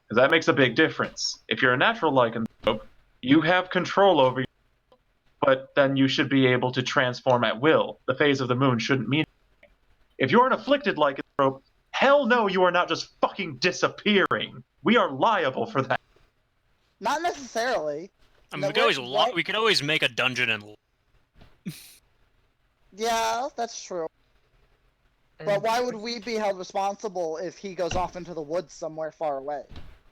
Because that makes a big difference. If you're a natural lycanthrope, you have control over your, but then you should be able to transform at will. The phase of the moon shouldn't mean anything. If you're an afflicted lycanthrope, hell no, you are not just fucking disappearing. We are liable for that. Not necessarily. I mean, No, we could always make a dungeon and. Yeah, that's true. But why would we be held responsible if he goes off into the woods somewhere far away?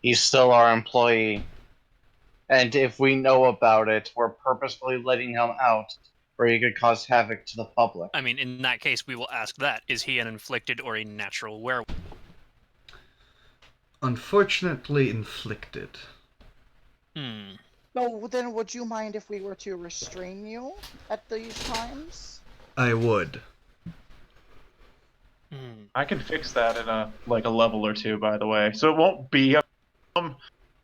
He's still our employee. And if we know about it, we're purposefully letting him out, or he could cause havoc to the public. I mean, in that case, we will ask that: is he an inflicted or a natural werewolf? Unfortunately inflicted. Hmm. So then would you mind if we were to restrain you at these times? I would. Hmm. I can fix that in a level or two, by the way. So it won't be a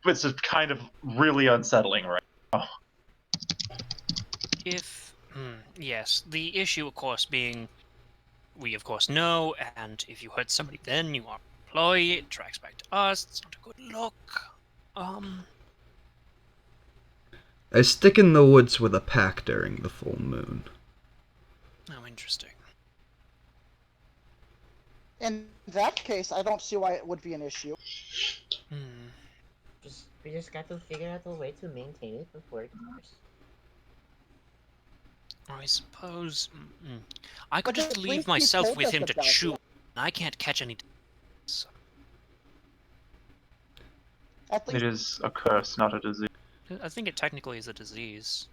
it's just kind of really unsettling right now. If yes, the issue, of course, being we of course know, and if you hurt somebody, then you are an employee. It tracks back to us. It's not a good look. I stick in the woods with a pack during the full moon. Oh, interesting. In that case, I don't see why it would be an issue. Hmm. We just got to figure out a way to maintain it before it goes. I suppose I could But just at leave least he myself told with us him to about chew. it. I can't catch any. At It least is a curse, not a disease. I think it technically is a disease.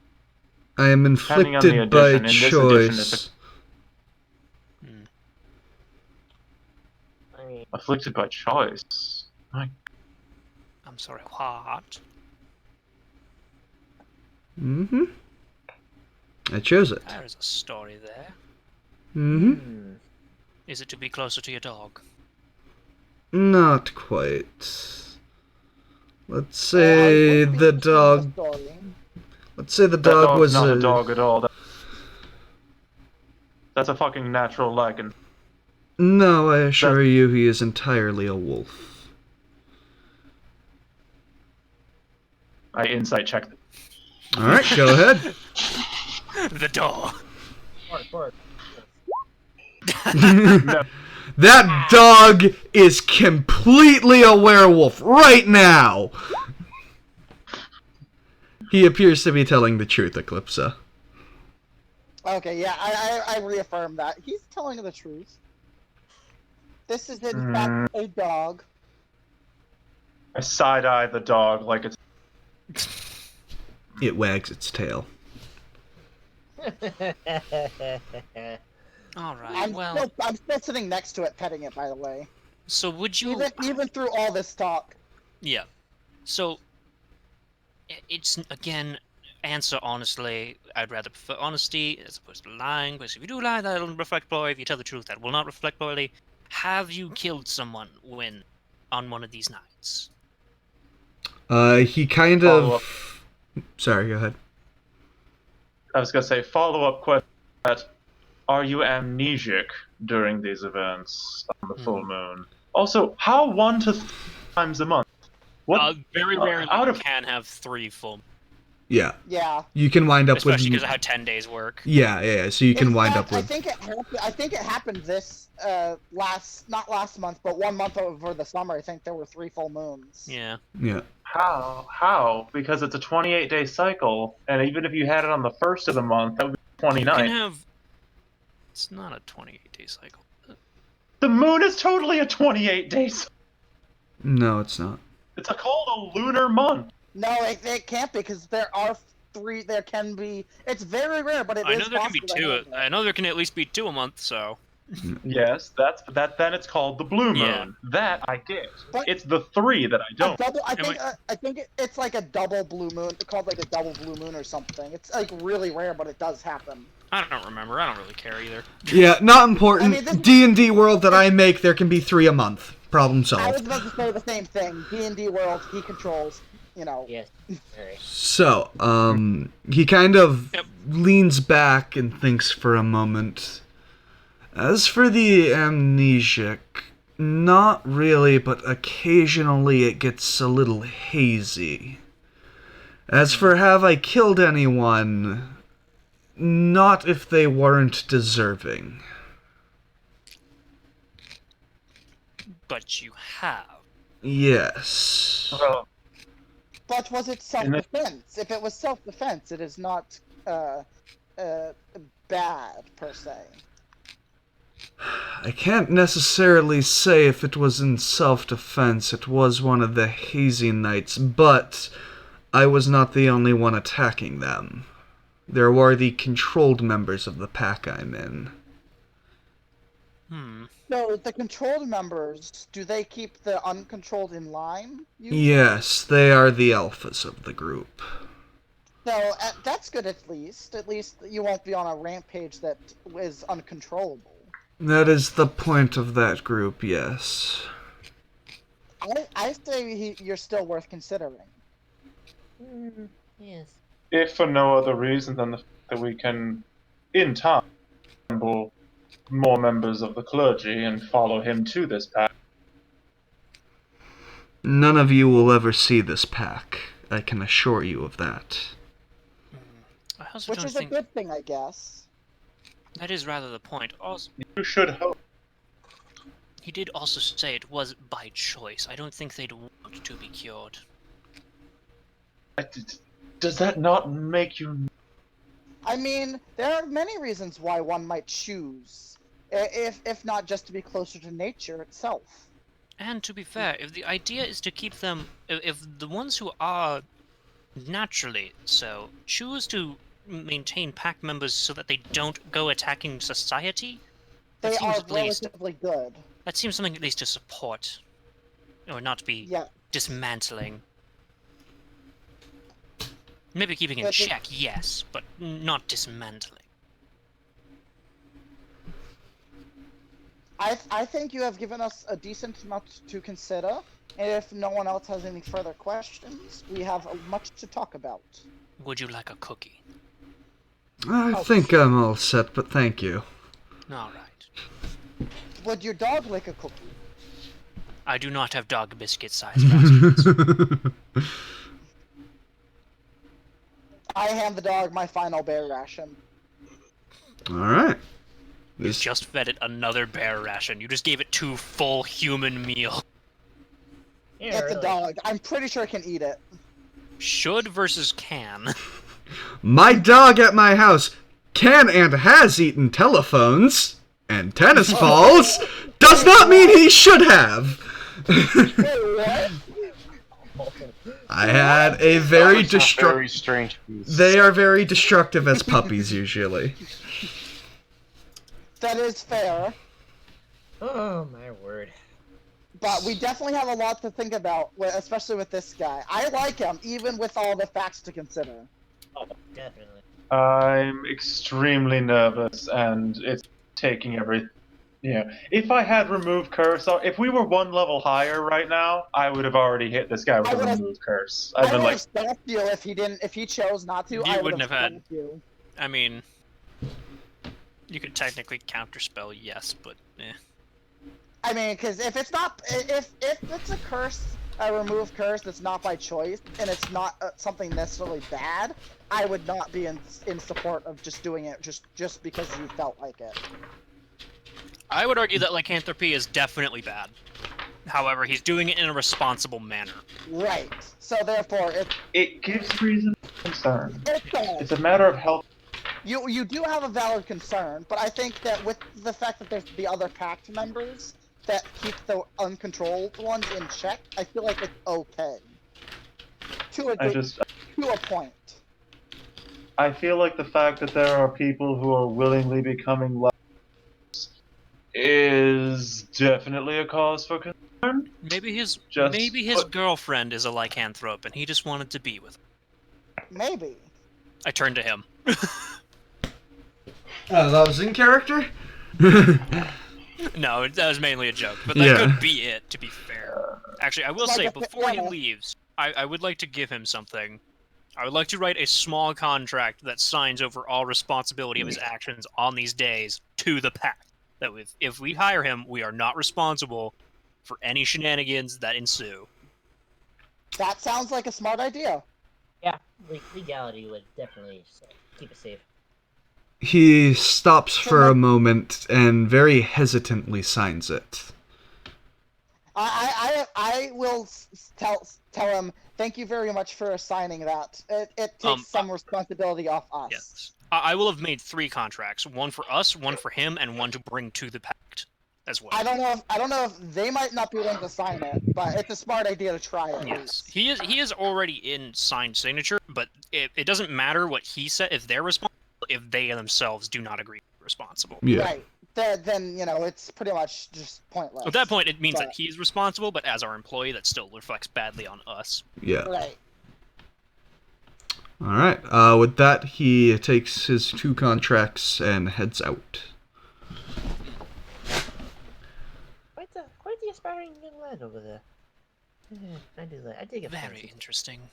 I am Depending on the inflicted by edition, in this edition, it's choice. I mean, afflicted by choice. I'm sorry, what? Mm-hmm. I chose it. There is a story there. Mm-hmm. Is it to be closer to your dog? Not quite. Let's say the dog. Let's say the That dog dog's was not a dog at all. That's a fucking natural lycan. No, I assure you, he is entirely a wolf. I insight checked. All right, go ahead. The dog. Bark. That dog is completely a werewolf right now. He appears to be telling the truth, Eclipsa. Okay, yeah, I reaffirm that. He's telling the truth. This is in fact a dog. I side-eye the dog like it's. It wags its tail. All right. I'm still sitting next to it, petting it. By the way, So would you? even through all this talk. Yeah. So it's again. Answer honestly. I'd rather prefer honesty as opposed to lying. Because if you do lie, that'll reflect poorly. If you tell the truth, that will not reflect poorly. Have you killed someone on one of these nights? He kind of. Sorry, go ahead. I was gonna say follow-up question. are you amnesic during these events on the full moon? Also, how 1 to 3 times a month? What? Very rarely out you of can have 3 full, Yeah. Yeah. You can wind up especially because with. of how 10 days work. Yeah. So you can In wind fact, up with. I think it happened this not last month, but 1 month over the summer. I think there were 3 full moons. Yeah. Yeah. how? Because it's a 28-day cycle, and even if you had it on the first of the month, that would be You 29. can have. It's not a 28-day cycle. The moon is totally a 28-day cycle. No, it's not. It's called a lunar month. No, it can't because there are 3. There can be. It's very rare, but it I is know there can be possible to 2. have I know there can at least be 2 a month. So. Yes, that. Then it's called the blue moon. Yeah. That I get. But- It's the 3 that I A don't. double, I Am think. I think it's like a double blue moon. It's called like a double blue moon or something. It's like really rare, but it does happen. I don't remember. I don't really care either. Yeah, not important. I mean, this- D&D world that I make, there can be 3 a month. Problem I was solved. about to say the same thing. D&D world, he controls. You know. Yes. Alright. So, he kind of Yep. leans back and thinks for a moment. As for the amnesic, not really, but occasionally it gets a little hazy. As for have I killed anyone, not if they weren't deserving. But you have. Yes. Well, But was it self-defense? If it was self-defense, it is not bad per se. I can't necessarily say if it was in self-defense. It was one of the hazy nights, but I was not the only one attacking them. There were the controlled members of the pack I'm in. So the controlled members, do they keep the uncontrolled in line? Yes, they are the alphas of the group. So that's good at least. At least you won't be on a rampage that is uncontrollable. That is the point of that group, yes. I say you're still worth considering. Yes. if for no other reason than the fact that we can, in time, assemble more members of the clergy and follow him to this path. None of you will ever see this pack. I can assure you of that. I also Which don't is a think good thing, I guess. that is rather the point. Also, You should hope. he did also say it was by choice. I don't think they'd want to be cured. Does that not make you... I mean, there are many reasons why one might choose, if not just to be closer to nature itself. And to be fair, if the idea is to keep them, if the ones who are naturally so choose to maintain pack members so that they don't go attacking society, They that are seems at least relatively good. that seems something at least to support, or not be Yeah. dismantling. Maybe keeping in But it- check, yes, but not dismantling. I think you have given us a decent amount to consider, and if no one else has any further questions, we have much to talk about. Would you like a cookie? I think I'm all set, but thank you. All right. Would your dog like a cookie? I do not have dog biscuit size baskets. I hand the dog my final bear ration. Alright. You just fed it another bear ration. You just gave it 2 full human meals. Yeah, It's really. a dog. I'm pretty sure it can eat it. Should versus can. My dog at my house can and has eaten telephones and tennis balls. Does not mean he should have. Wait, what? I had a very Dogs are destructive. Very strange beasts. They are very destructive as puppies usually. That is fair, Oh my word. but we definitely have a lot to think about, especially with this guy. I like him, even with all the facts to consider. Oh, definitely. I'm extremely nervous, and it's taking every... Yeah. If I had removed curse, or if we were 1 level higher right now, I would have already hit this guy with I a would've- remove curse. I I've been would like, have stopped you if he chose not to. You I would wouldn't have had- stopped you. I mean, You could technically counterspell, yes, but eh. I mean, because if it's not, if it's a curse, a remove curse that's not by choice, and it's not something necessarily bad, I would not be in support of just doing it just because you felt like it. I would argue that lycanthropy is definitely bad. However, he's doing it in a responsible manner. Right. So therefore, It gives reason for concern. it does. It's a matter of health. You do have a valid concern, but I think that with the fact that there's the other pact members that keep the uncontrolled ones in check, I feel like it's okay. To a point. I feel like the fact that there are people who are willingly becoming less is definitely a cause for concern. Maybe his Just girlfriend is a lycanthrope and he just wanted to be with her. Maybe. I turned to him. Oh, that was in character? No, that was mainly a joke, but that Yeah. could be it, to be fair. Actually, I will Like say, a- before he yeah. leaves, I would like to give him something. I would like to write a small contract that signs over all responsibility of his actions on these days to the pact. That if we hire him, we are not responsible for any shenanigans that ensue. That sounds like a smart idea. Yeah, legality would definitely keep it safe. He stops for a moment and very hesitantly signs it. I will tell him, thank you very much for assigning that. It takes some responsibility off us. Yes. I will have made 3 contracts: one for us, one for him, and one to bring to the pact as well. I don't know if they might not be willing to sign it, but it's a smart idea to try it. Yes, he is already in signed signature, but it doesn't matter what he said if they're responsible if they themselves do not agree to be responsible. Yeah. Right. Then it's pretty much just pointless. At that point, it means But- that he's responsible, but as our employee, that still reflects badly on us. Yeah. Right. Alright, with that, he takes his 2 contracts and heads out. Quite the aspiring young lad over there. I dig it. Very interesting.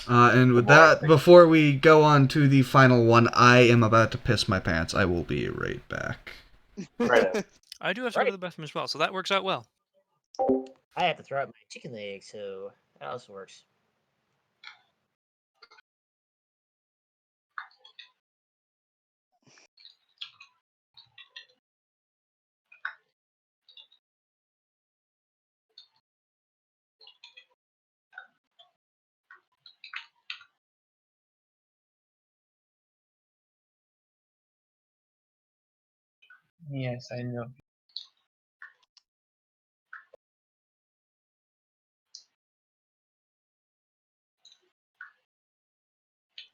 And with that, before we go on to the final one, I am about to piss my pants. I will be right back. Right. I do have to go to the bathroom as well, so that works out well. I have to throw out my chicken leg, so that also works. Yes, I know.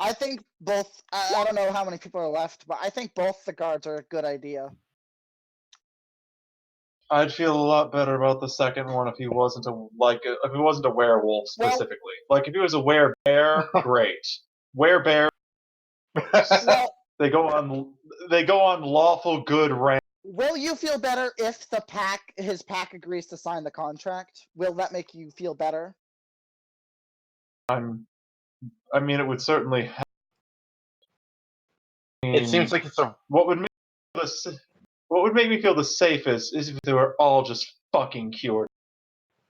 I think both. I don't know how many people are left, but I think both the guards are a good idea. I'd feel a lot better about the second one if he wasn't a werewolf Well- specifically. Like if he was a werebear, great. Werebear, Well, they go on lawful good rank. will you feel better if his pack agrees to sign the contract? Will that make you feel better? I mean, it would certainly help. It seems like it's a what would make me feel the safest is if they were all just fucking cured.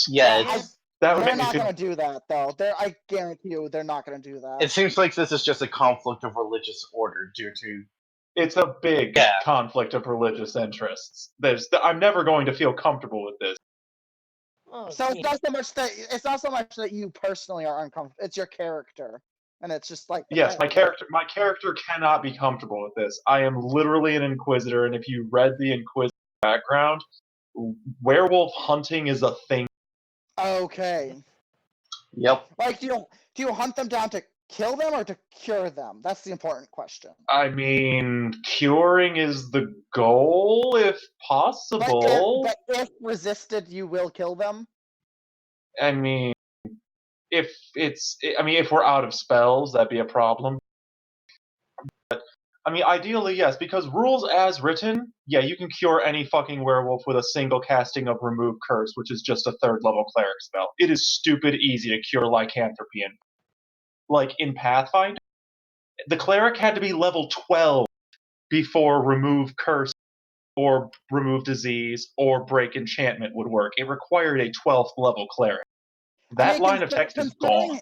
yeah. That would They're make me not feel. gonna do that, though. I guarantee you, they're not gonna do that. It seems like this is just a conflict of religious order due to. It's a big Yeah. conflict of religious interests. I'm never going to feel comfortable with this. Oh, So it's not so much that you personally are uncomfortable. It's your character, and it's just like Yes, my character cannot be comfortable with this. I am literally an inquisitor, and if you read the inquisitor background, werewolf hunting is a thing. Okay. Yep. Like, do you hunt them down to kill them or to cure them? That's the important question. I mean, curing is the goal, if possible. But if resisted, you will kill them. I mean, if we're out of spells, that'd be a problem. But, I mean, ideally, yes, because rules as written, yeah, you can cure any fucking werewolf with a single casting of Remove Curse, which is just a 3rd level cleric spell. It is stupid easy to cure lycanthropy in Pathfinder. The cleric had to be level 12 before remove curse or remove disease or break enchantment would work. It required a 12th level cleric. That line of text is gone.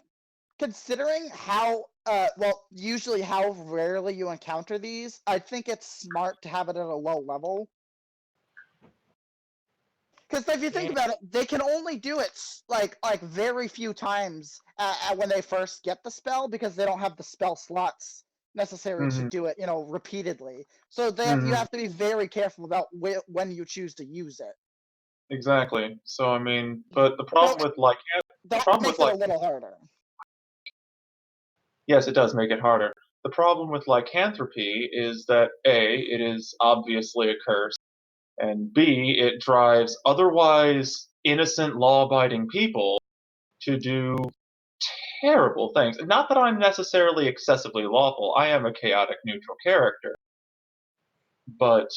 Considering how, well, usually how rarely you encounter these, I think it's smart to have it at a low level. Because if you think about it, they can only do it like very few times when they first get the spell, because they don't have the spell slots necessary to do it, repeatedly. So you have to be very careful about when you choose to use it. Exactly. So I mean, but the problem with that makes it a little harder. Yes, it does make it harder. The problem with lycanthropy is that A, it is obviously a curse, and B, it drives otherwise innocent law-abiding people to do terrible things. Not that I'm necessarily excessively lawful, I am a chaotic neutral character. But,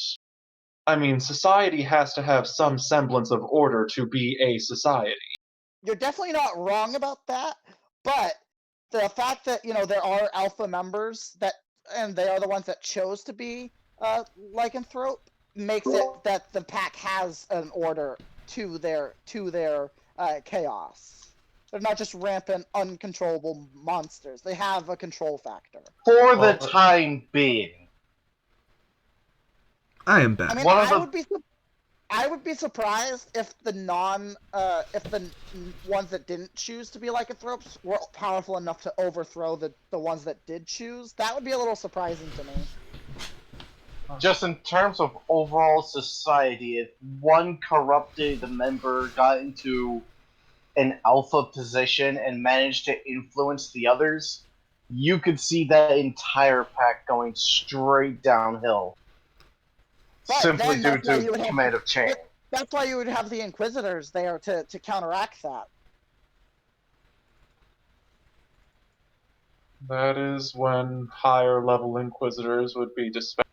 I mean, society has to have some semblance of order to be a society. You're definitely not wrong about that, but the fact that, there are alpha members and they are the ones that chose to be lycanthrope, makes it that the pack has an order to their chaos. They're not just rampant, uncontrollable monsters. They have a control factor. For the time being. I am back. I mean, I would be surprised if the ones that didn't choose to be lycanthropes were powerful enough to overthrow the ones that did choose. That would be a little surprising to me. Just in terms of overall society, if one corrupted member got into an alpha position and managed to influence the others, you could see that entire pack going straight downhill. But simply due to command of chain. That's why you would have the Inquisitors there to counteract that. That is when higher level Inquisitors would be dispelled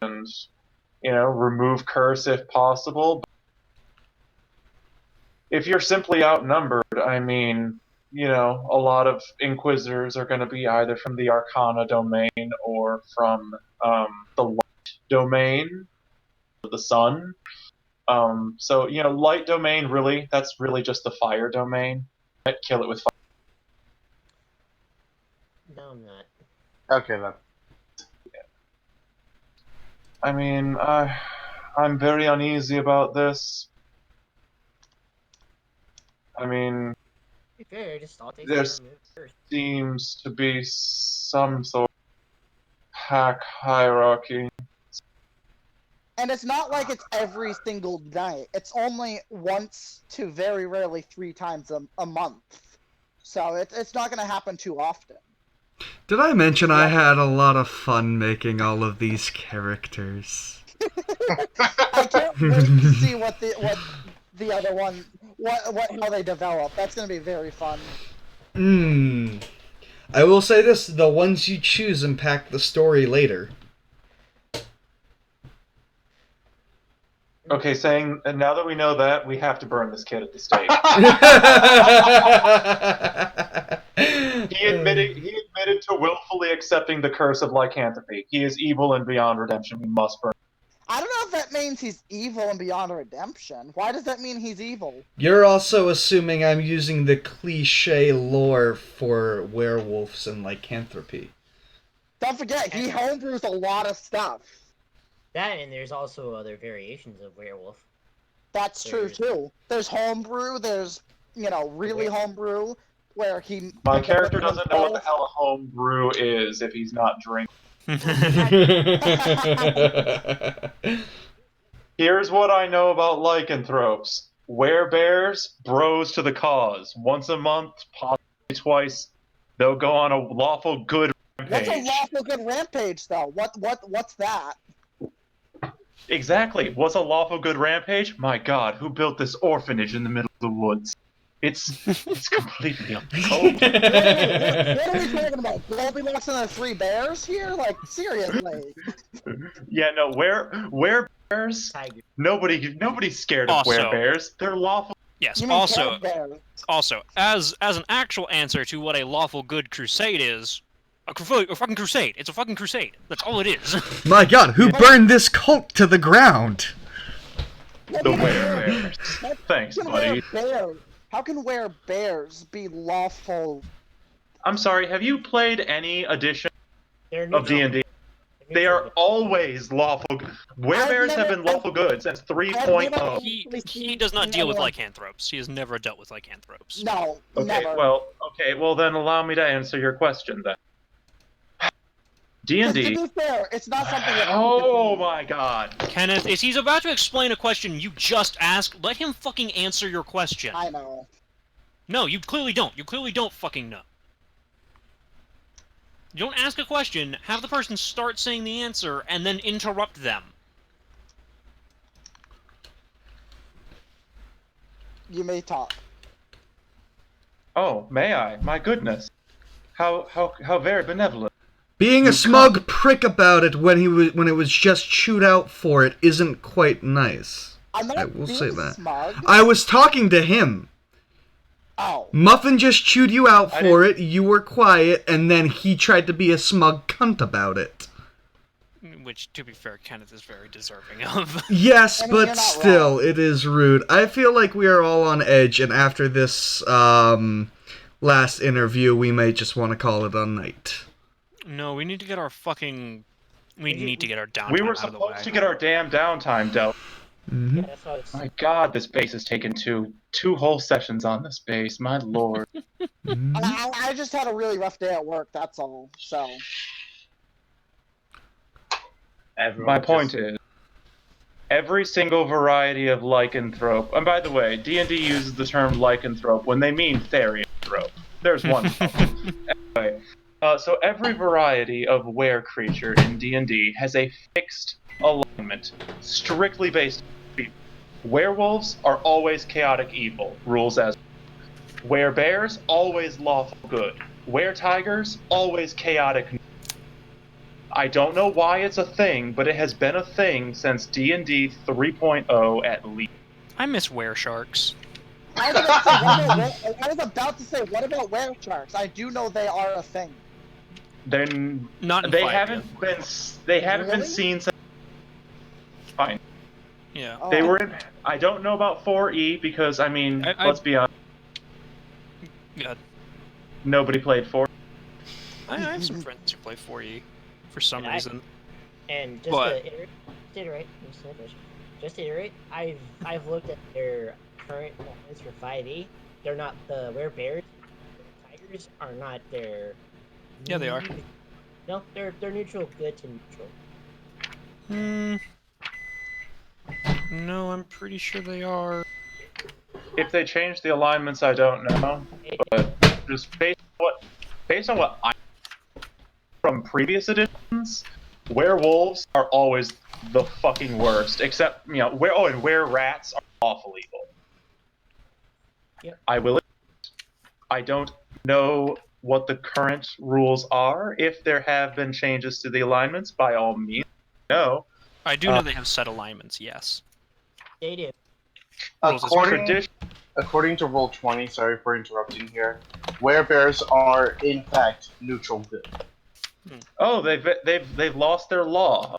and, remove curse if possible. If you're simply outnumbered, I mean, a lot of Inquisitors are going to be either from the Arcana domain or from the Light domain, the Sun. So, Light domain, really, that's really just the Fire domain. I'd kill it with fire. No, I'm not. Okay, then. I mean, I'm very uneasy about this. I mean, Fair, just I'll take there the remove first. seems to be some sort of pack hierarchy. And it's not like it's every single night. It's only once to very rarely 3 times a month. So it's not going to happen too often. Did I mention I had a lot of fun making all of these characters? I can't wait to see what the other one, how they develop. That's going to be very fun. I will say this, the ones you choose impact the story later. Okay, and now that we know that, we have to burn this kid at the stake. He admitted to willfully accepting the curse of lycanthropy. He is evil and beyond redemption. We must burn. I don't know if that means he's evil and beyond redemption. Why does that mean he's evil? You're also assuming I'm using the cliche lore for werewolves and lycanthropy. Don't forget, he homebrews a lot of stuff. That, and there's also other variations of werewolf. That's true, too. There's homebrew, there's, really homebrew, where he... My character doesn't know what the hell a homebrew is if he's not drinking. Here's what I know about lycanthropes. Werebears, bros to the cause. Once a month, possibly twice, they'll go on a lawful good rampage. What's a lawful good rampage, though? What's that? Exactly. What's a lawful good rampage? My god, who built this orphanage in the middle of the woods? It's completely uncold. What are we talking about? Goldilocks and the 3 bears here? Like, seriously. Yeah, no, werebears? Tiger. Nobody's scared of werebears. They're lawful. Yes, You mean also, cat bears. as an actual answer to what a lawful good crusade is, A fucking crusade. It's a fucking crusade. That's all it is. My God, who burned this cult to the ground? The werebears. Thanks, buddy. How can werebears be lawful? I'm sorry, have you played any edition They're of neutral. D&D? They are always lawful. Werebears have been lawful good since 3.0. He does not deal with lycanthropes. He has never dealt with lycanthropes. No, Okay, never. well then allow me to answer your question then. To D&D. be fair, it's not something that. Oh my God. Kenneth, is he's about to explain a question you just asked? Let him fucking answer your question. I know. No, you clearly don't. You clearly don't fucking know. You don't ask a question, have the person start saying the answer, and then interrupt them. You may talk. Oh, may I? My goodness. How very benevolent. Being a smug prick about it when it was just chewed out for it isn't quite nice. I'm not I will being say that. smug. I was talking to him. Oh. Muffin just chewed you out I for it, you were quiet, and then he tried to be a smug cunt about it. Which, to be fair, Kenneth is very deserving of. Yes, I mean, you're but not still, wrong. it is rude. I feel like we are all on edge, and after this last interview, we may just want to call it a night. No, we need to get our fucking... We need to get our downtime We were out of the way. supposed to get our damn downtime dealt. Mm-hmm. Yeah, that's how it's. My God, this base has taken two whole sessions on this base. My lord. Mm-hmm. I just had a really rough day at work, that's all. So. My point is, every single variety of lycanthrope, and by the way, D&D uses the term lycanthrope when they mean therianthrope. There's one problem. Anyway, so every variety of were creature in D&D has a fixed alignment, strictly based on people. Werewolves are always chaotic evil, rules as werebears, always lawful good. Were-tigers, always chaotic. I don't know why it's a thing, but it has been a thing since D&D 3.0 at least. I miss were-sharks. I was about to say, what about were-sharks? I do know they are a thing. Then Not in they 5 haven't been they haven't been Really? seen since. Fine, Yeah. Oh, they were in. I don't know about 4E because I mean, I- let's be honest, Yeah. nobody played 4. I have some friends who play 4E for some And I- reason. And just But- to iterate, just to iterate, I've looked at their current plans for 5e. They're not the werebears. Tigers are not their. Yeah, they are. No, they're neutral, good to neutral. No, I'm pretty sure they are. If they change the alignments, I don't know. But just based on what I from previous editions, werewolves are always the fucking worst. Except and were-rats are awful evil. Yep. I don't know what the current rules are. If there have been changes to the alignments, by all means, no. I do know they have set alignments, yes. They do. Rules is Tradition. According to Roll20, sorry for interrupting here, werebears are in fact neutral good. Oh, they've lost their law.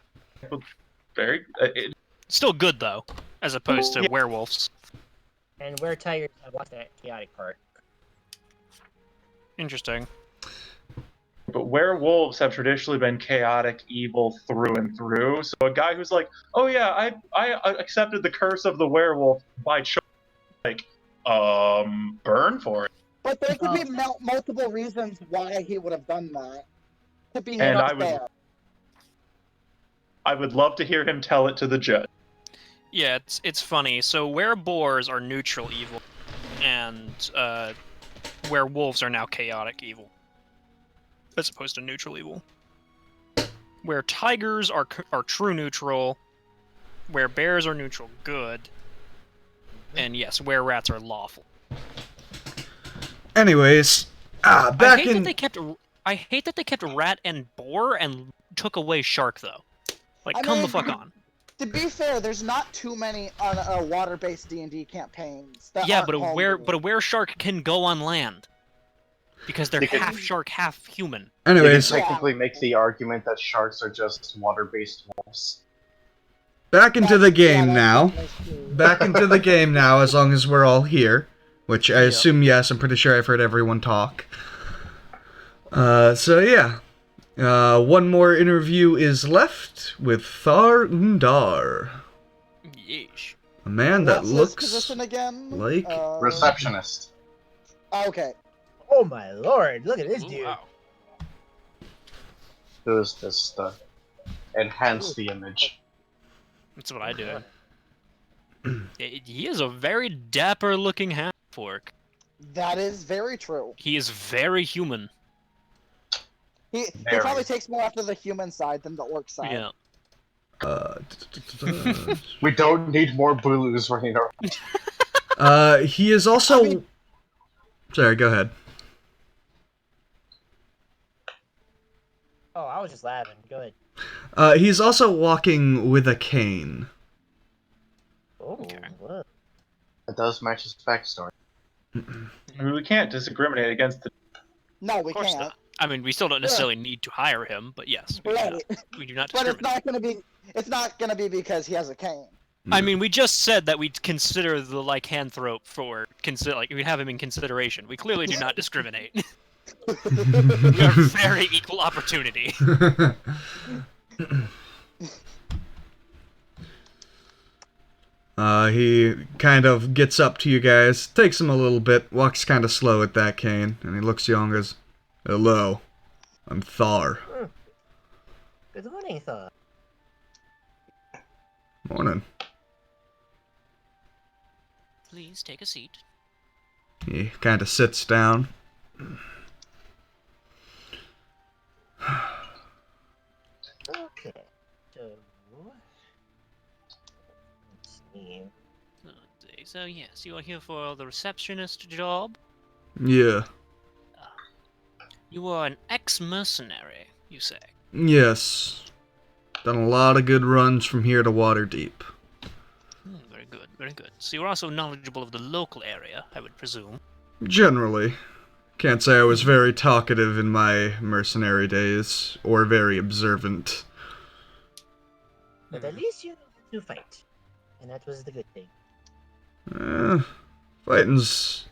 Very. Still good, though, as opposed to werewolves. And were-tigers have lost that chaotic part. Interesting. But werewolves have traditionally been chaotic evil through and through. So a guy who's like, "Oh yeah, I accepted the curse of the werewolf by choice," like, burn for it. But there could be multiple reasons why he would have done that. To be And fair. I would love to hear him tell it to the judge. Yeah, it's funny. So wereboars are neutral evil, and werewolves are now chaotic evil, as opposed to neutral evil. Where tigers are true neutral, where bears are neutral good, and yes, where rats are lawful. Anyways, I back hate in... that they kept. I hate that they kept rat and boar and took away shark though. Like, I come the mean, fuck on. To be fair, there's not too many on water-based D&D campaigns. That Yeah, aren't but a homebrew. were shark can go on land. Because they're Because- half shark, half human. You can Anyways, technically make the argument that sharks are just water-based wolves. back into the game Yeah, now. that's true. Back into the game now, as long as we're all here. Which I Yep. assume yes, I'm pretty sure I've heard everyone talk. So yeah. One more interview is left with Thar Undar. Yeesh. A man that What's his looks position again? like- Receptionist. Okay. Oh my lord, look at this Ooh, dude. wow. Who's this to enhance the image? That's what I do. He is a very dapper-looking half-orc. That is very true. He is very human. He Very. probably takes more after the human side than the orc side. Yeah. We don't need more Bulus running around. He is also. I mean- Sorry, go ahead. Oh, I was just laughing. Go ahead. He's also walking with a cane. Oh, Okay. what? It does match his backstory. I mean, we can't discriminate against the. No, we Of course can't. not. I mean, we still don't necessarily need to hire him, but yes, we, Right. we do not But it's discriminate. not gonna be. It's not gonna be because he has a cane. I mean, we just said that we'd consider the lycanthrope for we'd have him in consideration. We clearly do not discriminate. We are very equal opportunity. He kind of gets up to you guys, takes him a little bit, walks kind of slow with that cane, and he looks to you and goes, "Hello, I'm Thar." Good morning, Thor. Morning. Please take a seat. He kind of sits down. Okay, so let's see. Okay, so yes, you are here for the receptionist job. Yeah. You are an ex-mercenary, you say. Yes. Done a lot of good runs from here to Waterdeep. Very good, very good. So you're also knowledgeable of the local area, I would presume. Generally. Can't say I was very talkative in my mercenary days, or very observant. But at least you know how to fight. And that was the good thing. Fighting's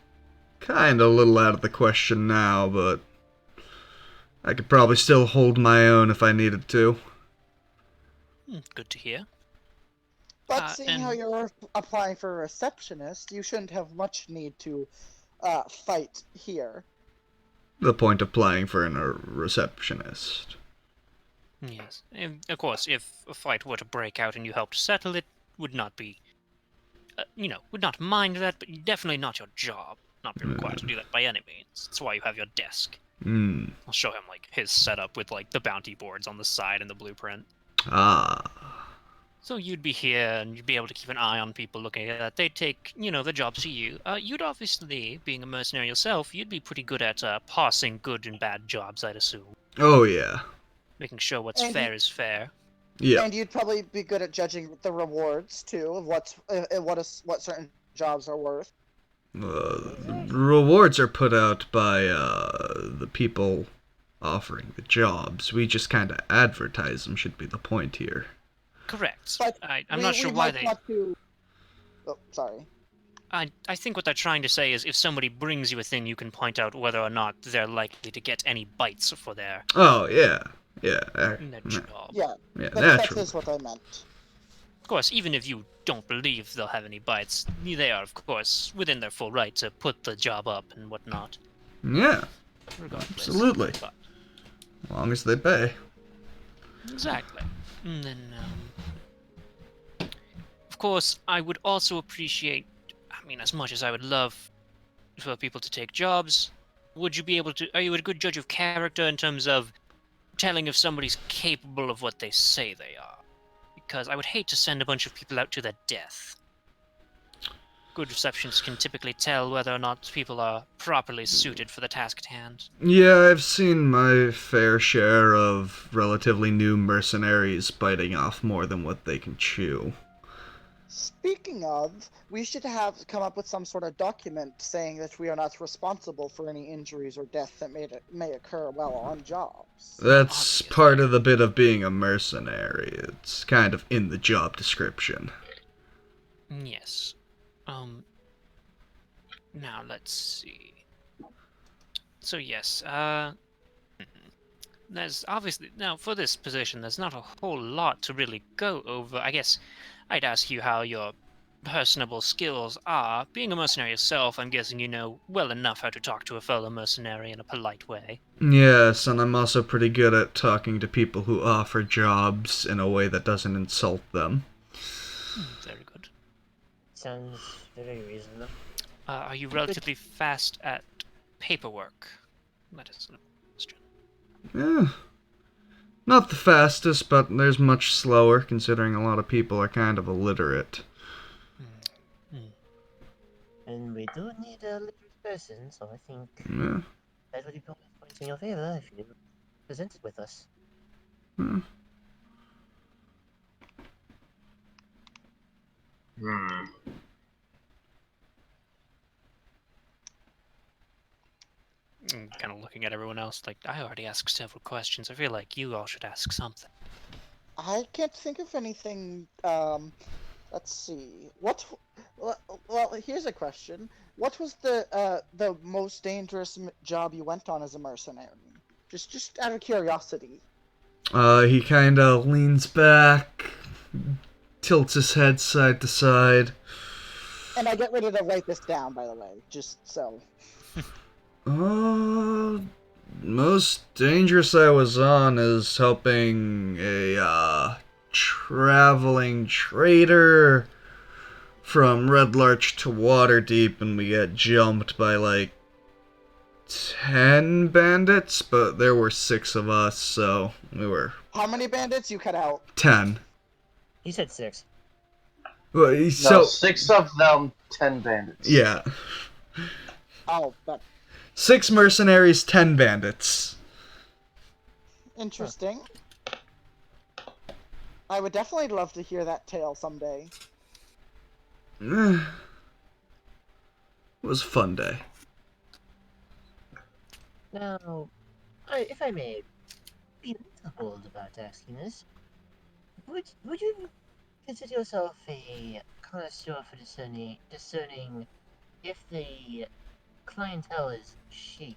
kinda a little out of the question now, but I could probably still hold my own if I needed to. Good to hear. But seeing how and- you're applying for a receptionist, you shouldn't have much need to fight here. The point of applying for a receptionist. Yes. And of course, if a fight were to break out and you helped settle it, would not be, would not mind that, but definitely not your job. Not be required to do that by any means. That's why you have your desk. I'll show him, his setup with, the bounty boards on the side and the blueprint. Ah. So you'd be here, and you'd be able to keep an eye on people looking at that. They'd take, the jobs to you. You'd obviously, being a mercenary yourself, you'd be pretty good at parsing good and bad jobs, I'd assume. Oh, yeah. Making sure what's And fair is fair. Yeah. And you'd probably be good at judging the rewards too of what certain jobs are worth. The rewards are put out by the people offering the jobs. We just kind of advertise them, should be the point here. Correct. But I'm not sure why they... Oh, sorry. I think what they're trying to say is if somebody brings you a thing, you can point out whether or not they're likely to get any bites for their, Oh, yeah. Yeah. their job. Yeah, Yeah, that naturally. is what I meant. Of course, even if you don't believe they'll have any bites, they are, of course, within their full right to put the job up and whatnot. Yeah. Regardless. Absolutely. But, As long as they pay. exactly. And then, of course, I would also appreciate, as much as I would love for people to take jobs, are you a good judge of character in terms of telling if somebody's capable of what they say they are? Because I would hate to send a bunch of people out to their death. Good receptionists can typically tell whether or not people are properly suited for the task at hand. Yeah, I've seen my fair share of relatively new mercenaries biting off more than what they can chew. Speaking of, we should have come up with some sort of document saying that we are not responsible for any injuries or death that may occur while on jobs. That's Obviously. part of the bit of being a mercenary. It's kind of in the job description. Yes. Now let's see. So yes, there's obviously now for this position, there's not a whole lot to really go over. I guess I'd ask you how your personable skills are. Being a mercenary yourself, I'm guessing you know well enough how to talk to a fellow mercenary in a polite way. Yes, and I'm also pretty good at talking to people who offer jobs in a way that doesn't insult them. Very good. Sounds very reasonable. Are you relatively fast at paperwork? That is a question. Yeah. Not the fastest, but there's much slower, considering a lot of people are kind of illiterate. And we do need a literate person, so I think Yeah. that would be points in your favor if you presented with us. Yeah. Kind of looking at everyone else like, I already asked several questions. I feel like you all should ask something. I can't think of anything. Let's see. Well, here's a question. What was the most dangerous job you went on as a mercenary? Just out of curiosity. He kind of leans back, tilts his head side to side. And I get ready to write this down, by the way, just so. Most dangerous I was on is helping a traveling trader from Red Larch to Waterdeep, and we got jumped by like 10 bandits, but there were 6 of us, so we were How many bandits you cut out? 10. He said 6. Well, No, so 6 of them, 10 bandits. yeah, Oh, but 6 mercenaries, 10 bandits. interesting. I would definitely love to hear that tale someday. It was a fun day. Now, if I may be a little bold about asking this, would you consider yourself a connoisseur for discerning if the clientele is she?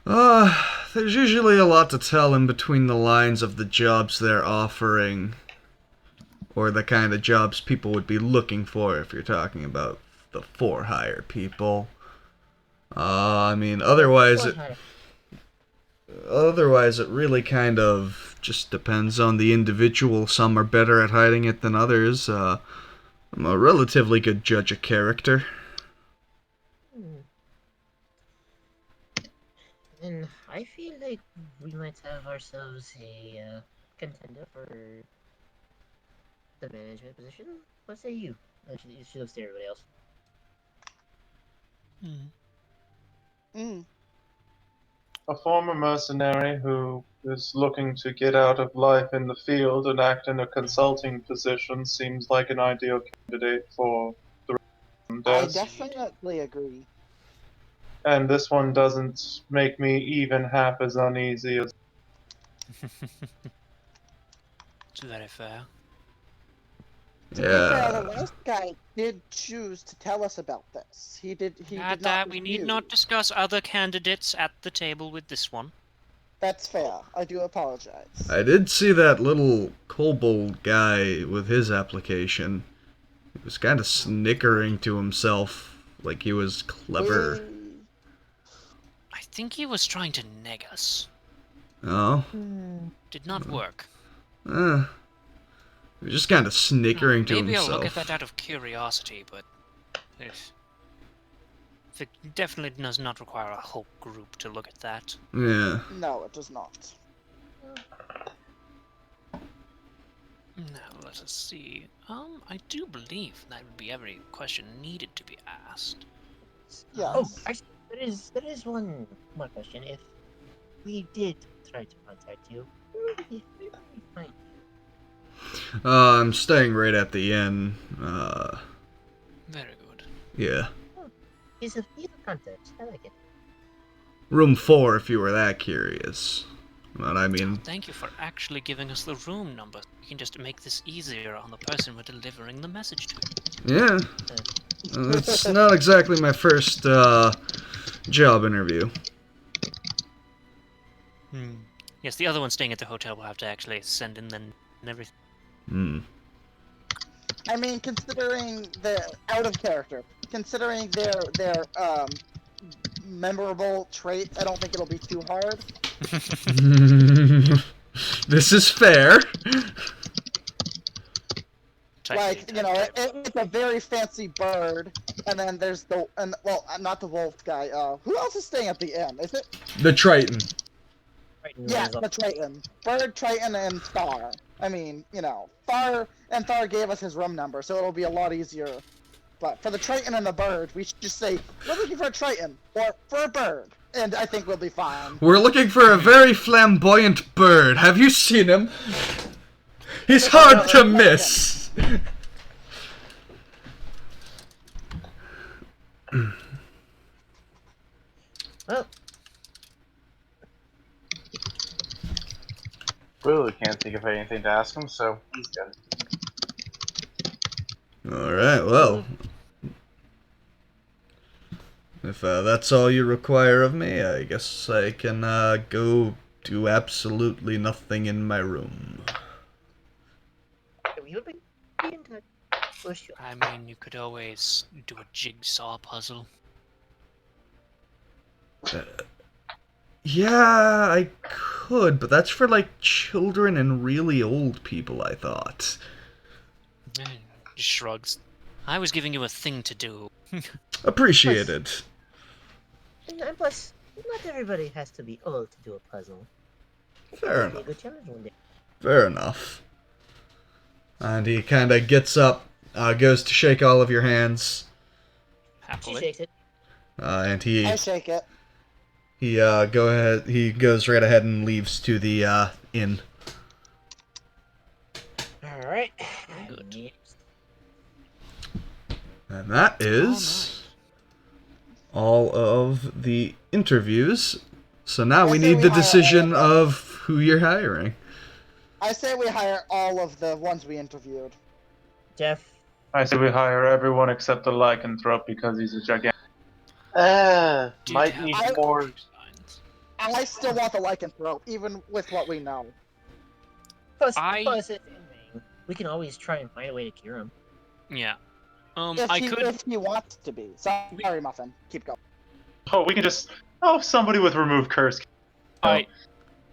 There's usually a lot to tell in between the lines of the jobs they're offering, or the kind of jobs people would be looking for if you're talking about the for-hire people. I mean, otherwise it really kind of just depends on the individual. Some are better at hiding it than others. I'm a relatively good judge of character. Then I feel like we might have ourselves a contender for the management position. What say you? She looks to everybody else. A former mercenary who is looking to get out of life in the field and act in a consulting position seems like an ideal candidate for the I desk. definitely agree. And this one doesn't make me even half as uneasy as. It's very fair. To be fair, the Yeah. last guy did choose to tell us about this. He did At not that, we need refuse. not discuss other candidates at the table with this one. That's fair. I do apologize. I did see that little kobold guy with his application. He was kind of snickering to himself like he was clever. I think he was trying to neg us. Oh? Did not work. He was just kind of snickering to Maybe himself. I'll look at that out of curiosity, but it definitely does not require a whole group to look at that. Yeah. No, it does not. Now let us see. I do believe that would be every question needed to be asked. Yes. Oh, actually, there is one more question. If we did try to contact you, where would we find you? I'm staying right at the inn. Very good. Yeah. He's a context. I like it. Room 4, if you were that curious. But I mean, Thank you for actually giving us the room number. We can just make this easier on the person we're delivering the message to. yeah. It's not exactly my first, job interview. Yes, the other one staying at the hotel will have to actually send in then and everything. Hmm. I mean, considering the out of character, considering their memorable traits, I don't think it'll be too hard. This is fair. Like, you know, it's a very fancy bird, and then there's not the wolf guy. Who else is staying at the inn? Is it? The Triton. Yeah, the Triton. Bird, Triton, and Thar. I mean, you know, Thar gave us his room number, so it'll be a lot easier. But for the Triton and the bird, we should just say, we're looking for a Triton, or for a bird, and I think we'll be fine. We're looking for a very flamboyant bird. Have you seen him? He's hard to miss. Well, Really can't think of anything to ask him, so he's good. Alright, well. If that's all you require of me, I guess I can go do absolutely nothing in my room. we would be in touch. For sure. I mean, you could always do a jigsaw puzzle. Yeah, I could, but that's for, like, children and really old people, I thought. Just shrugs. I was giving you a thing to do. Appreciated. And plus, not everybody has to be old to do a puzzle. Fair It'd be a enough. good challenge one day. Fair enough. And he kind of gets up, goes to shake all of your hands, She Happily. shakes it. and he I shake it. he goes right ahead and leaves to the inn. Alright. Good. And that is all of the interviews. So now I we say need we the hire decision all of of who you're hiring. I say we hire all of the ones we interviewed. Jeff. I say we hire everyone except the lycanthrope because he's a gigantic. Did Might have need I- more. signs. I still want the lycanthrope, even with what we know. Plus, I- plus it's ending. We can always try and find a way to cure him. Yeah. If I he, could. if he wants to be. Sorry, Muffin. Keep going. Oh, we can just. Oh, somebody with remove curse. I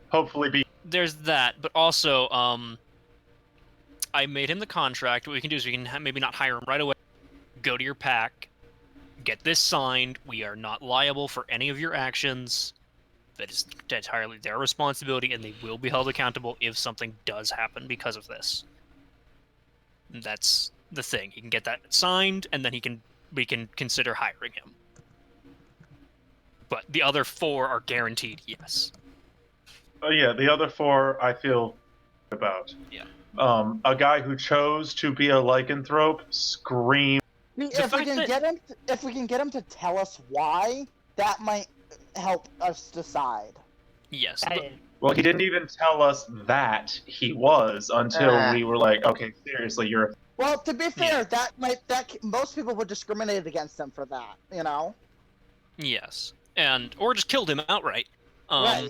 Hopefully be. there's that, but also I made him the contract. What we can do is we can maybe not hire him right away. Go to your pack, get this signed. We are not liable for any of your actions. That is entirely their responsibility, and they will be held accountable if something does happen because of this. And that's the thing. He can get that signed, and then we can consider hiring him. But the other 4 are guaranteed, yes. Oh yeah, the other 4 I feel about. Yeah. A guy who chose to be a lycanthrope scream. If fact we can that- get him to tell us why, that might help us decide. Yes. Well, he didn't even tell us that he was until we were like, okay, seriously, you're. Well, to be fair, most people would discriminate against him for that, you know? Yes. Or just killed him outright. Right.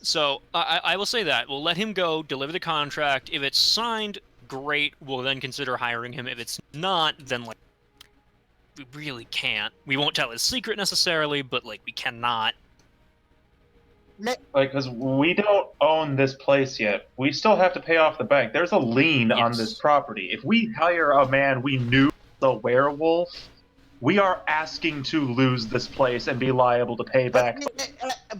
So I will say that we'll let him go, deliver the contract. If it's signed, great. We'll then consider hiring him. If it's not, then like we really can't. We won't tell his secret necessarily, but like we cannot. Like, because we don't own this place yet. We still have to pay off the bank. There's a lien on Yes. this property. If we hire a man we knew the werewolf, we are asking to lose this place and be liable to pay back.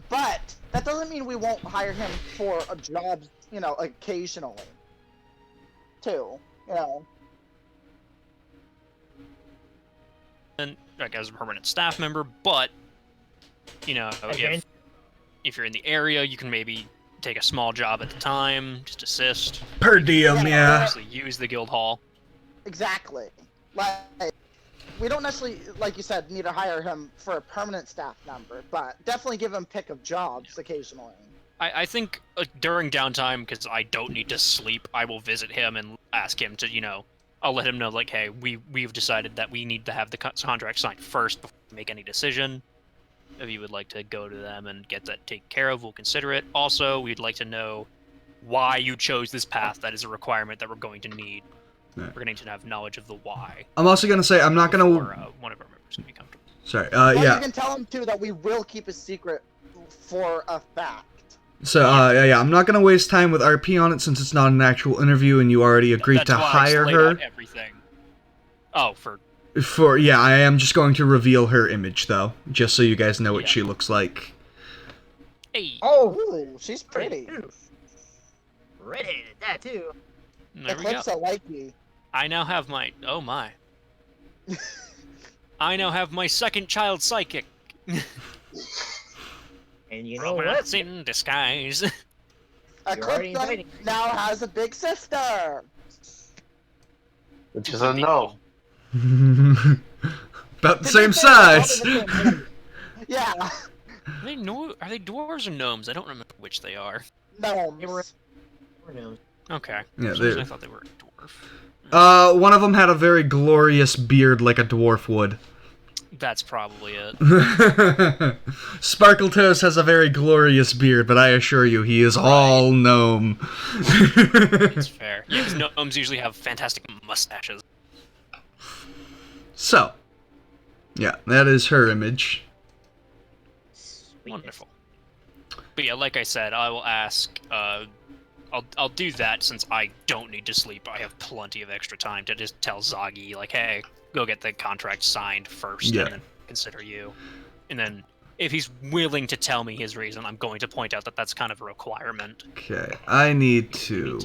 But that doesn't mean we won't hire him for a job, you know, occasionally. Too, you know. And like as a permanent staff member, but you know, Again? if you're in the area, you can maybe take a small job at a time, just assist. Per diem, yeah. Obviously, use the guild hall. Exactly. Like, we don't necessarily, like you said, need to hire him for a permanent staff member, but definitely give him pick of jobs occasionally. I think during downtime, because I don't need to sleep, I will visit him and ask him to, I'll let him know, like, hey, we've decided that we need to have the contract signed first before we make any decision. If you would like to go to them and get that taken care of, we'll consider it. Also, we'd like to know why you chose this path. That is a requirement that we're going to need. Yeah. We're going to need to have knowledge of the why. I'm also gonna say I'm not gonna. Before, one of our members can be comfortable. Sorry. But Yeah. you can tell him too that we will keep a secret for a fact. So, yeah, I'm not gonna waste time with RP on it since it's not an actual interview and you already agreed That's to why I hire laid her. out everything. Oh, Yeah, I am just going to reveal her image though, just so you guys know what Yeah. she looks like. hey. Oh, Ooh, she's pretty. Redheaded, that too. There we go. Eclipse likey. I now have my. Oh my. I now have my second child psychic. And you know Romance what? in disguise. already Eclipse inviting. now has a big sister. Which is a no. About the To same be fair, they're all size. the same height. Yeah, Are they dwarves or gnomes? I don't remember which they are. no. They were- No. Okay. Yeah, For some reason they're- I thought they were a dwarf. One of them had a very glorious beard like a dwarf would. That's probably it. Sparkletoes has a very glorious beard, but I assure you, he is all gnome. It's fair. Yeah, because gnomes usually have fantastic mustaches. So, yeah, that is her image. Sweetness. Wonderful. But yeah, like I said, I will ask. I'll do that since I don't need to sleep. I have plenty of extra time to just tell Zagi, like, hey, go get the contract signed first, Yeah. and then consider you. And then, if he's willing to tell me his reason, I'm going to point out that that's kind of a requirement. Okay, I need to.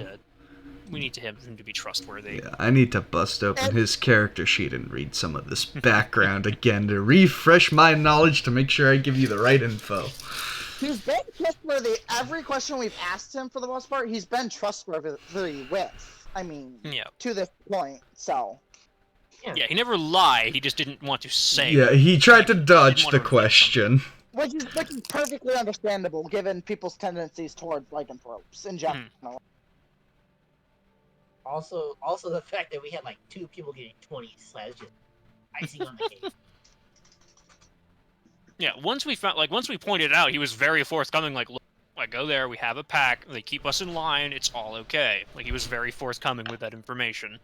We need to have him to be trustworthy. Yeah, I need to bust open his character sheet and read some of this background again to refresh my knowledge to make sure I give you the right info. He's been trustworthy. Every question we've asked him, for the most part, he's been trustworthy with. I mean, Yeah. to this point, so. Yeah, he never lied. He just didn't want to say. Yeah, he tried to dodge want the to reveal question. Which is perfectly understandable, given people's tendencies towards lycanthropes in general. Also, the fact that we had like 2 people getting 20 slash just icing on the cake. Yeah, once we pointed it out, he was very forthcoming. Like, look, I go there, we have a pack, they keep us in line, it's all okay. Like, he was very forthcoming with that information.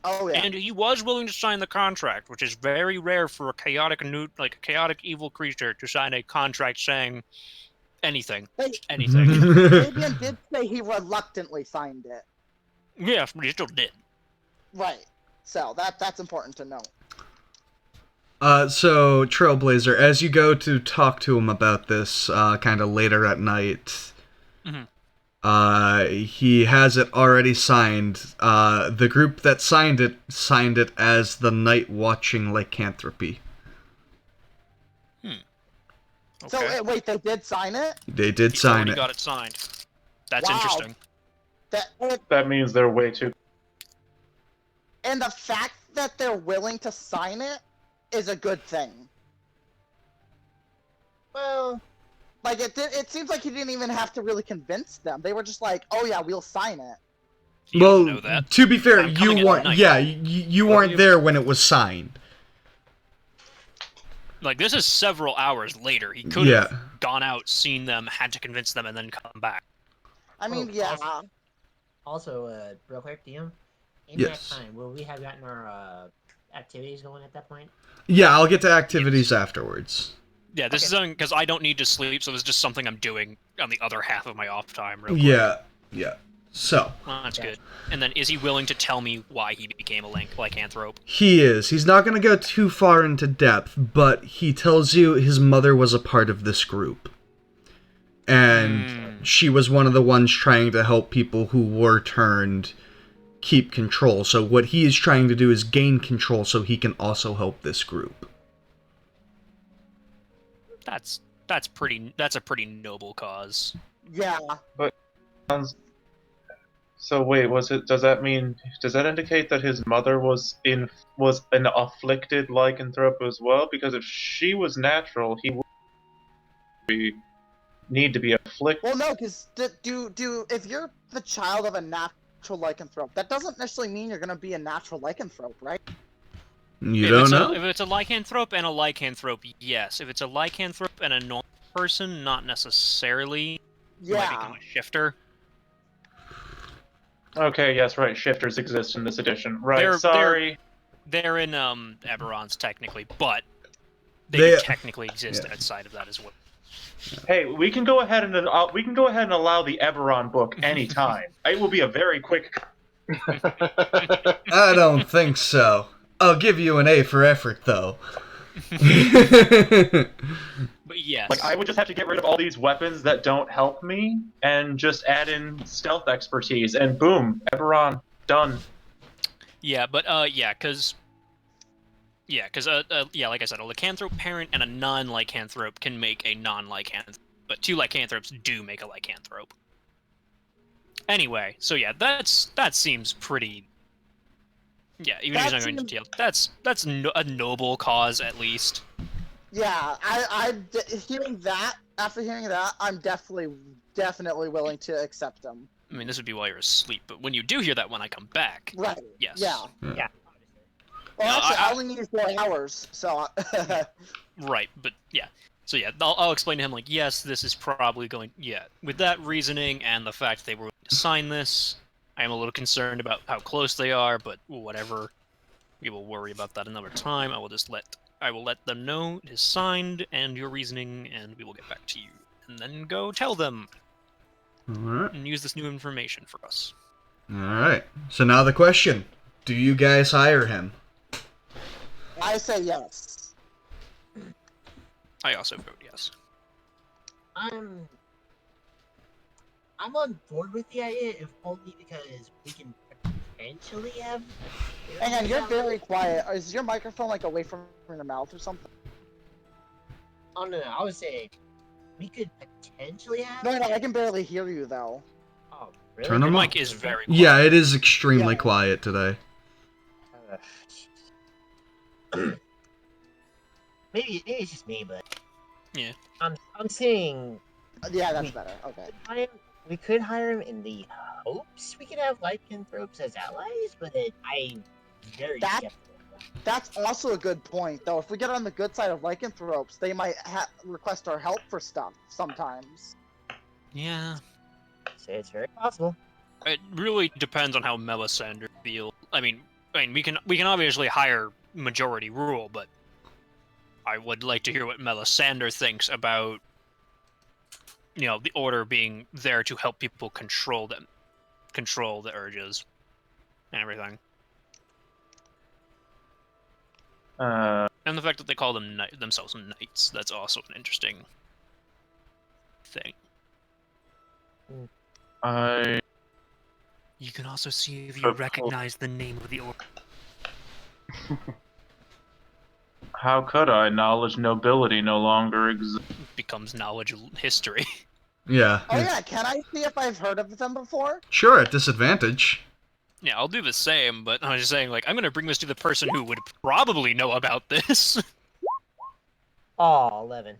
Oh yeah. And he was willing to sign the contract, which is very rare for a chaotic evil creature to sign a contract saying anything. Anything. Fabian did say he reluctantly signed it. Yeah, but he still did. Right. So that's important to note. So, Trailblazer, as you go to talk to him about this, kind of later at night, he has it already signed. The group that signed it as the Night Watching Lycanthropy. Okay. So wait, they did sign it? They did He's sign already it. got it signed. That's Wow. interesting. That means they're way too. And the fact that they're willing to sign it is a good thing. Well, Like it seems like he didn't even have to really convince them. They were just like, "Oh yeah, we'll sign it." You Well, don't know that. to be fair, I'm you coming at weren't. night. Yeah, you weren't there when it was signed. Like, this is several hours later. He could have Yeah. gone out, seen them, had to convince them, and then come back. I mean, Oh, yeah. also, real quick, DM. In Yes. that time, will we have gotten our activities going at that point? Yeah, I'll get to activities afterwards. Yeah, this is because I don't need to sleep, so this is just something I'm doing on the other half of my off time. Real quick. Yeah. So, Well, that's Yeah. good. And then, is he willing to tell me why he became a lycanthrope? he is. He's not going to go too far into depth, but he tells you his mother was a part of this group. And she was one of the ones trying to help people who were turned keep control. So what he is trying to do is gain control so he can also help this group. That's a pretty noble cause. Yeah. So wait, does that indicate that his mother was an afflicted lycanthrope as well? Because if she was natural, he would need to be afflicted. Well, no, because if you're the child of a natural lycanthrope, that doesn't necessarily mean you're gonna be a natural lycanthrope, right? You don't know? If it's a lycanthrope and a lycanthrope, yes. If it's a lycanthrope and a normal person, not necessarily. You might Yeah. become a shifter. Okay, yes, right. Shifters exist in this edition. Right, They're- sorry. They're in Eberron's technically, but They- they technically exist yeah. outside of that as well. Hey, we can go ahead and allow the Eberron book anytime. It will be a very quick. I don't think so. I'll give you an A for effort, though. But yes. Like, I would just have to get rid of all these weapons that don't help me, and just add in stealth expertise, and boom, Eberron, done. Yeah, but because like I said, a lycanthrope parent and a non-lycanthrope can make a non-lycanthrope, but two lycanthropes do make a lycanthrope. Anyway, so yeah, that seems pretty. Yeah, even if he's not going to jail, that's a noble cause at least. Yeah, hearing that, after hearing that, I'm definitely willing to accept them. I mean, this would be while you're asleep, but when you do hear that when I come back, Right. yes. Yeah. Yeah. Well, No, actually, I- I only need 4 hours, so. Right, but yeah. So yeah, I'll explain to him, like, yes, this is probably going... Yeah, with that reasoning and the fact they were going to sign this, I am a little concerned about how close they are, but whatever. We will worry about that another time. I will let them know it is signed and your reasoning, and we will get back to you. And then go tell them Alright. and use this new information for us. Alright. So now the question. Do you guys hire him? I say yes. I also vote yes. I'm on board with the idea, if only because we can potentially have. Hang on, you're very quiet. Is your microphone like away from your mouth or something? Oh no, I was saying we could potentially have. No, I can barely hear you though. Oh, really? Turn Your him up. mic is very quiet. Yeah, it is extremely Yeah. quiet today. Maybe it's just me, but Yeah. I'm saying Yeah, that's better. Okay. we could hire him in the hopes we could have lycanthropes as allies, but I'm very That- skeptical. That's also a good point, though. If we get on the good side of lycanthropes, they might request our help for stuff sometimes. Yeah. So it's very possible. It really depends on how Melisandre feels. I mean, we can obviously hire majority rule, but I would like to hear what Melisandre thinks about, the Order being there to help people control the urges, and everything, and the fact that they call themselves knights. That's also an interesting thing. You can also see if you recognize the name of the Order. How could I? Knowledge nobility no longer exists. Becomes knowledge history. Yeah. Oh yeah, can I see if I've heard of them before? Sure, at disadvantage. Yeah, I'll do the same, but I was just saying, like, I'm gonna bring this to the person who would probably know about this. Oh, 11.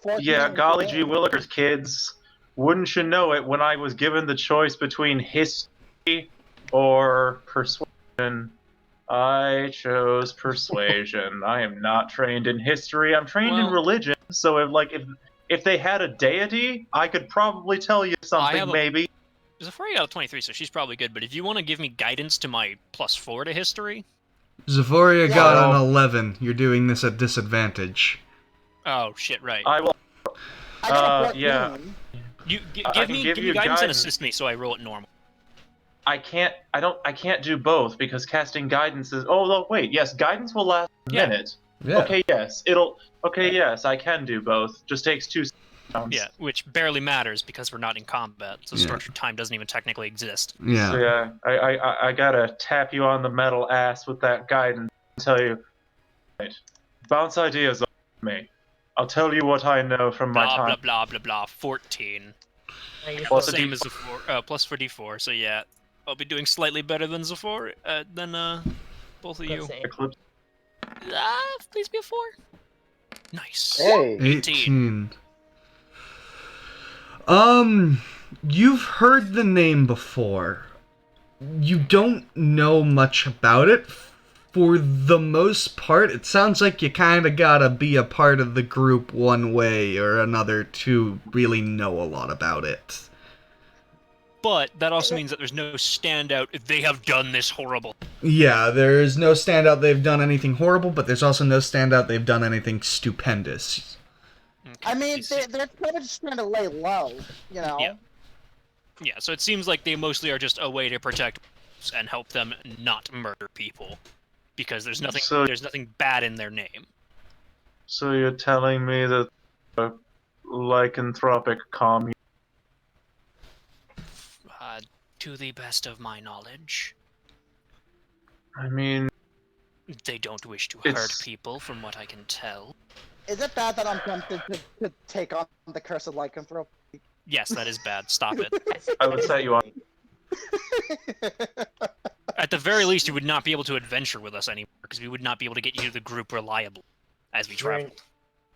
14 Yeah, and golly 12. gee willikers, kids. Wouldn't you know it, when I was given the choice between history or persuasion, I chose persuasion. I am not trained in history. I'm trained in Well- religion, so if they had a deity, I could probably tell you something, maybe. Zephyria got a 23, so she's probably good, but if you want to give me guidance to my +4 to history... Zephoria got Yeah. an 11. You're doing this at disadvantage. Oh, shit, right. I will. I got a 14. yeah. You I give can me give give you me guidance and guidance. assist me, so I roll it normal. I can't do both because casting guidance is. Oh, no, wait. Yes, guidance will last a Yeah. minute. Yeah. Okay, yes. Yes, I can do both. Just takes 2 rounds. Yeah, which barely matters because we're not in combat, so Yeah. structured time doesn't even technically exist. Yeah. So yeah, I gotta tap you on the metal ass with that guidance and tell you, right, bounce ideas off me. I'll tell you what I know from my Blah, time. blah, blah, blah, blah. 14. Plus a Same D4. as Zephyr, plus for D4. So yeah, I'll be doing slightly better than Zephyr, than both of you. Let's see. Eclipse. Please be a 4. Nice. Hey. 18. You've heard the name before. You don't know much about it. For the most part, it sounds like you kind of gotta be a part of the group one way or another to really know a lot about it. But that also means that there's no standout if they have done this horrible. Yeah, there's no standout they've done anything horrible, but there's also no standout they've done anything stupendous. Okay, I mean, so- they're kind of just trying to lay low, you know? Yeah. Yeah, so it seems like they mostly are just a way to protect and help them not murder people. Because there's nothing bad in their name. So you're telling me that a lycanthropic commune? To the best of my knowledge, I mean, they don't wish to hurt It's- people, from what I can tell. Is it bad that I'm tempted to take on the cursed lycanthrope? Yes, that is bad. Stop it. I would set you up. At the very least, you would not be able to adventure with us anymore, because we would not be able to get you to the group reliably as we travel.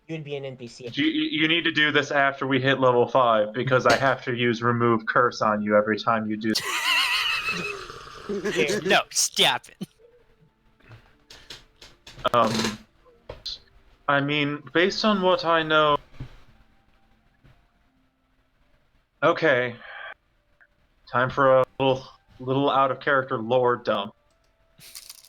You'd be an NPC. You need to do this after we hit level 5, because I have to use remove curse on you every time you do. No, stop it. I mean, based on what I know. Okay. Time for a little out of character lore dump.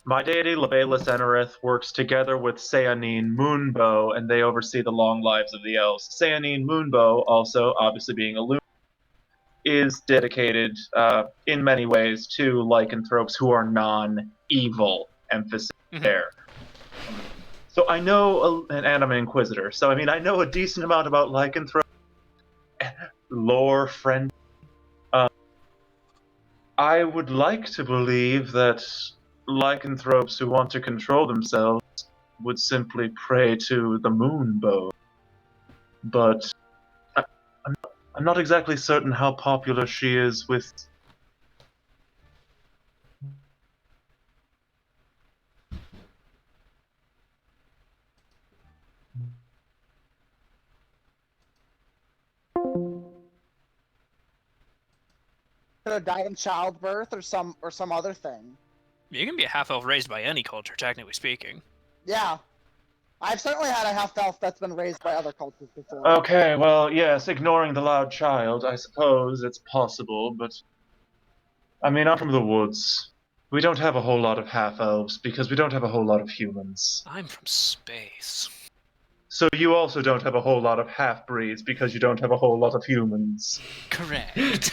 My deity, Labelis Enerith, works together with Seanine Moonbow, and they oversee the long lives of the elves. Seanine Moonbow, also obviously being a loon, is dedicated in many ways to lycanthropes who are non-evil. Emphasis there. So I know an Anima Inquisitor. So I mean, I know a decent amount about lycanthrope lore, friend. I would like to believe that lycanthropes who want to control themselves would simply pray to the Moonbow. But I'm not exactly certain how popular she is with. Could have died in childbirth or some other thing. You can be a half-elf raised by any culture, technically speaking. Yeah. I've certainly had a half-elf that's been raised by other cultures before. Okay, well, yes, ignoring the loud child, I suppose it's possible, but. I mean, I'm from the woods. We don't have a whole lot of half-elves because we don't have a whole lot of humans. I'm from space. So you also don't have a whole lot of half-breeds because you don't have a whole lot of humans. Correct.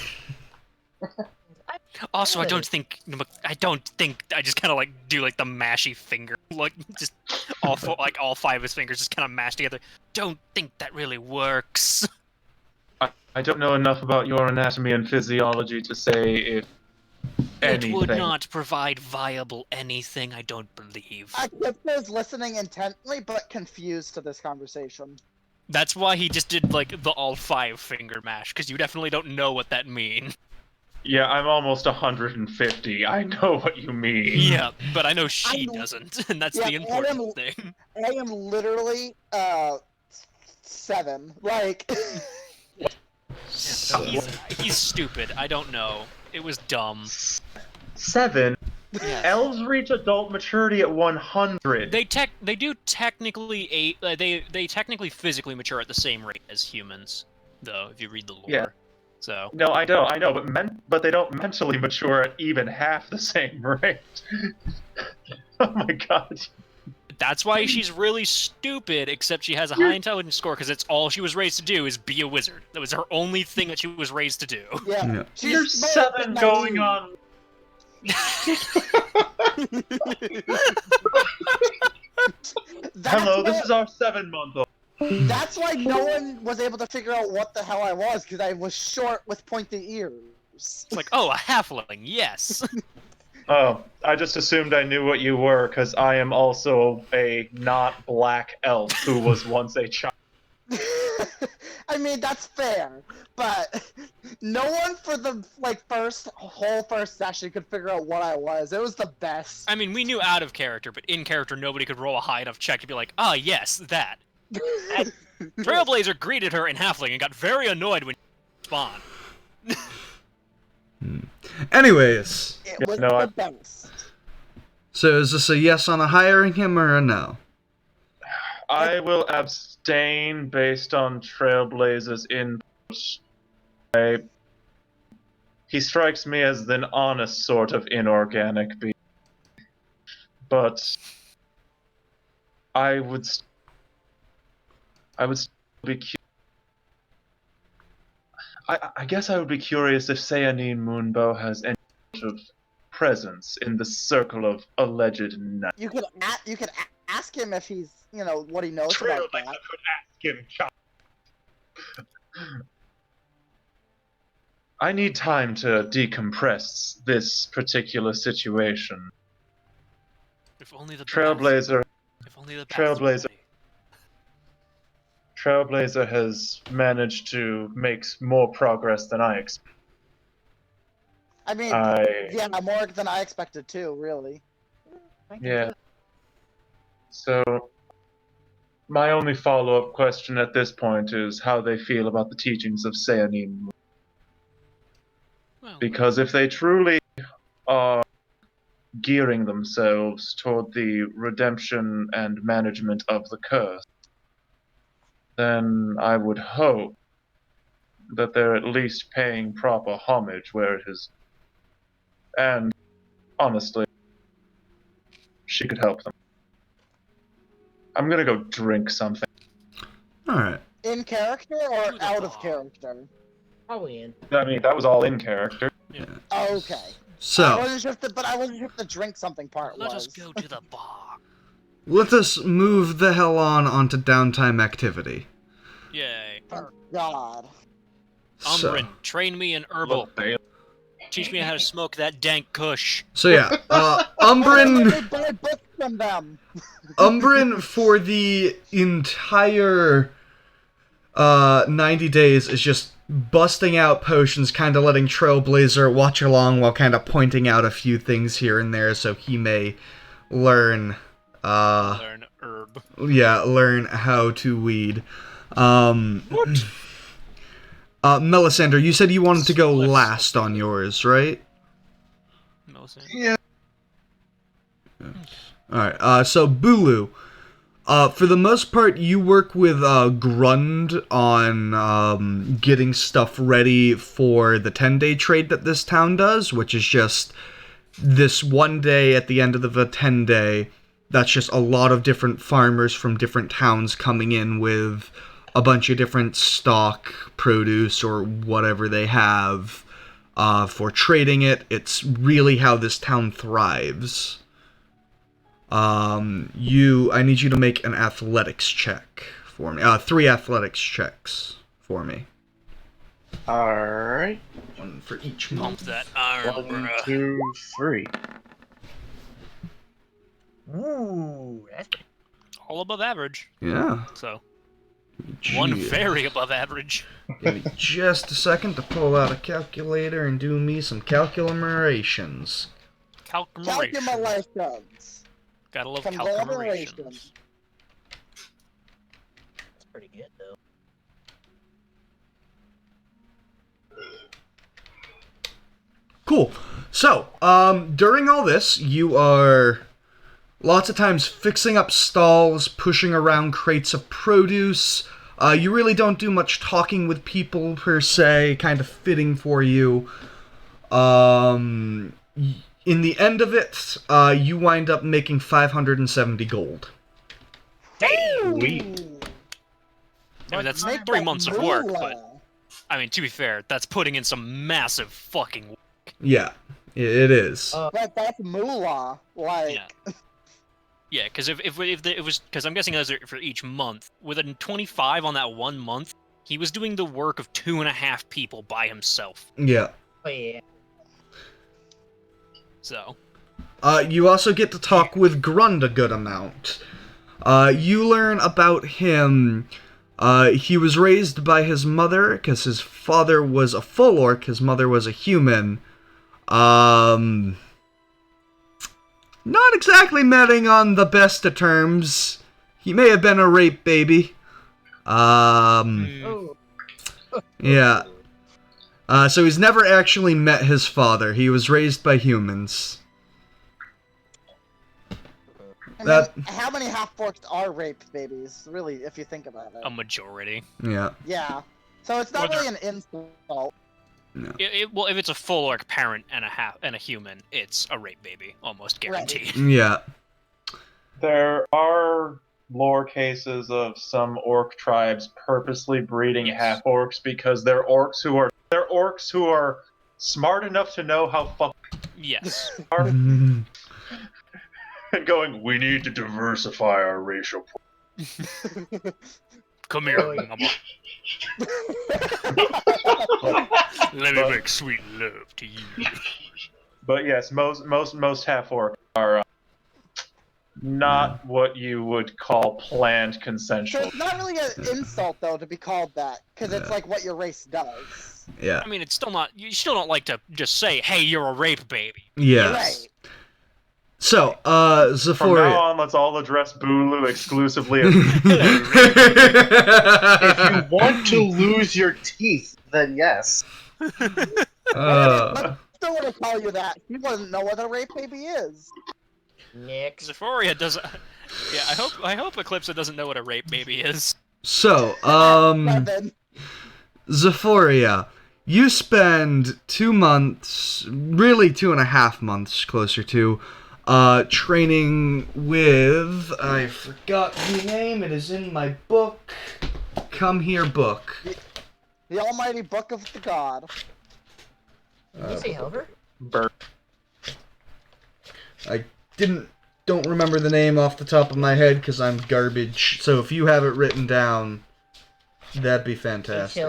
Also, I don't think I just kind of like do like the mashy finger, like just all all 5 of his fingers just kind of mashed together. Don't think that really works. I don't know enough about your anatomy and physiology to say if anything. It would not provide viable anything, I don't believe. Akipta is listening intently but confused to this conversation. That's why he just did like the all 5 finger mash, because you definitely don't know what that means. Yeah, I'm almost 150. I know what you mean. Yeah, but I know she I'm- doesn't, and that's Yeah, the important thing. I am literally 7. Like He's stupid. I don't know. It was dumb. 7. Yeah. Elves reach adult maturity at 100. They do technically they technically physically mature at the same rate as humans, though, if you read the lore. Yeah. So No, I know, but they don't mentally mature at even half the same rate. Oh my god. that's why she's really stupid, except she has a high intelligence score because it's all she was raised to do is be a wizard. That was her only thing that she was raised to do. yeah. Yeah. She's There's smart 7 but going naive. on. That's Hello, why- this is our 7-month-old. That's why no one was able to figure out what the hell I was, because I was short with pointy ears. It's like, oh, a halfling, yes. Oh, I just assumed I knew what you were, because I am also a not black elf who was once a child. I mean, that's fair, but no one for the whole first session could figure out what I was. It was the best. I mean, we knew out of character, but in character, nobody could roll a high enough check to be like, ah, yes, that. Trailblazer greeted her in Halfling and got very annoyed when spawned. Anyways, It was no, the I- best. so is this a yes on a hiring him or a no? I will abstain based on Trailblazer's input. He strikes me as an honest sort of inorganic being. But I would be I guess I would be curious if Sayanine Moonbow has any sort of presence in the circle of alleged knights. You could ask him if he's, what he knows about that. I need time to decompress this particular situation. If only the Trailblazer If only the Trailblazer. Trailblazer has managed to make more progress than I expected. I mean, yeah, more than I expected too, really. Yeah. So, my only follow-up question at this point is how they feel about the teachings of Sayanine. Well, Because if they truly are gearing themselves toward the redemption and management of the curse, then I would hope that they're at least paying proper homage where it is. And, honestly, she could help them. I'm gonna go drink something. Alright. In character or To the out of bar. character? Probably in. I mean, that was all in character. Okay. I So, wasn't sure but I wasn't sure if the drink something part let was. us go to the bar. let us move the hell onto downtime activity. Yay. Oh, God. So, Umbrin, train me in herbal. Teach me how to smoke that dank kush. so yeah, Umbrin... Let me buy books from them. Umbrin for the entire 90 days is just busting out potions, kind of letting Trailblazer watch along while kind of pointing out a few things here and there so he may learn, Learn herb. learn how to weed. Melisandre, you said you wanted to go Let's- last on yours, right? Melisandre. Yeah. Alright, so Bulu. For the most part, you work with Grund on getting stuff ready for the 10-day trade that this town does, which is just this one day at the end of the 10-day. That's just a lot of different farmers from different towns coming in with a bunch of different stock, produce, or whatever they have for trading it. It's really how this town thrives. I need you to make an athletics check for me. 3 athletics checks for me. Alright. One for each Pump month. that iron, 1, bruh. 2, 3. Ooh, that's All above average. Yeah. So, one Gee. very above average. Give me just a second to pull out a calculator and do me some calculations. Calculation. Calculations. Gotta love Congratulations. calculations. that's pretty good though. Cool. So, during all this, you are lots of times fixing up stalls, pushing around crates of produce. You really don't do much talking with people per se, kind of fitting for you. In the end of it, you wind up making 570 gold. Sweet. I mean, that's Make 3 that months of work, but, moolah. I mean, to be fair, that's putting in some massive fucking work. Yeah, it is. But that's moolah. Like, Yeah. Yeah, because if it was, because I'm guessing those are for each month. With a 25 on that 1 month, he was doing the work of 2.5 people by himself. Yeah. Oh yeah. So, You also get to talk with Grund a good amount. You learn about him He was raised by his mother, because his father was a full orc, his mother was a human. Not exactly meeting on the best of terms. He may have been a rape baby. Oh. Yeah. So he's never actually met his father. He was raised by humans. I That- mean, how many half-orcs are rape babies, really, if you think about it? A majority. Yeah. Yeah. So it's not Or really an insult. Well, if it's a full orc parent and a human, it's a rape baby, almost guaranteed. Yeah. There are lore cases of some orc tribes purposely breeding Yes. half orcs because they're orcs who are smart enough to know how fuck Yes. are and going, we need to diversify our racial pool. Come here, Oh, yeah. mama. Let me make sweet love to you. But yes, most half orcs are not what you would call planned So consensual. it's not really an insult, though, to be called that, because it's Yeah. like what your race does. Yeah. I mean, it's still not. You still don't like to just say, "Hey, you're a rape baby." Yes. Right. So, From now Zephoria. on, let's all address Bulu exclusively as If you want to lose your teeth, then yes. Still want to call you that. He doesn't know what a rape baby is. Nick. Zephoria doesn't. Yeah, I hope Eclipsa doesn't know what a rape baby is. So, Levin. Zephoria, you spend 2 months, really 2.5 months, closer to, training with, I forgot the name, it is in my book, Come Here book. The almighty book of the god. Did you say Helver? Bert. I don't remember the name off the top of my head because I'm garbage, so if you have it written down, that'd be fantastic.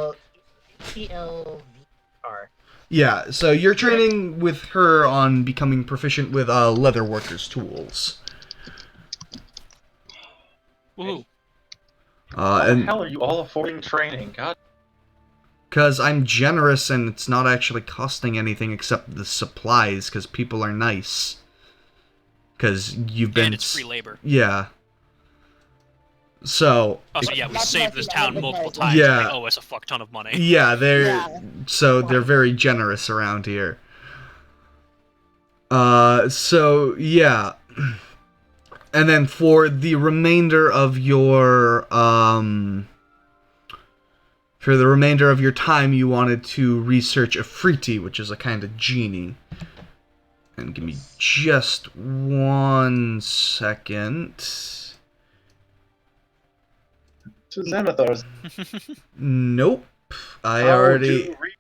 TLVR. Yeah, so you're training with her on becoming proficient with leatherworker's tools. Woohoo! How the And hell are you all affording training? God. because I'm generous and it's not actually costing anything except the supplies, because people are nice. Because you've been... And it's free labor. Yeah. So... Also, yeah, we Not saved to this mention town multiple advertising. times. Yeah. And they owe us a fuck ton of money. Yeah, they're... Yeah. So they're very generous around here. So, yeah. And then for the remainder of your, for the remainder of your time, you wanted to research Afriti, which is a kind of genie. And give me just 1 second. Xanathar's. Nope. I How already... to re-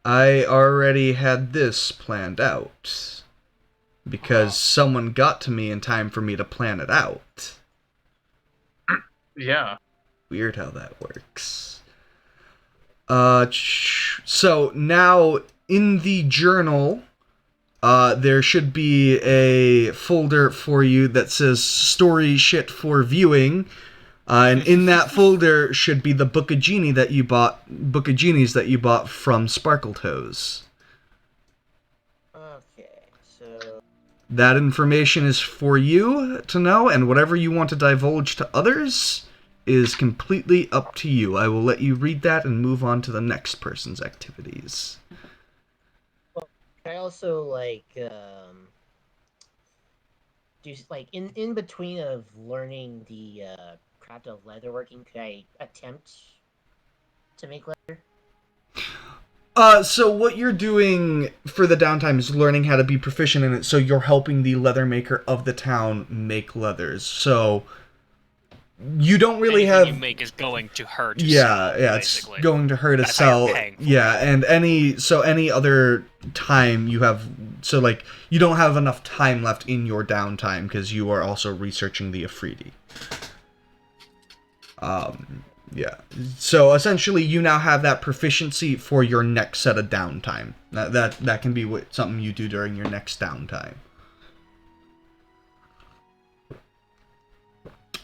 I already had this planned out. Because someone got to me in time for me to plan it out. Yeah. Weird how that works. So now in the journal, there should be a folder for you that says story shit for viewing. And in that folder should be the book of genies that you bought from Sparkle Toes. Okay, so That information is for you to know, and whatever you want to divulge to others is completely up to you. I will let you read that and move on to the next person's activities. I also do like in between of learning the craft of leatherworking, could I attempt to make leather? So what you're doing for the downtime is learning how to be proficient in it, so you're helping the leather maker of the town make leathers. So you don't really Anything have... you make is going to her to Yeah, sell, yeah, basically. it's going to her to That's how you're sell. paying for Yeah, and any other time you have, so like you don't have enough time left in your downtime because you are also researching the Afriti. Yeah. So essentially, you now have that proficiency for your next set of downtime. That can be something you do during your next downtime.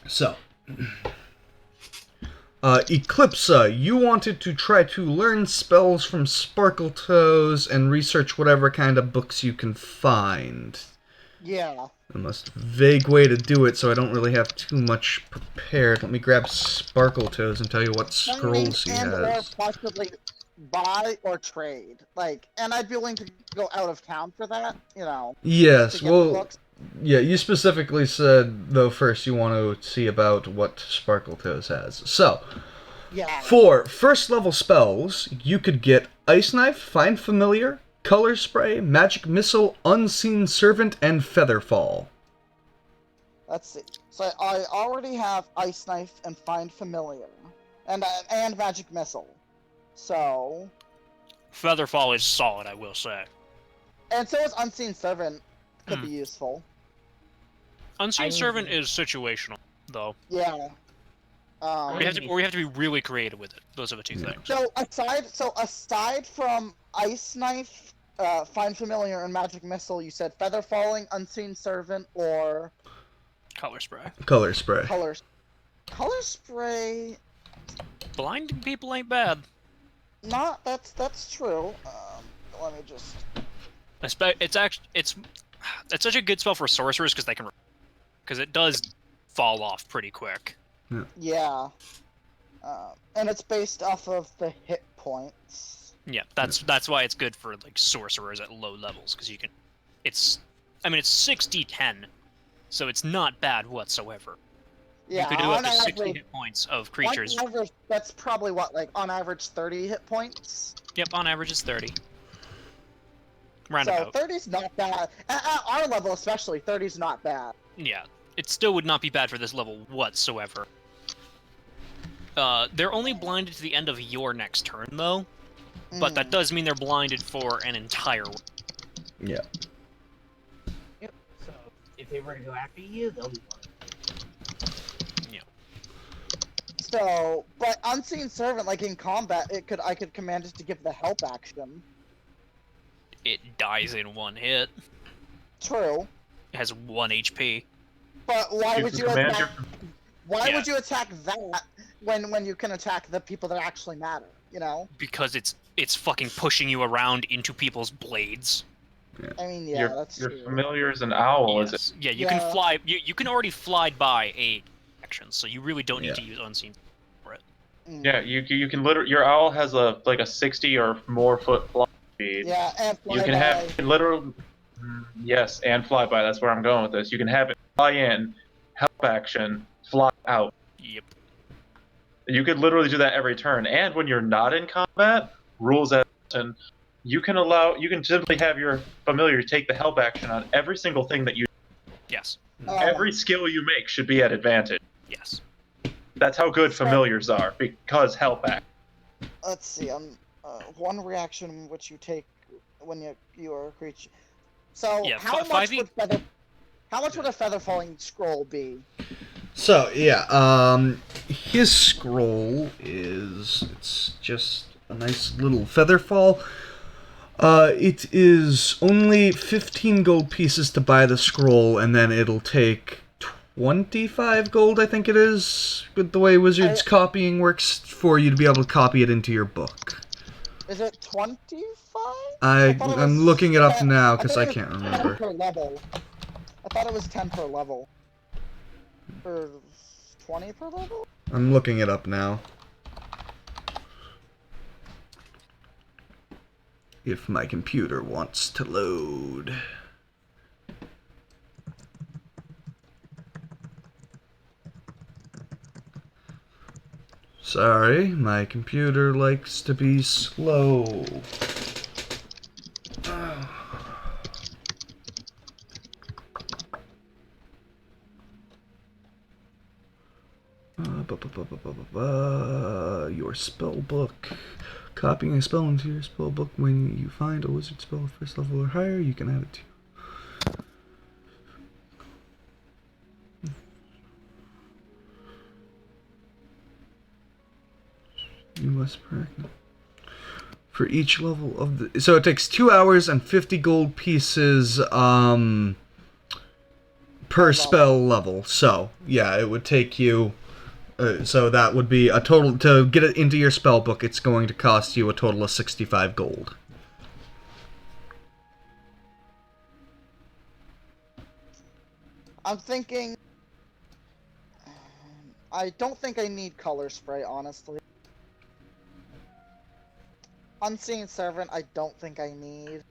So, Eclipsa, you wanted to try to learn spells from Sparkletoes and research whatever kind of books you can find. Yeah. The most vague way to do it, so I don't really have too much prepared. Let me grab Sparkletoes and tell you what scrolls he and has. or possibly buy or trade. Like, and I'd be willing to go out of town for that, you know. Yes, To get the well, books. yeah, you specifically said, though, first you want to see about what Sparkletoes has. So, Yeah. for first level spells, you could get Ice Knife, Find Familiar, Color Spray, Magic Missile, Unseen Servant, and Featherfall. Let's see. So I already have Ice Knife and Find Familiar, and Magic Missile. So, Featherfall is solid, I will say. and so is Unseen Servant. Could be useful. Unseen Servant is situational, though. Yeah. Or we have to be really creative with it. Those are the two things. So aside from Ice Knife, Find Familiar, and Magic Missile, you said Feather Falling, Unseen Servant, or Color spray. Color Spray. Color Spray. Blinding people ain't bad. That's true. Let me just. It's such a good spell for sorcerers because it does fall off pretty quick. Yeah. And it's based off of the hit points. Yeah, that's why it's good for like sorcerers at low levels because it's 60-10, so it's not bad whatsoever. Yeah, You could do up on to 60 average, hit points of creatures. on average, that's probably what, like, on average 30 hit points? Yep, on average it's 30. So Roundabout. 30's not bad. At our level especially, 30's not bad. Yeah, it still would not be bad for this level whatsoever. They're only blinded to the end of your next turn, though. But that does mean they're blinded for an entire... Yeah. Yep. So if they were to go after you, they'll be blind. So, but Unseen Servant, like in combat, I could command it to give the help action. It dies in one hit. True. It has 1 HP. But why You would can you command attack? Why Yeah. would you attack that when you can attack the people that actually matter? You know. Because it's fucking pushing you around into people's blades. I mean, yeah, your that's your true. familiar is an owl, is it? Yes. Yeah, you Yeah. can fly. You can already fly by a action, so you really don't need Yeah. to use unseen for it. Mm. Yeah, you can literally, your owl has a 60 or more foot flying speed. Yeah, and You can have it literal, yes, and flyby. That's where I'm going with this. You can have it fly in, help action, fly out. Yep. You could literally do that every turn. And when you're not in combat, rules as and you can simply have your familiar take the help action on every single thing that you. Yes. Every skill you make should be at advantage. Yes. That's how good familiars are because help act. Let's see. One reaction which you take when you are a creature. So Yeah, how much would a feather falling scroll be? So, yeah, his scroll it's just a nice little featherfall. It is only 15 gold pieces to buy the scroll, and then it'll take 25 gold, I think it is, with the way Wizards copying works, for you to be able to copy it into your book. Is it 25? I'm looking it up now, because I can't remember. 10 per level. I thought it was 10 per level. Or 20 per level? I'm looking it up now. If my computer wants to load. Sorry, my computer likes to be slow. Your spell book. Copying a spell into your spell book. When you find a wizard spell of first level or higher, you can add it to. You must practice. For each level of the... So it takes 2 hours and 50 gold pieces per spell level. So, yeah, it would take you So that would be a total, to get it into your spell book, it's going to cost you a total of 65 gold. I'm thinking... I don't think I need color spray, honestly. Unseen Servant, I don't think I need.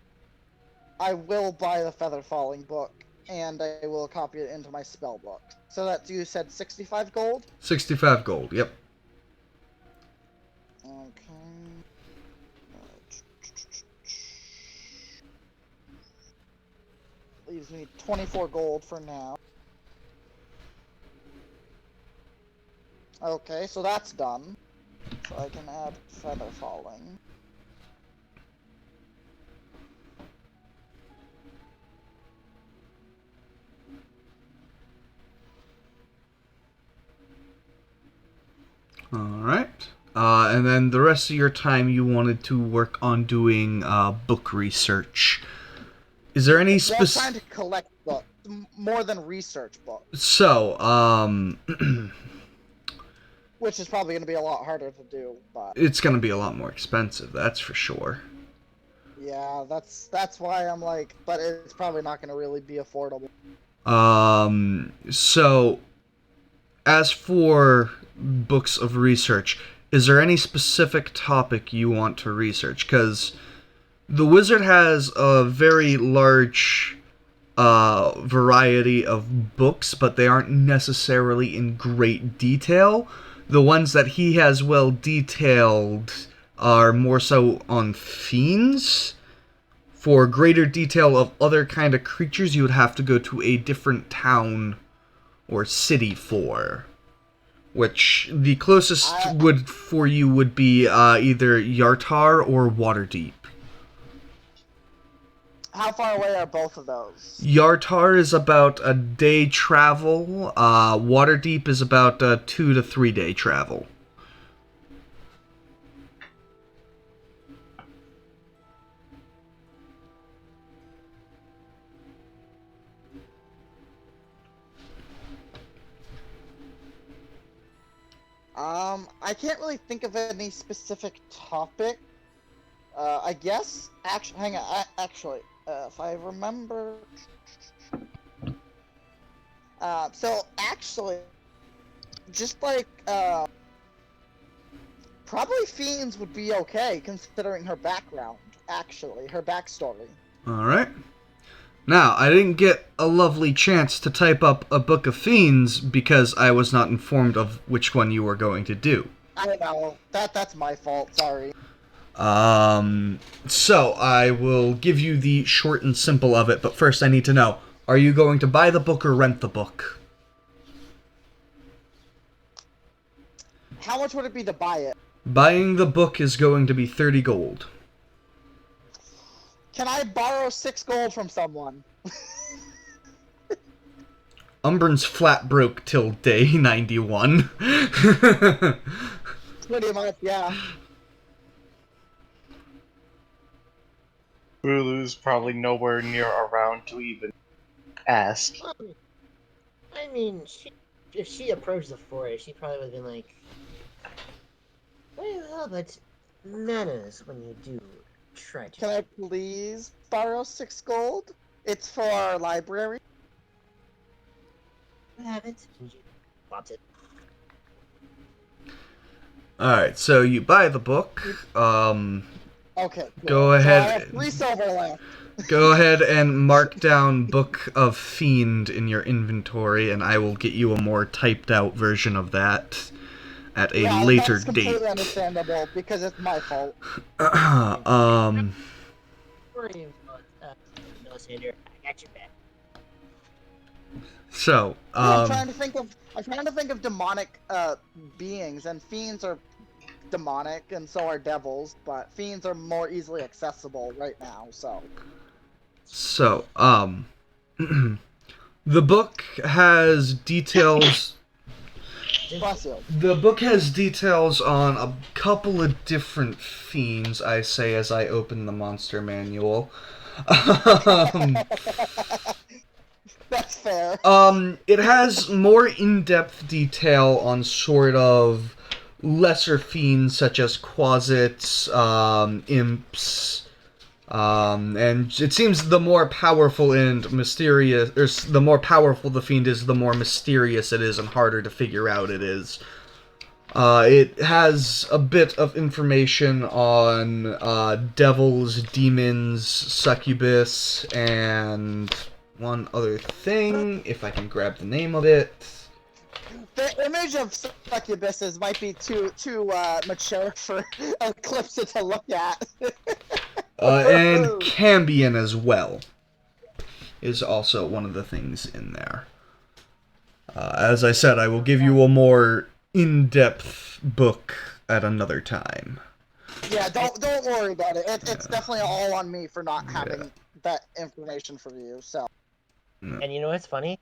I will buy the Feather Falling book, and I will copy it into my spell book. So that, you said 65 gold? 65 gold, yep. Okay. Leaves me 24 gold for now. Okay, so that's done. So I can add Feather Falling. Alright. And then the rest of your time you wanted to work on doing book research. Is there any I'm specific... trying to collect books, more than research books, So, which is probably going to be a lot harder to do, but it's going to be a lot more expensive, that's for sure. yeah, that's why I'm like, but it's probably not going to really be affordable. So, as for books of research, is there any specific topic you want to research? Because the wizard has a very large variety of books, but they aren't necessarily in great detail. The ones that he has well detailed are more so on fiends. For greater detail of other kind of creatures, you would have to go to a different town or city for. Which the closest for you would be either Yartar or Waterdeep. How far away are both of those? Yartar is about a day travel. Waterdeep is about a 2 to 3 day travel. I can't really think of any specific topic. I guess, actually, hang on, actually, if I remember... so, actually, just like, probably Fiends would be okay, considering her background, actually, her backstory. Alright. Now, I didn't get a lovely chance to type up a Book of Fiends because I was not informed of which one you were going to do. I know, that's my fault, sorry. So I will give you the short and simple of it, but first I need to know, are you going to buy the book or rent the book? How much would it be to buy it? Buying the book is going to be 30 gold. Can I borrow 6 gold from someone? Umbran's flat broke till day 91. Pretty much, yeah. Bulu's probably nowhere near around to even ask. I mean, if she approached the forest, she probably would have been like, well, but manners when you do try to... Can I please borrow 6 gold? It's for our library. have it? And you bought it. Alright, so you buy the book. Okay. Cool. Go So I ahead. have 3 silver left. Go ahead and mark down Book of Fiend in your inventory, and I will get you a more typed out version of that at a Yeah, later that's completely date. understandable because it's my fault. Worry about Melisandre. I got your back. So, I'm trying to think of demonic beings, and fiends are demonic, and so are devils, but fiends are more easily accessible right now. So the book has details. bless you. The book has details on a couple of different fiends, I say as I open the monster manual. That's fair. It has more in-depth detail on sort of lesser fiends such as quasits, imps, and it seems the more powerful and mysterious, or the more powerful the fiend is, the more mysterious it is and harder to figure out it is. It has a bit of information on devils, demons, succubus, and one other thing, if I can grab the name of it. The image of succubuses might be too mature for Eclipse to look at. And Cambion as well is also one of the things in there. As I said, I will give you a more in-depth book at another time. Yeah, don't worry about it. It's definitely all on me for not having that information for you. So. And you know what's funny?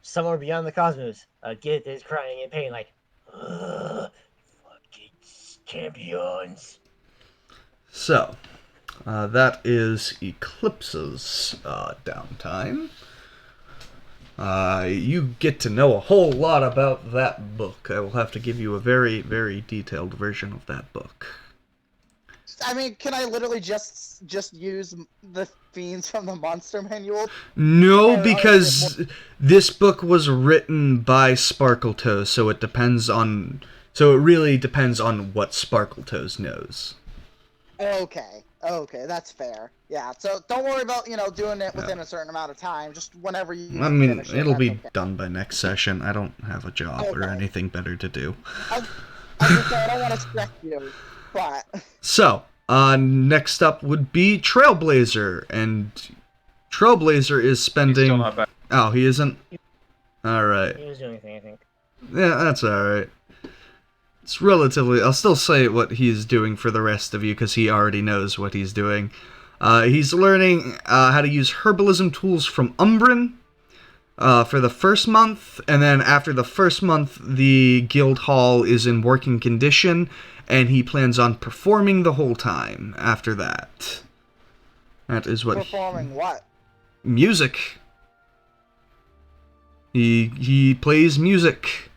Somewhere beyond the cosmos, Gith is crying in pain, like, fucking champions. So, that is Eclipse's downtime. You get to know a whole lot about that book. I will have to give you a very, very detailed version of that book. I mean, can I literally just use the fiends from the monster manual? No, because this book was written by Sparkletoes, so it depends on... So it really depends on what Sparkletoes knows. Okay, that's fair. Yeah, so don't worry about, doing it within a certain amount of time. Just whenever you I mean, finish it, it'll be that's okay. done by next session. I don't have a job or Okay. anything better to do. I don't want to stress you, but... So, next up would be Trailblazer, and Trailblazer is He's spending... still not back. Oh, he isn't? Alright. He was doing anything, I think. Yeah, that's alright. It's relatively... I'll still say what he's doing for the rest of you, because he already knows what he's doing. He's learning how to use herbalism tools from Umbrin for the first month, and then after the first month, the guild hall is in working condition, and he plans on performing the whole time after that. That is what... Performing what? Music. He plays music.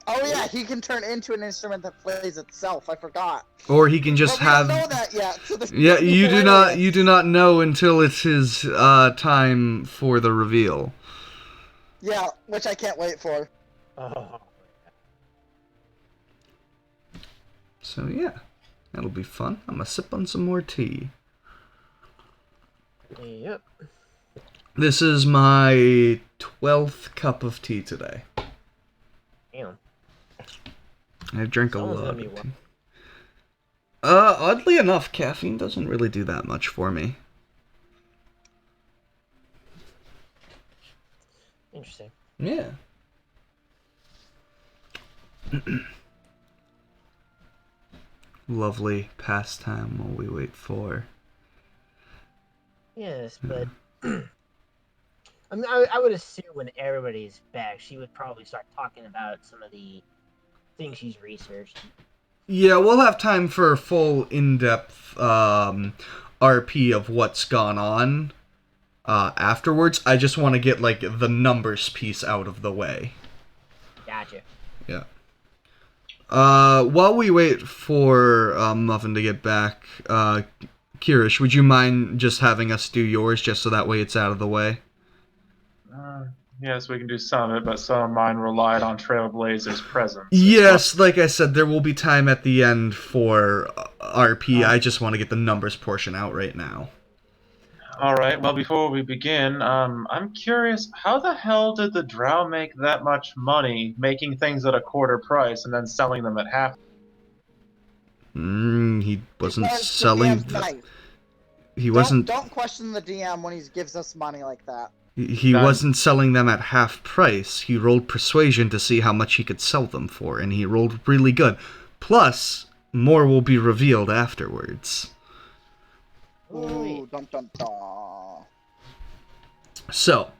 Oh yeah, he can turn into an instrument that plays itself. I forgot. Or he can just But we have... don't know that yet. So this Yeah, could be you hilarious. do not know until it's his time for the reveal. Yeah, which I can't wait for. Oh. So yeah, that'll be fun. I'm gonna sip on some more tea. Yep. This is my 12th cup of tea today. Damn. I drink a Someone's lot gonna of be tea. Oddly enough, caffeine doesn't really do that much for me. Interesting. Yeah. Lovely pastime while we wait for... Yes, but I mean, I would assume when everybody's back, she would probably start talking about some of the things she's researched. Yeah, we'll have time for a full in-depth RP of what's gone on afterwards. I just want to get, like, the numbers piece out of the way. Gotcha. Yeah. While we wait for Muffin to get back, Kirish, would you mind just having us do yours just so that way it's out of the way? Yes, we can do some of it, but some of mine relied on Trailblazer's presence. Yes, like I said, there will be time at the end for RP. I just want to get the numbers portion out right now. Alright, well, before we begin, I'm curious, how the hell did the Drow make that much money making things at a quarter price and then selling them at half? He wasn't Because the selling... DM's nice. He wasn't... Don't question the DM when he gives us money like that. He Done. wasn't selling them at half price. He rolled persuasion to see how much he could sell them for, and he rolled really good. Plus, more will be revealed afterwards. Ooh, dun dun dun. So,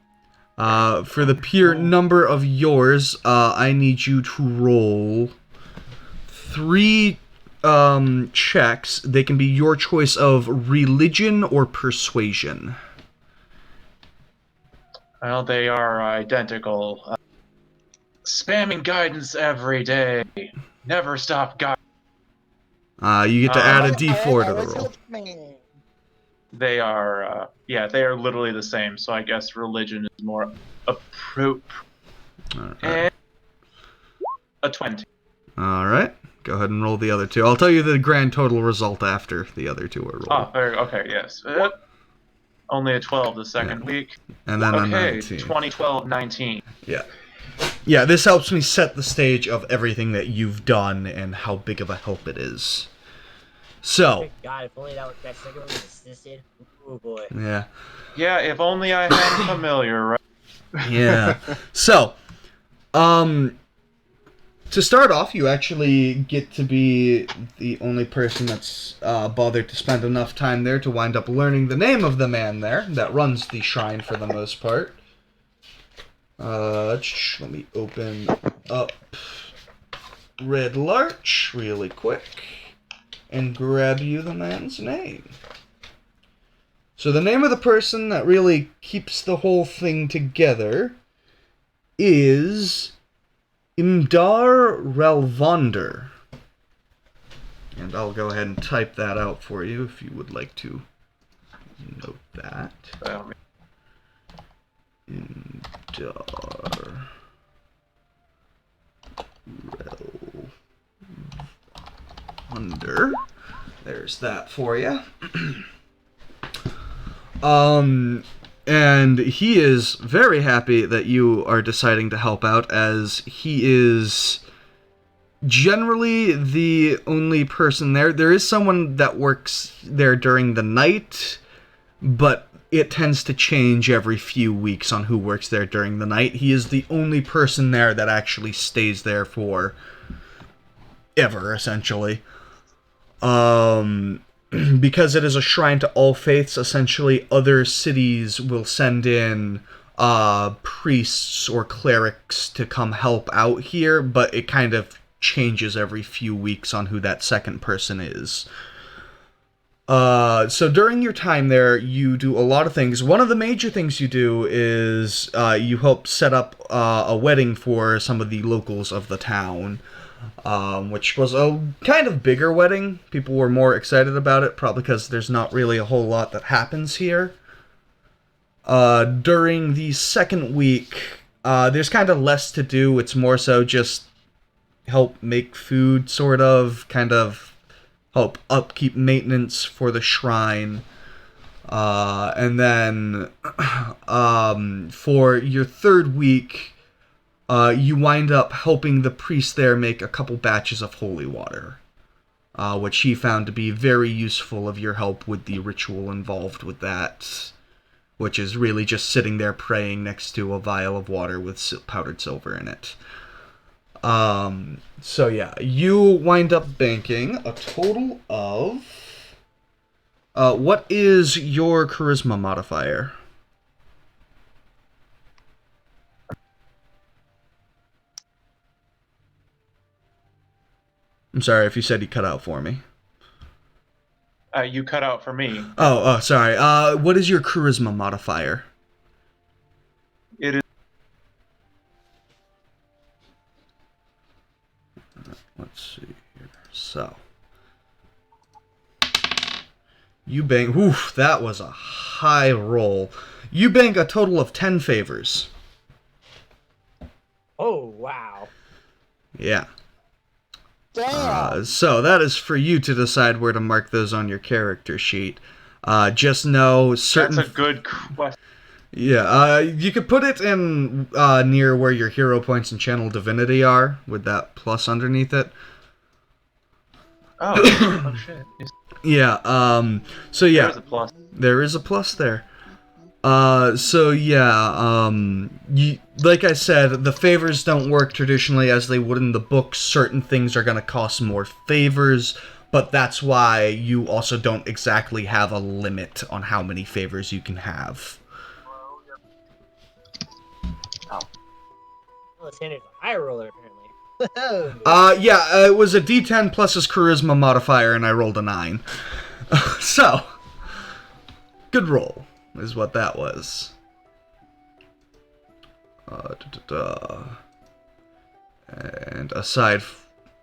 for the pure number of yours, I need you to roll 3 checks. They can be your choice of religion or persuasion. Well, they are identical. Spamming guidance every day. Never stop guidance. You get to add a I d4 to I the was roll. hoping- They are, they are literally the same. So I guess religion is more appropriate. Alright. And a 20. Alright. Go ahead and roll the other two. I'll tell you the grand total result after the other two are rolled. Oh, okay, yes. Only a 12 the second week. And then a Okay, 19. 2012, 19. Yeah. Yeah, this helps me set the stage of everything that you've done and how big of a help it is. So, God, if only that second one was assisted. Oh boy. yeah. Yeah, if only I had familiar, right? Yeah. So, to start off, you actually get to be the only person that's bothered to spend enough time there to wind up learning the name of the man there that runs the shrine for the most part. Let me open up Red Larch really quick and grab you the man's name. So the name of the person that really keeps the whole thing together is Imdar Relvander. And I'll go ahead and type that out for you if you would like to note that. Imdar Relvander. There's that for you. And he is very happy that you are deciding to help out, as he is generally the only person there. There is someone that works there during the night, but it tends to change every few weeks on who works there during the night. He is the only person there that actually stays there for ever, essentially. Because it is a shrine to all faiths, essentially other cities will send in priests or clerics to come help out here, but it kind of changes every few weeks on who that second person is. So during your time there, you do a lot of things. One of the major things you do is you help set up a wedding for some of the locals of the town. Which was a kind of bigger wedding. People were more excited about it, probably because there's not really a whole lot that happens here. During the second week, there's kind of less to do. It's more so just help make food, sort of, kind of help upkeep maintenance for the shrine. And then for your third week, you wind up helping the priest there make a couple batches of holy water, which he found to be very useful of your help with the ritual involved with that, which is really just sitting there praying next to a vial of water with powdered silver in it. So yeah, you wind up banking a total of... what is your charisma modifier? I'm sorry if you said you cut out for me. You cut out for me. Oh, sorry. What is your charisma modifier? It is. Let's see here. So. You bank... Oof, that was a high roll. You bank a total of 10 favors. Oh, wow. Yeah. Damn. So that is for you to decide where to mark those on your character sheet. Just know certain... That's a good question. Yeah, you could put it in near where your hero points and channel divinity are, with that plus underneath it. Oh shit. Yeah, so yeah. There's a plus. There is a plus there. So yeah, like I said, the favors don't work traditionally as they would in the books. Certain things are going to cost more favors, but that's why you also don't exactly have a limit on how many favors you can have. Well, Tanner's a high roller, apparently. Yeah, it was a D10 plus his charisma modifier, and I rolled a 9. So, good roll is what that was. And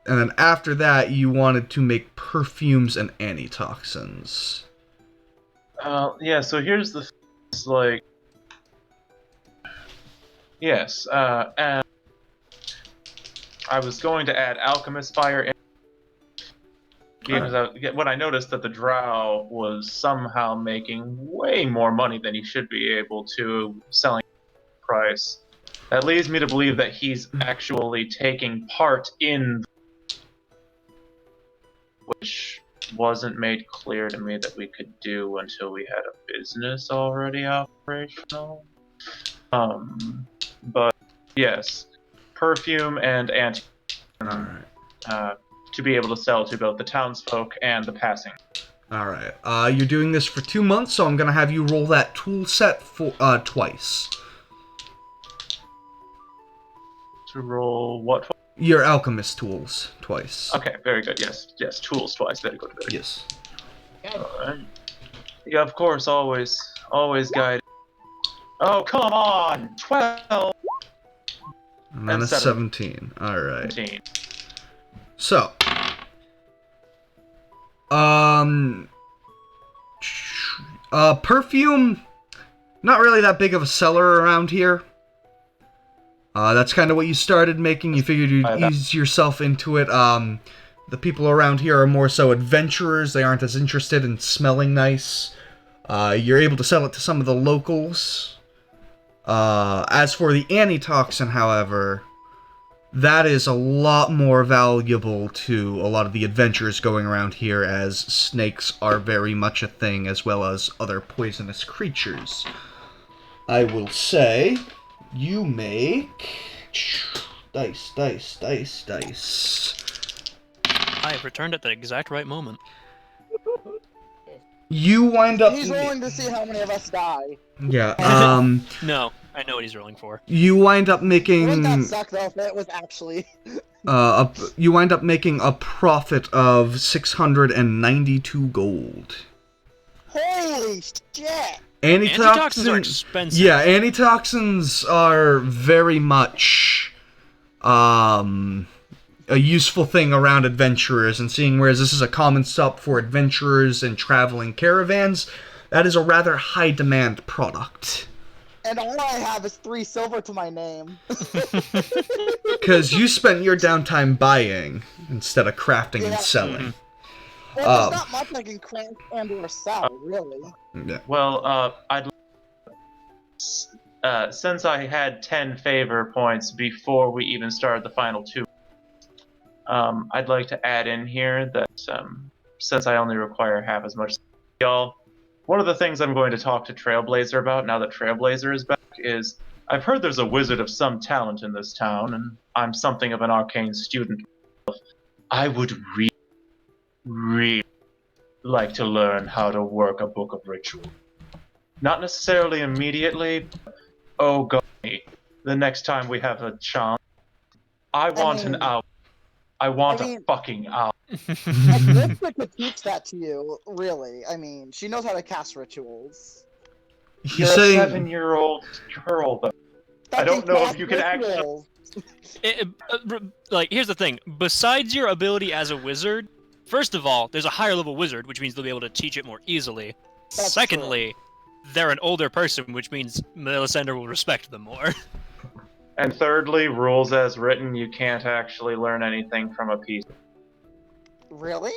and then after that, you wanted to make perfumes and antitoxins. Yeah, so here's the it's like yes, and I was going to add alchemist fire in because when I noticed that the drow was somehow making way more money than he should be able to selling price. That leads me to believe that he's actually taking part in, which wasn't made clear to me that we could do until we had a business already operational. But yes, perfume and to be able to sell to both the townsfolk and the passing. Alright, you're doing this for 2 months, so I'm gonna have you roll that tool set for twice. To roll what? Your alchemist tools twice. Okay, very good. Yes, tools twice. Very good. Very good. Yes. Alright. Yeah, of course, always guide. Oh, come on! 12! And then And a 17. Alright. 17. So. Perfume, not really that big of a seller around here. That's kind of what you started making. You figured you'd ease yourself into it. The people around here are more so adventurers. They aren't as interested in smelling nice. You're able to sell it to some of the locals. As for the antitoxin, however, that is a lot more valuable to a lot of the adventurers going around here, as snakes are very much a thing, as well as other poisonous creatures. I will say, you make... dice. I have returned at the exact right moment. You wind up... He's rolling to see how many of us die. Yeah, No, I know what he's rolling for. you wind up making... Wouldn't that suck though if it was actually... you wind up making a profit of 692 gold. Holy shit! Antitoxins are expensive. Yeah, antitoxins are very much a useful thing around adventurers, and seeing whereas this is a common stop for adventurers and traveling caravans, that is a rather high demand product. And all I have is 3 silver to my name. Because you spent your downtime buying instead of crafting and selling. Well, there's not much I can craft and or sell, really. Yeah. Well, since I had 10 favor points before we even started the final 2, I'd like to add in here that since I only require half as much as y'all, one of the things I'm going to talk to Trailblazer about now that Trailblazer is back is I've heard there's a wizard of some talent in this town, and I'm something of an arcane student. I would really like to learn how to work a book of ritual. Not necessarily immediately, but oh god, the next time we have a chance, I want an owl. I want a fucking owl. Elizabeth could teach that to you, really. I mean, she knows how to cast rituals. You're a 7-year-old girl, though. I don't know if you can rituals. Like, here's the thing. Besides your ability as a wizard, first of all, there's a higher level wizard, which means they'll be able to teach it more easily. That's Secondly, they're an older person, which means Melisandre will respect them more. And thirdly, rules as written, you can't actually learn anything from a PC. Really?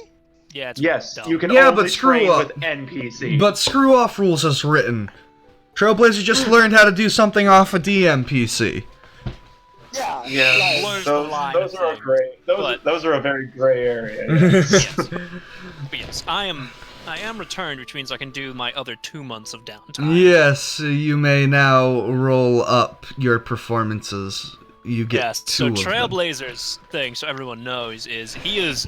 Yeah, it's Yes, dumb. you can Yeah, only but screw train up. with NPC. But screw off rules as written. Trailblazer just learned how to do something off a DMPC. Yeah. Yeah, like- those are a gray. Those are a very gray area. Yeah. Yes. But yes, I am returned, which means I can do my other 2 months of downtime. Yes, you may now roll up your performances. You get Yes, 2 so of them. Trailblazer's thing, so everyone knows, is he is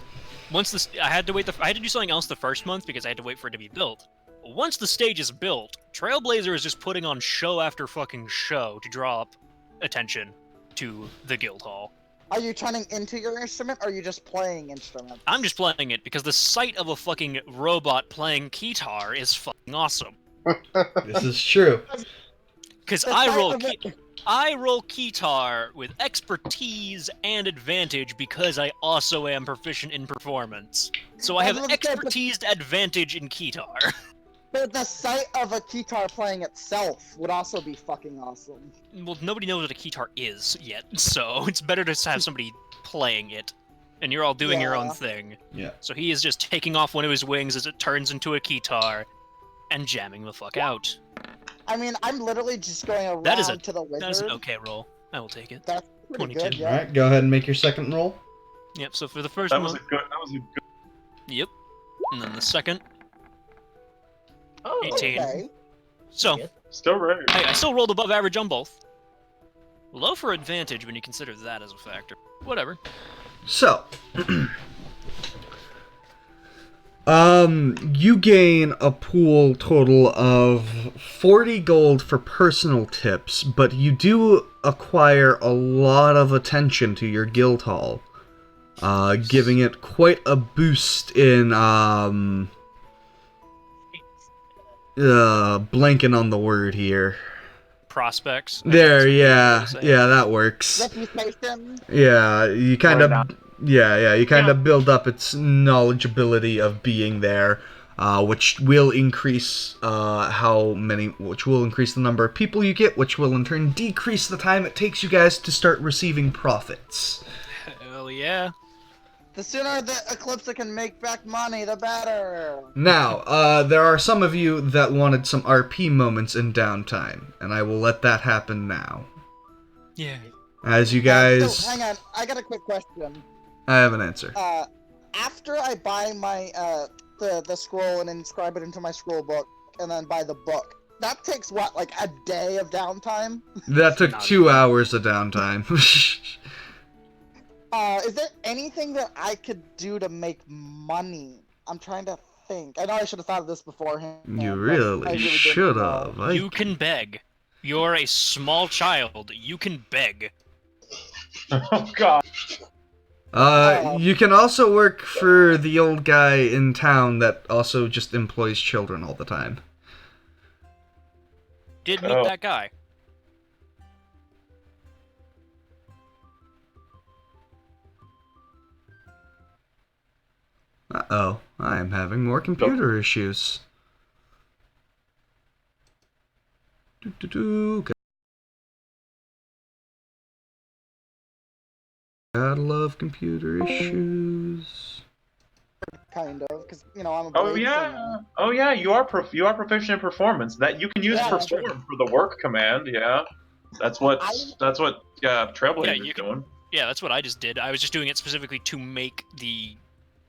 once this I had to do something else the first month because I had to wait for it to be built. Once the stage is built, Trailblazer is just putting on show after fucking show to draw up attention to the guild hall. Are you turning into your instrument, or are you just playing instruments? I'm just playing it because the sight of a fucking robot playing guitar is fucking awesome. This is true. Because The I sight roll of it- I roll Keytar with expertise and advantage because I also am proficient in performance. So I have expertise advantage in Keytar. But the sight of a Keytar playing itself would also be fucking awesome. Well, nobody knows what a Keytar is yet, so it's better to have somebody playing it. And you're all doing your own Yeah. thing. Yeah. So he is just taking off one of his wings as it turns into a Keytar and jamming the fuck out. I mean, I'm literally just going around That is a- to the wizard. That is an okay roll. I will take it. That's pretty 22. good, yeah. Alright, go ahead and make your second roll. Yep, so for the first That one... was a good. Yep. And then the second. Oh, 18. Okay. So, Still rare. hey, I still rolled above average on both. Low for advantage when you consider that as a factor. Whatever. So, you gain a pool total of 40 gold for personal tips, but you do acquire a lot of attention to your guild hall, giving it quite a boost in, blanking on the word here. Prospects. There, yeah, say. yeah, that works. Reputation. Yeah, you kind of, Right you kind of build up its knowledgeability of being there, which will increase which will increase the number of people you get, which will in turn decrease the time it takes you guys to start receiving profits. Hell yeah. The sooner the Eclipse can make back money, the better. Now, there are some of you that wanted some RP moments in downtime, and I will let that happen now. Yeah. As you guys, So, hang on, I got a quick question. I have an answer. After I buy my the scroll and inscribe it into my scroll book, and then buy the book, that takes what, like a day of downtime? That took 2 hours of downtime. Is there anything that I could do to make money? I'm trying to think. I know I should have thought of this beforehand. You but I really didn't should know. have. You can beg. You're a small child. You can beg. Oh god. You can also work for the old guy in town that also just employs children all the time. Did meet Oh. that guy. Uh-oh, I am having more computer issues. Doo-doo-doo. Gotta love computer issues. Kind of, because I'm a Oh blade yeah. singer. Oh yeah. You are proficient in performance. That you can use Yeah, perform for the work command. Yeah. That's what Trailblazer you is can- doing. Yeah, that's what I just did. I was just doing it specifically to make the...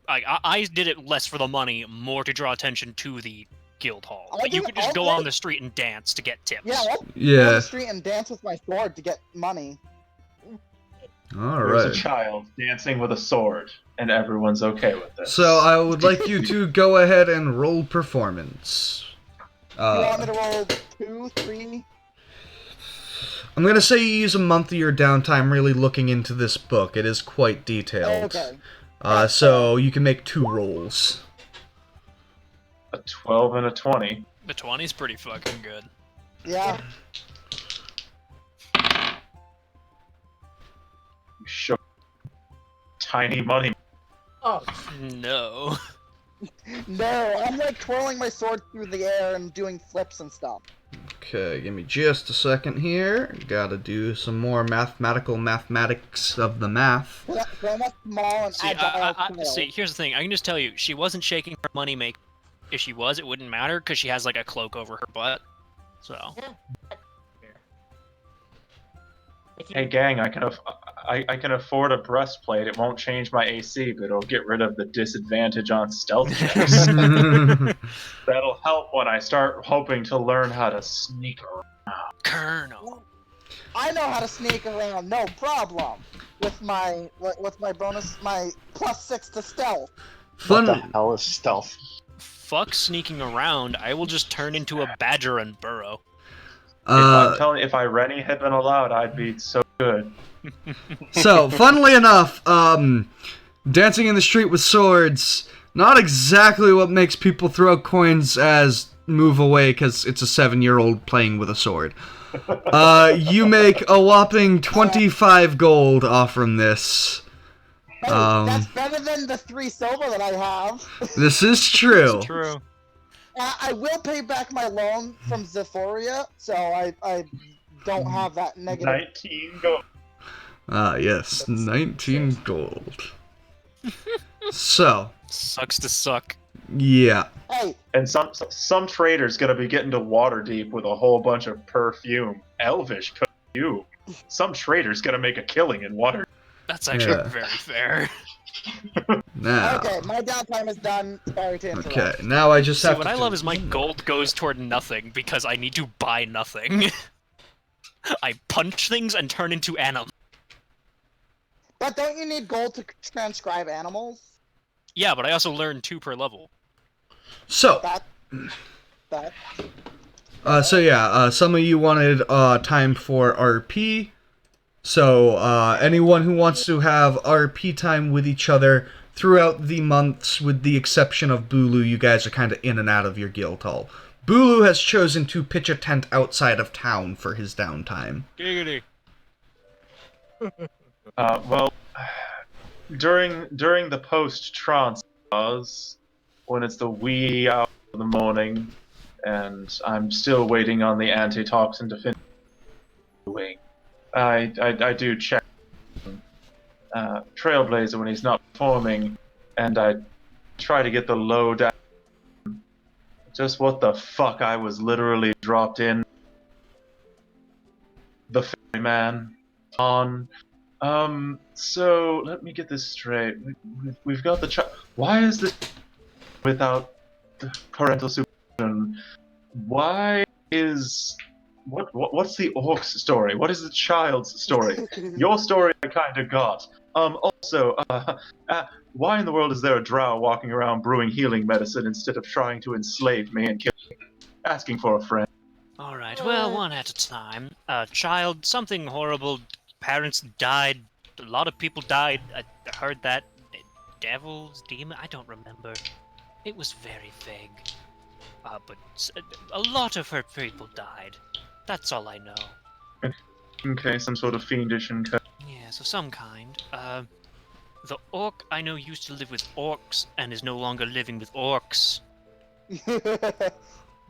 I did it less for the money, more to draw attention to the guild hall. I'll But you do- could just I'll go do- on the street and dance to get tips. Yeah, I'll go on Yeah. the street and dance with my sword to get money. There's a Alright. child dancing with a sword, and everyone's okay with this. So I would like you to go ahead and roll performance. You want me to roll 2, 3? I'm gonna say you use a month of your downtime really looking into this book. It is quite detailed. Okay. So you can make 2 rolls. A 12 and a 20. The 20's pretty fucking good. Yeah. You show tiny money. Oh, No. No, I'm like twirling my sword through the air and doing flips and stuff. Okay, give me just a second here. Gotta do some more mathematics of the math. So I'm a small and See, agile child. see, here's the thing. I can just tell you, she wasn't shaking her money make. If she was, it wouldn't matter because she has like a cloak over her butt. So Hey gang, I can afford a breastplate. It won't change my AC, but it'll get rid of the disadvantage on stealth checks. That'll help when I start hoping to learn how to sneak around. Colonel. I know how to sneak around, no problem. With my bonus, my +6 to stealth. What the Fun. hell is stealth? Fuck sneaking around. I will just turn into a badger and burrow. I'm telling you, if Irene had been allowed, I'd be so good. So, funnily enough, dancing in the street with swords, not exactly what makes people throw coins as move away because it's a 7-year-old playing with a sword. You make a whopping 25 gold off from this. Hey, that's better than the 3 silver that I have. This is true. True. I will pay back my loan from Zephoria, so I don't have that negative. 19 go. Yes, 19 gold. So, Sucks to suck. yeah. Hey, And some trader's gonna be getting to Waterdeep with a whole bunch of perfume. Elvish perfume. Some trader's gonna make a killing in Water. That's actually Yeah. very fair. Now. okay, my downtime is done. Sorry to interrupt. Okay, now I just See, have what to. I love is my gold goes toward nothing because I need to buy nothing. I punch things and turn into animals. But don't you need gold to transcribe animals? Yeah, but I also learn 2 per level. So, That. some of you wanted time for RP. So, anyone who wants to have RP time with each other throughout the months, with the exception of Bulu, you guys are kind of in and out of your guild hall. Bulu has chosen to pitch a tent outside of town for his downtime. Giggity. Well, during the post-trance pause, when it's the wee hour of the morning, and I'm still waiting on the antitoxin to finish doing, I do check Trailblazer when he's not performing, and I try to get the low down. Just what the fuck I was literally dropped in. The ferryman on. So let me get this straight. We've got the child. Why is this without the parental supervision? Why is what's the orc's story? What is the child's story? Your story I kind of got. Also, why in the world is there a drow walking around brewing healing medicine instead of trying to enslave me and kill me? Asking for a friend. Alright, well, one at a time. Child, something horrible. Parents died. A lot of people died. I heard that. Devils, demon, I don't remember. It was very vague. But a lot of her people died. That's all I know. Okay, some sort of fiendish and Yes, of some kind. The orc I know used to live with orcs and is no longer living with orcs.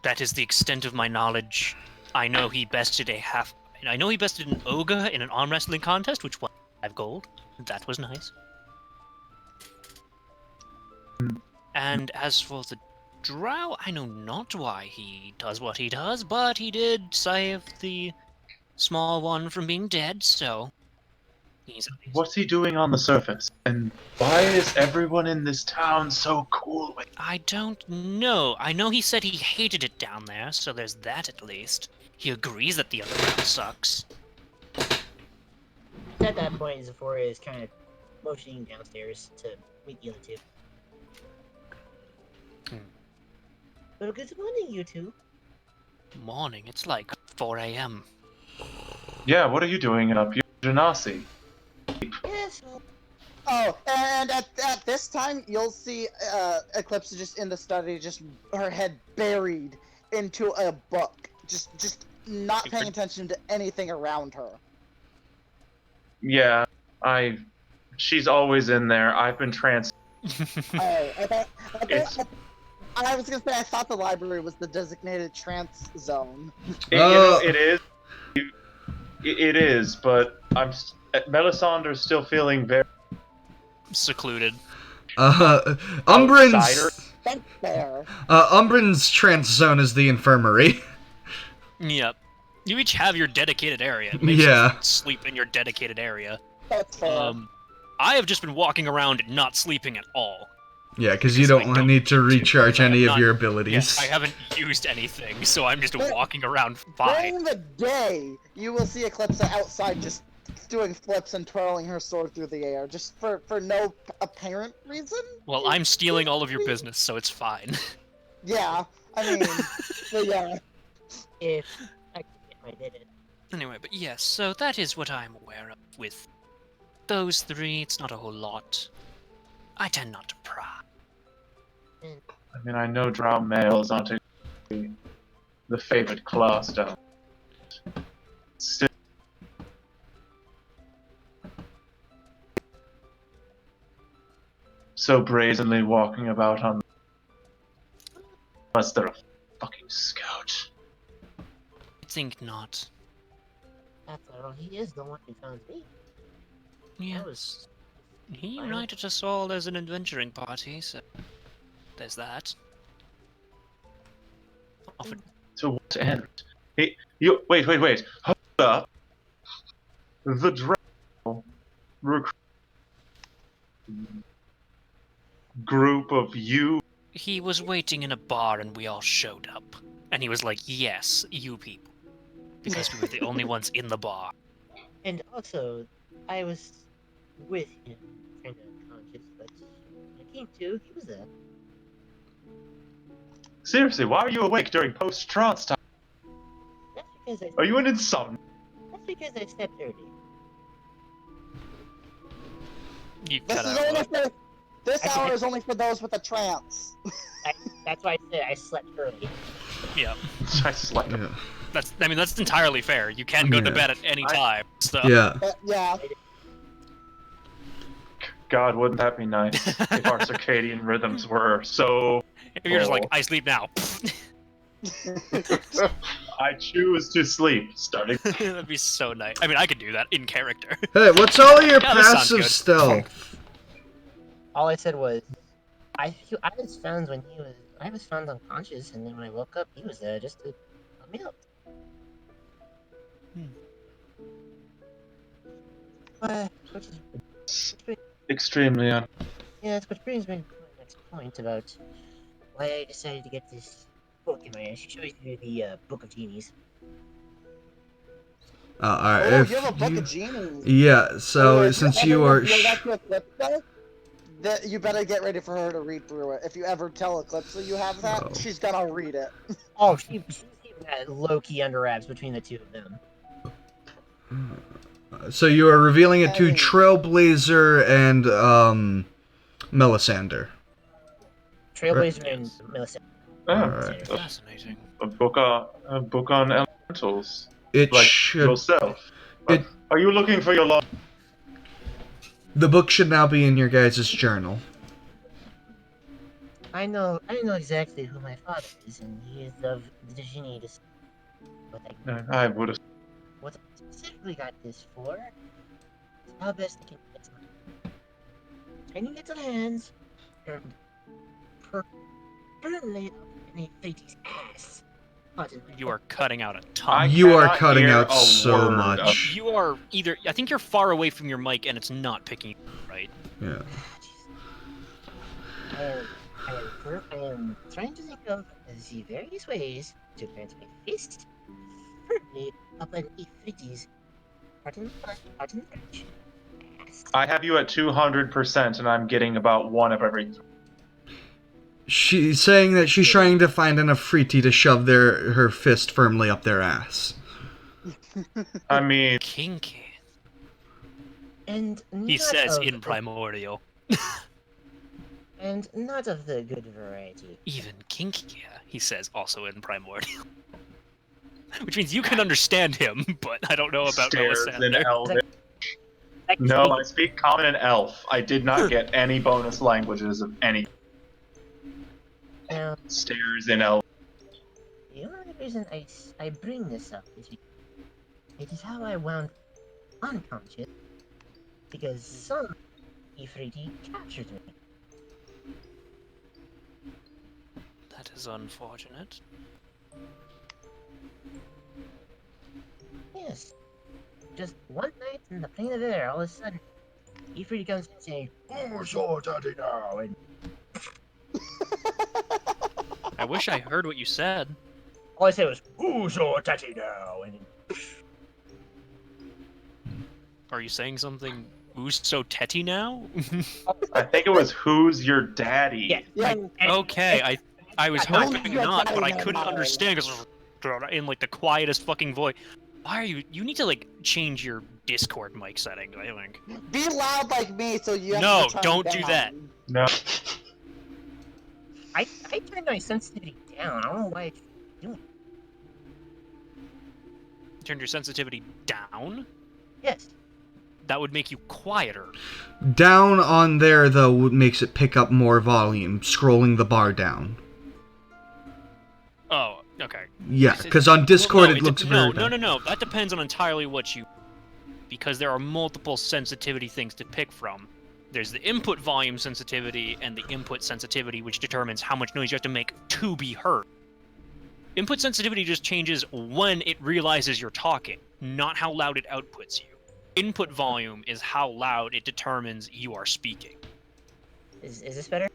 That is the extent of my knowledge. I know he bested an ogre in an arm wrestling contest, which won 5 gold. That was nice. And as for the drow, I know not why he does what he does, but he did save the small one from being dead, so he's What's he doing on the surface? And why is everyone in this town so cool with I don't know. I know he said he hated it down there, so there's that at least. He agrees that the other route sucks. At that point, Zephoria is kind of motioning downstairs to meet the other two. Well, good morning, you two. Morning, it's like 4 a.m. Yeah, what are you doing up? You're Genasi. Yes. Oh, and at this time, you'll see Eclipse just in the study, just her head buried into a book, just not paying attention to anything around her. Yeah, she's always in there. I've been Oh, I was gonna say I thought the library was the designated trance zone. It is. It is, but Melisandre's still feeling very. Secluded. Umbrin's Outsider. That's fair. Umbrin's trance zone is the infirmary. Yep. You each have your dedicated area. It makes Yeah. sense to sleep in your dedicated area. That's fair. I have just been walking around not sleeping at all. Yeah, because you Because I don't don't need to recharge any of not- your Yeah, abilities. I haven't used anything, so I'm just But- walking around fine. During the day, you will see Eclipse outside just doing flips and twirling her sword through the air, just for no apparent reason. Well, I'm stealing all of your business, so it's fine. Yeah, I mean, but yeah. If I did it. Anyway, but yes, so that is what I'm aware of with those 3. It's not a whole lot. I tend not to pry. I mean, I know drow males aren't exactly the favored class down. Still so brazenly walking about on. Unless they're a fucking scout. I think not. After all, he is the one who found me. Yeah. That was He united us all as an adventuring party, so there's that. Offered To what end? Hey, you wait. Hold up. The Drow group of you. He was waiting in a bar and we all showed up. And he was like, yes, you people. Because we were the only ones in the bar. And also, I was with him, kind of unconscious, but when I came to, he was there. Seriously, why are you awake during post-trance time? That's because I. Are you an insomniac? That's because I slept early. You This cut is out. only for. This I hour think- is only for those with a trance. That's why I said I slept early. Yeah. I slept. Yeah. That's entirely fair. You can go to Yeah. bed at any time. So Yeah. Yeah. God, wouldn't that be nice if our circadian rhythms were so. if you're just like, Oh. I sleep now. I choose to sleep. Starting. That'd be so nice. I mean, I could do that in character. Hey, what's all your Yeah, this sounds passive good. stealth? All I said was, I was found when he was. I was found unconscious, and then when I woke up, he was there just to let me up. Which is Extremely un. yeah, which brings me to my next point about why I decided to get this book in my hand. She shows you the Book of Genies. Alright, Oh, if you have a book you- of genies. Yeah, so If since ever you are. reveal that to Eclipsa, that you better get ready for her to read through it. If you ever tell Eclipsa you have that, Oh. she's gonna read it. Oh, she's keeping that low key under wraps between the two of them. So you are revealing it to Hey. Trailblazer and Melisandre. Trailblazer and Millicent. Oh, Alright. Fascinating. a book on elementals, It like should. yourself. It- Are you looking for your law? The book should now be in your guys' journal. I know exactly who my father is, and he is of the genie. I would have. What I specifically got this for is how best I can get my tiny little hands and permanently up in a lady's ass. Pardon my- You are cutting out a ton. I You are cannot cutting hear out a so word much. of- You are either. I think you're far away from your mic and it's not picking you up, right? Yeah. I am trying to think of the various ways to plant my fist firmly up an Ifriti's pardon the French ass. I have you at 200%, and I'm getting about one of every. She's saying that she's trying to find enough Friti to shove her fist firmly up their ass. I mean, Kinky. And He not says of- in Primordial. And not of the good variety. Even kinkier, he says also in Primordial. Which means you can understand him, but I don't know about stairs in Melisandre. Elvish. No, I speak Common and Elf. I did not get any bonus languages of any. Now, Stairs in Elf. the only reason I bring this up is because it is how I wound unconscious, because some Ifriti captured me. That is unfortunate. Yes. Just one night in the plane of air, all of a sudden, Ifriti comes in saying, "Oh, so daddy now," and I wish I heard what you said. all I said was, "Oh, so daddy now," and Are you saying something? Who's so tetty now? I think it was Who's Your Daddy? yeah, Yeah, Okay, I was I don't hoping get not, that but I in couldn't that understand because in like the quietest fucking voice. Why are you? You need to like change your Discord mic setting. I think. be loud like me so you have No, to turn don't do down. that. No. I turned my sensitivity down. I don't know why. Did turned your sensitivity down, Yes. that would make you quieter. Down on there, though, makes it pick up more volume, scrolling the bar down. Oh, okay. Yeah, because on Discord Well, it looks no, very... no. That depends on entirely what you... Because there are multiple sensitivity things to pick from. There's the input volume sensitivity and the input sensitivity, which determines how much noise you have to make to be heard. Input sensitivity just changes when it realizes you're talking, not how loud it outputs you. Input volume is how loud it determines you are speaking. Is this better?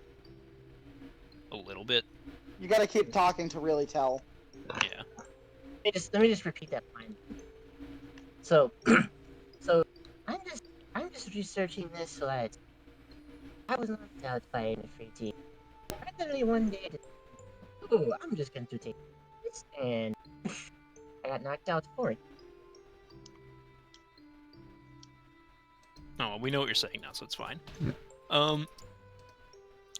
A little bit, You gotta keep talking to really tell. yeah. Let me just repeat that line. So, I'm just researching this so that I was knocked out by an Ifriti. Randomly one day, I'm just going to take this, and I got knocked out for it. Oh, well, we know what you're saying now, so it's fine. Yeah.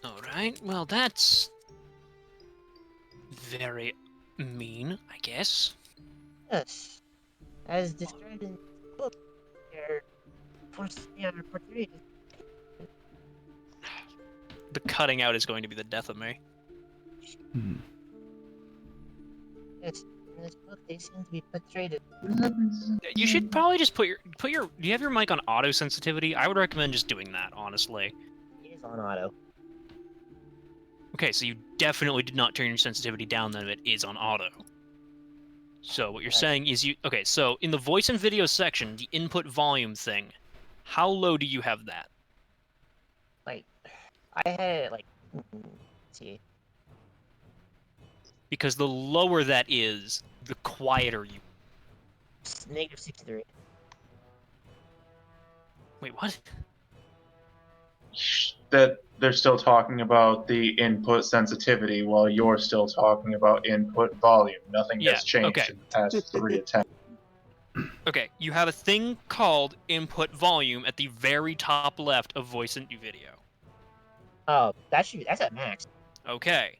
Alright, well, that's... very mean, I guess. Yes, as described in the book, they're portrayed. The cutting out is going to be the death of me. Hmm. Yes, in this book they seem to be portrayed as You should probably just put your... Do you have your mic on auto sensitivity? I would recommend just doing that, honestly. it is on auto. Okay, so you definitely did not turn your sensitivity down, then it is on auto. So what you're saying is you... Okay, so in the voice and video section, the input volume thing, how low do you have that? Like, I had it like, let's see. Because the lower that is, the quieter you... Negative 63. Wait, what? That they're still talking about the input sensitivity while you're still talking about input volume. Nothing Yeah, has changed okay. in the past 3 attempts. Okay, you have a thing called input volume at the very top left of voice and video. Oh, that's at max. Okay.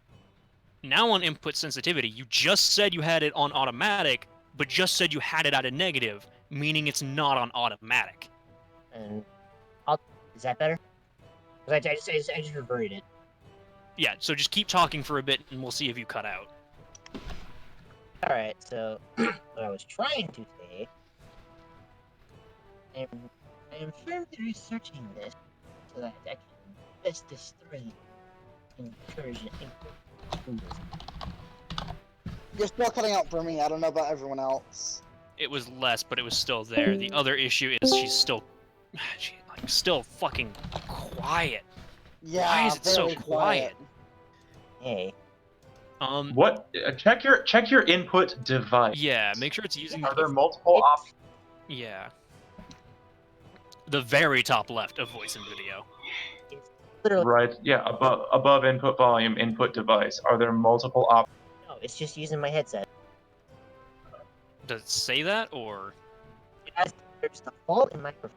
Now on input sensitivity, you just said you had it on automatic, but just said you had it at a negative, meaning it's not on automatic. And is that better? 'Cause I just reverted it. Yeah, so just keep talking for a bit and we'll see if you cut out. Alright, so what I was trying to say, I am firmly researching this so that I can best destroy incursion. You're still cutting out for me. I don't know about everyone else. It was less, but it was still there. The other issue is she's still still fucking quiet. Yeah, Why is it so very quiet? Hey, What? Check your input device. Yeah, make sure it's using... Are there multiple options? Yeah. The very top left of voice and video. literally Right. Yeah. Above input volume, input device. Are there multiple options? no. It's just using my headset. Does it say that, or... There's default in microphone.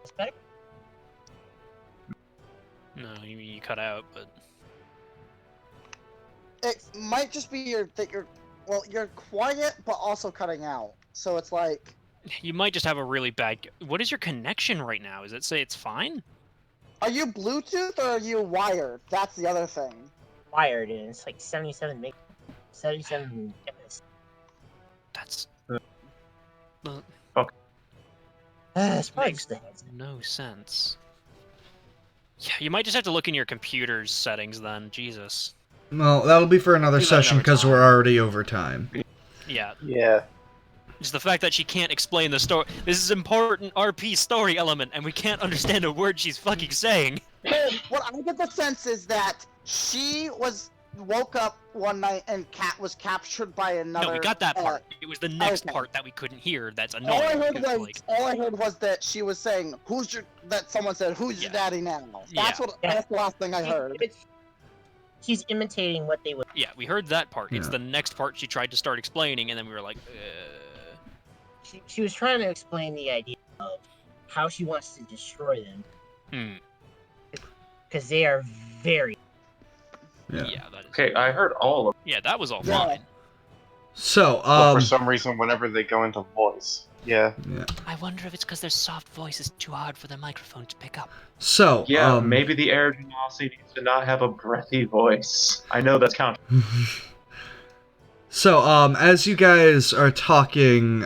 It's better. No, you mean you cut out, but... It might just be you're quiet but also cutting out. So it's like, You might just have a really bad... What is your connection right now? Does it say it's fine? are you Bluetooth or are you wired? That's the other thing. Wired, and it's like 77 meg, 77 ms. That's... It's probably Makes just the headset. no sense. Yeah, you might just have to look in your computer's settings then. Jesus. Well, that'll be for another Do that session another because time. we're already over time. Yeah, Yeah. just the fact that she can't explain the story. This is important RP story element, and we can't understand a word she's fucking saying. What I get the sense is that she woke up one night and Cat was captured by another. No, we got that part. It was the next okay. part that we couldn't hear. That's All annoying. I heard because, was all I heard was that she was saying, that someone said, "Who's your Yeah. daddy now?" That's Yeah. That's the last thing I heard. She's imitating what they would. yeah, we heard that part. It's Yeah. the next part she tried to start explaining, and then we were like, She was trying to explain the idea of how she wants to destroy them hmm. because they are very. Yeah. Yeah, that is. Okay, I heard all of Yeah, that was all Yeah. fine. So, But for some reason, whenever they go into voice, yeah. I wonder if it's because their soft voice is too hard for the microphone to pick up. so, Yeah, maybe the air genasi needs to not have a breathy voice. I know that's counter. So, as you guys are talking,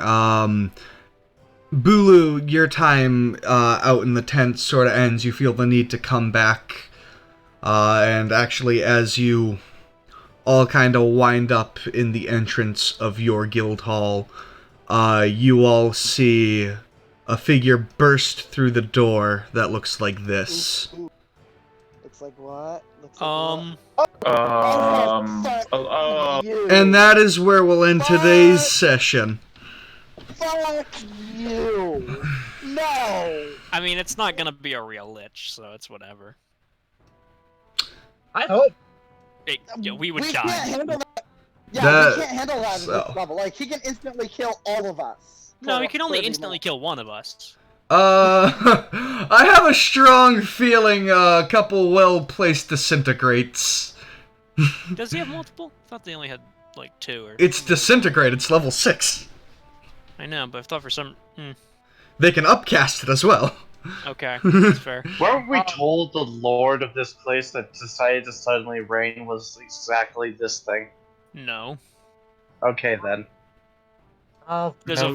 Bulu, your time out in the tent sort of ends. You feel the need to come back, and actually, as you all kind of wind up in the entrance of your guild hall, you all see a figure burst through the door that looks like this. Ooh. Looks like what? Looks like you. And that is where we'll end today's session. Fuck you! No! I mean, it's not gonna be a real lich, so it's whatever. I hope. Yeah, we would We die. can't handle that. Yeah, That- we can't handle that at so- this level. Like, he can instantly kill all of us. No, for we can only 30 instantly minutes. kill one of us. I have a strong feeling a couple well-placed disintegrates. Does he have multiple? I thought they only had like 2 or. It's disintegrate, it's level 6. I know, but I thought for some. They can upcast it as well. Okay, that's fair. Weren't we told the lord of this place that decided to suddenly rain was exactly this thing? No, Okay then. Oh, there's a Um,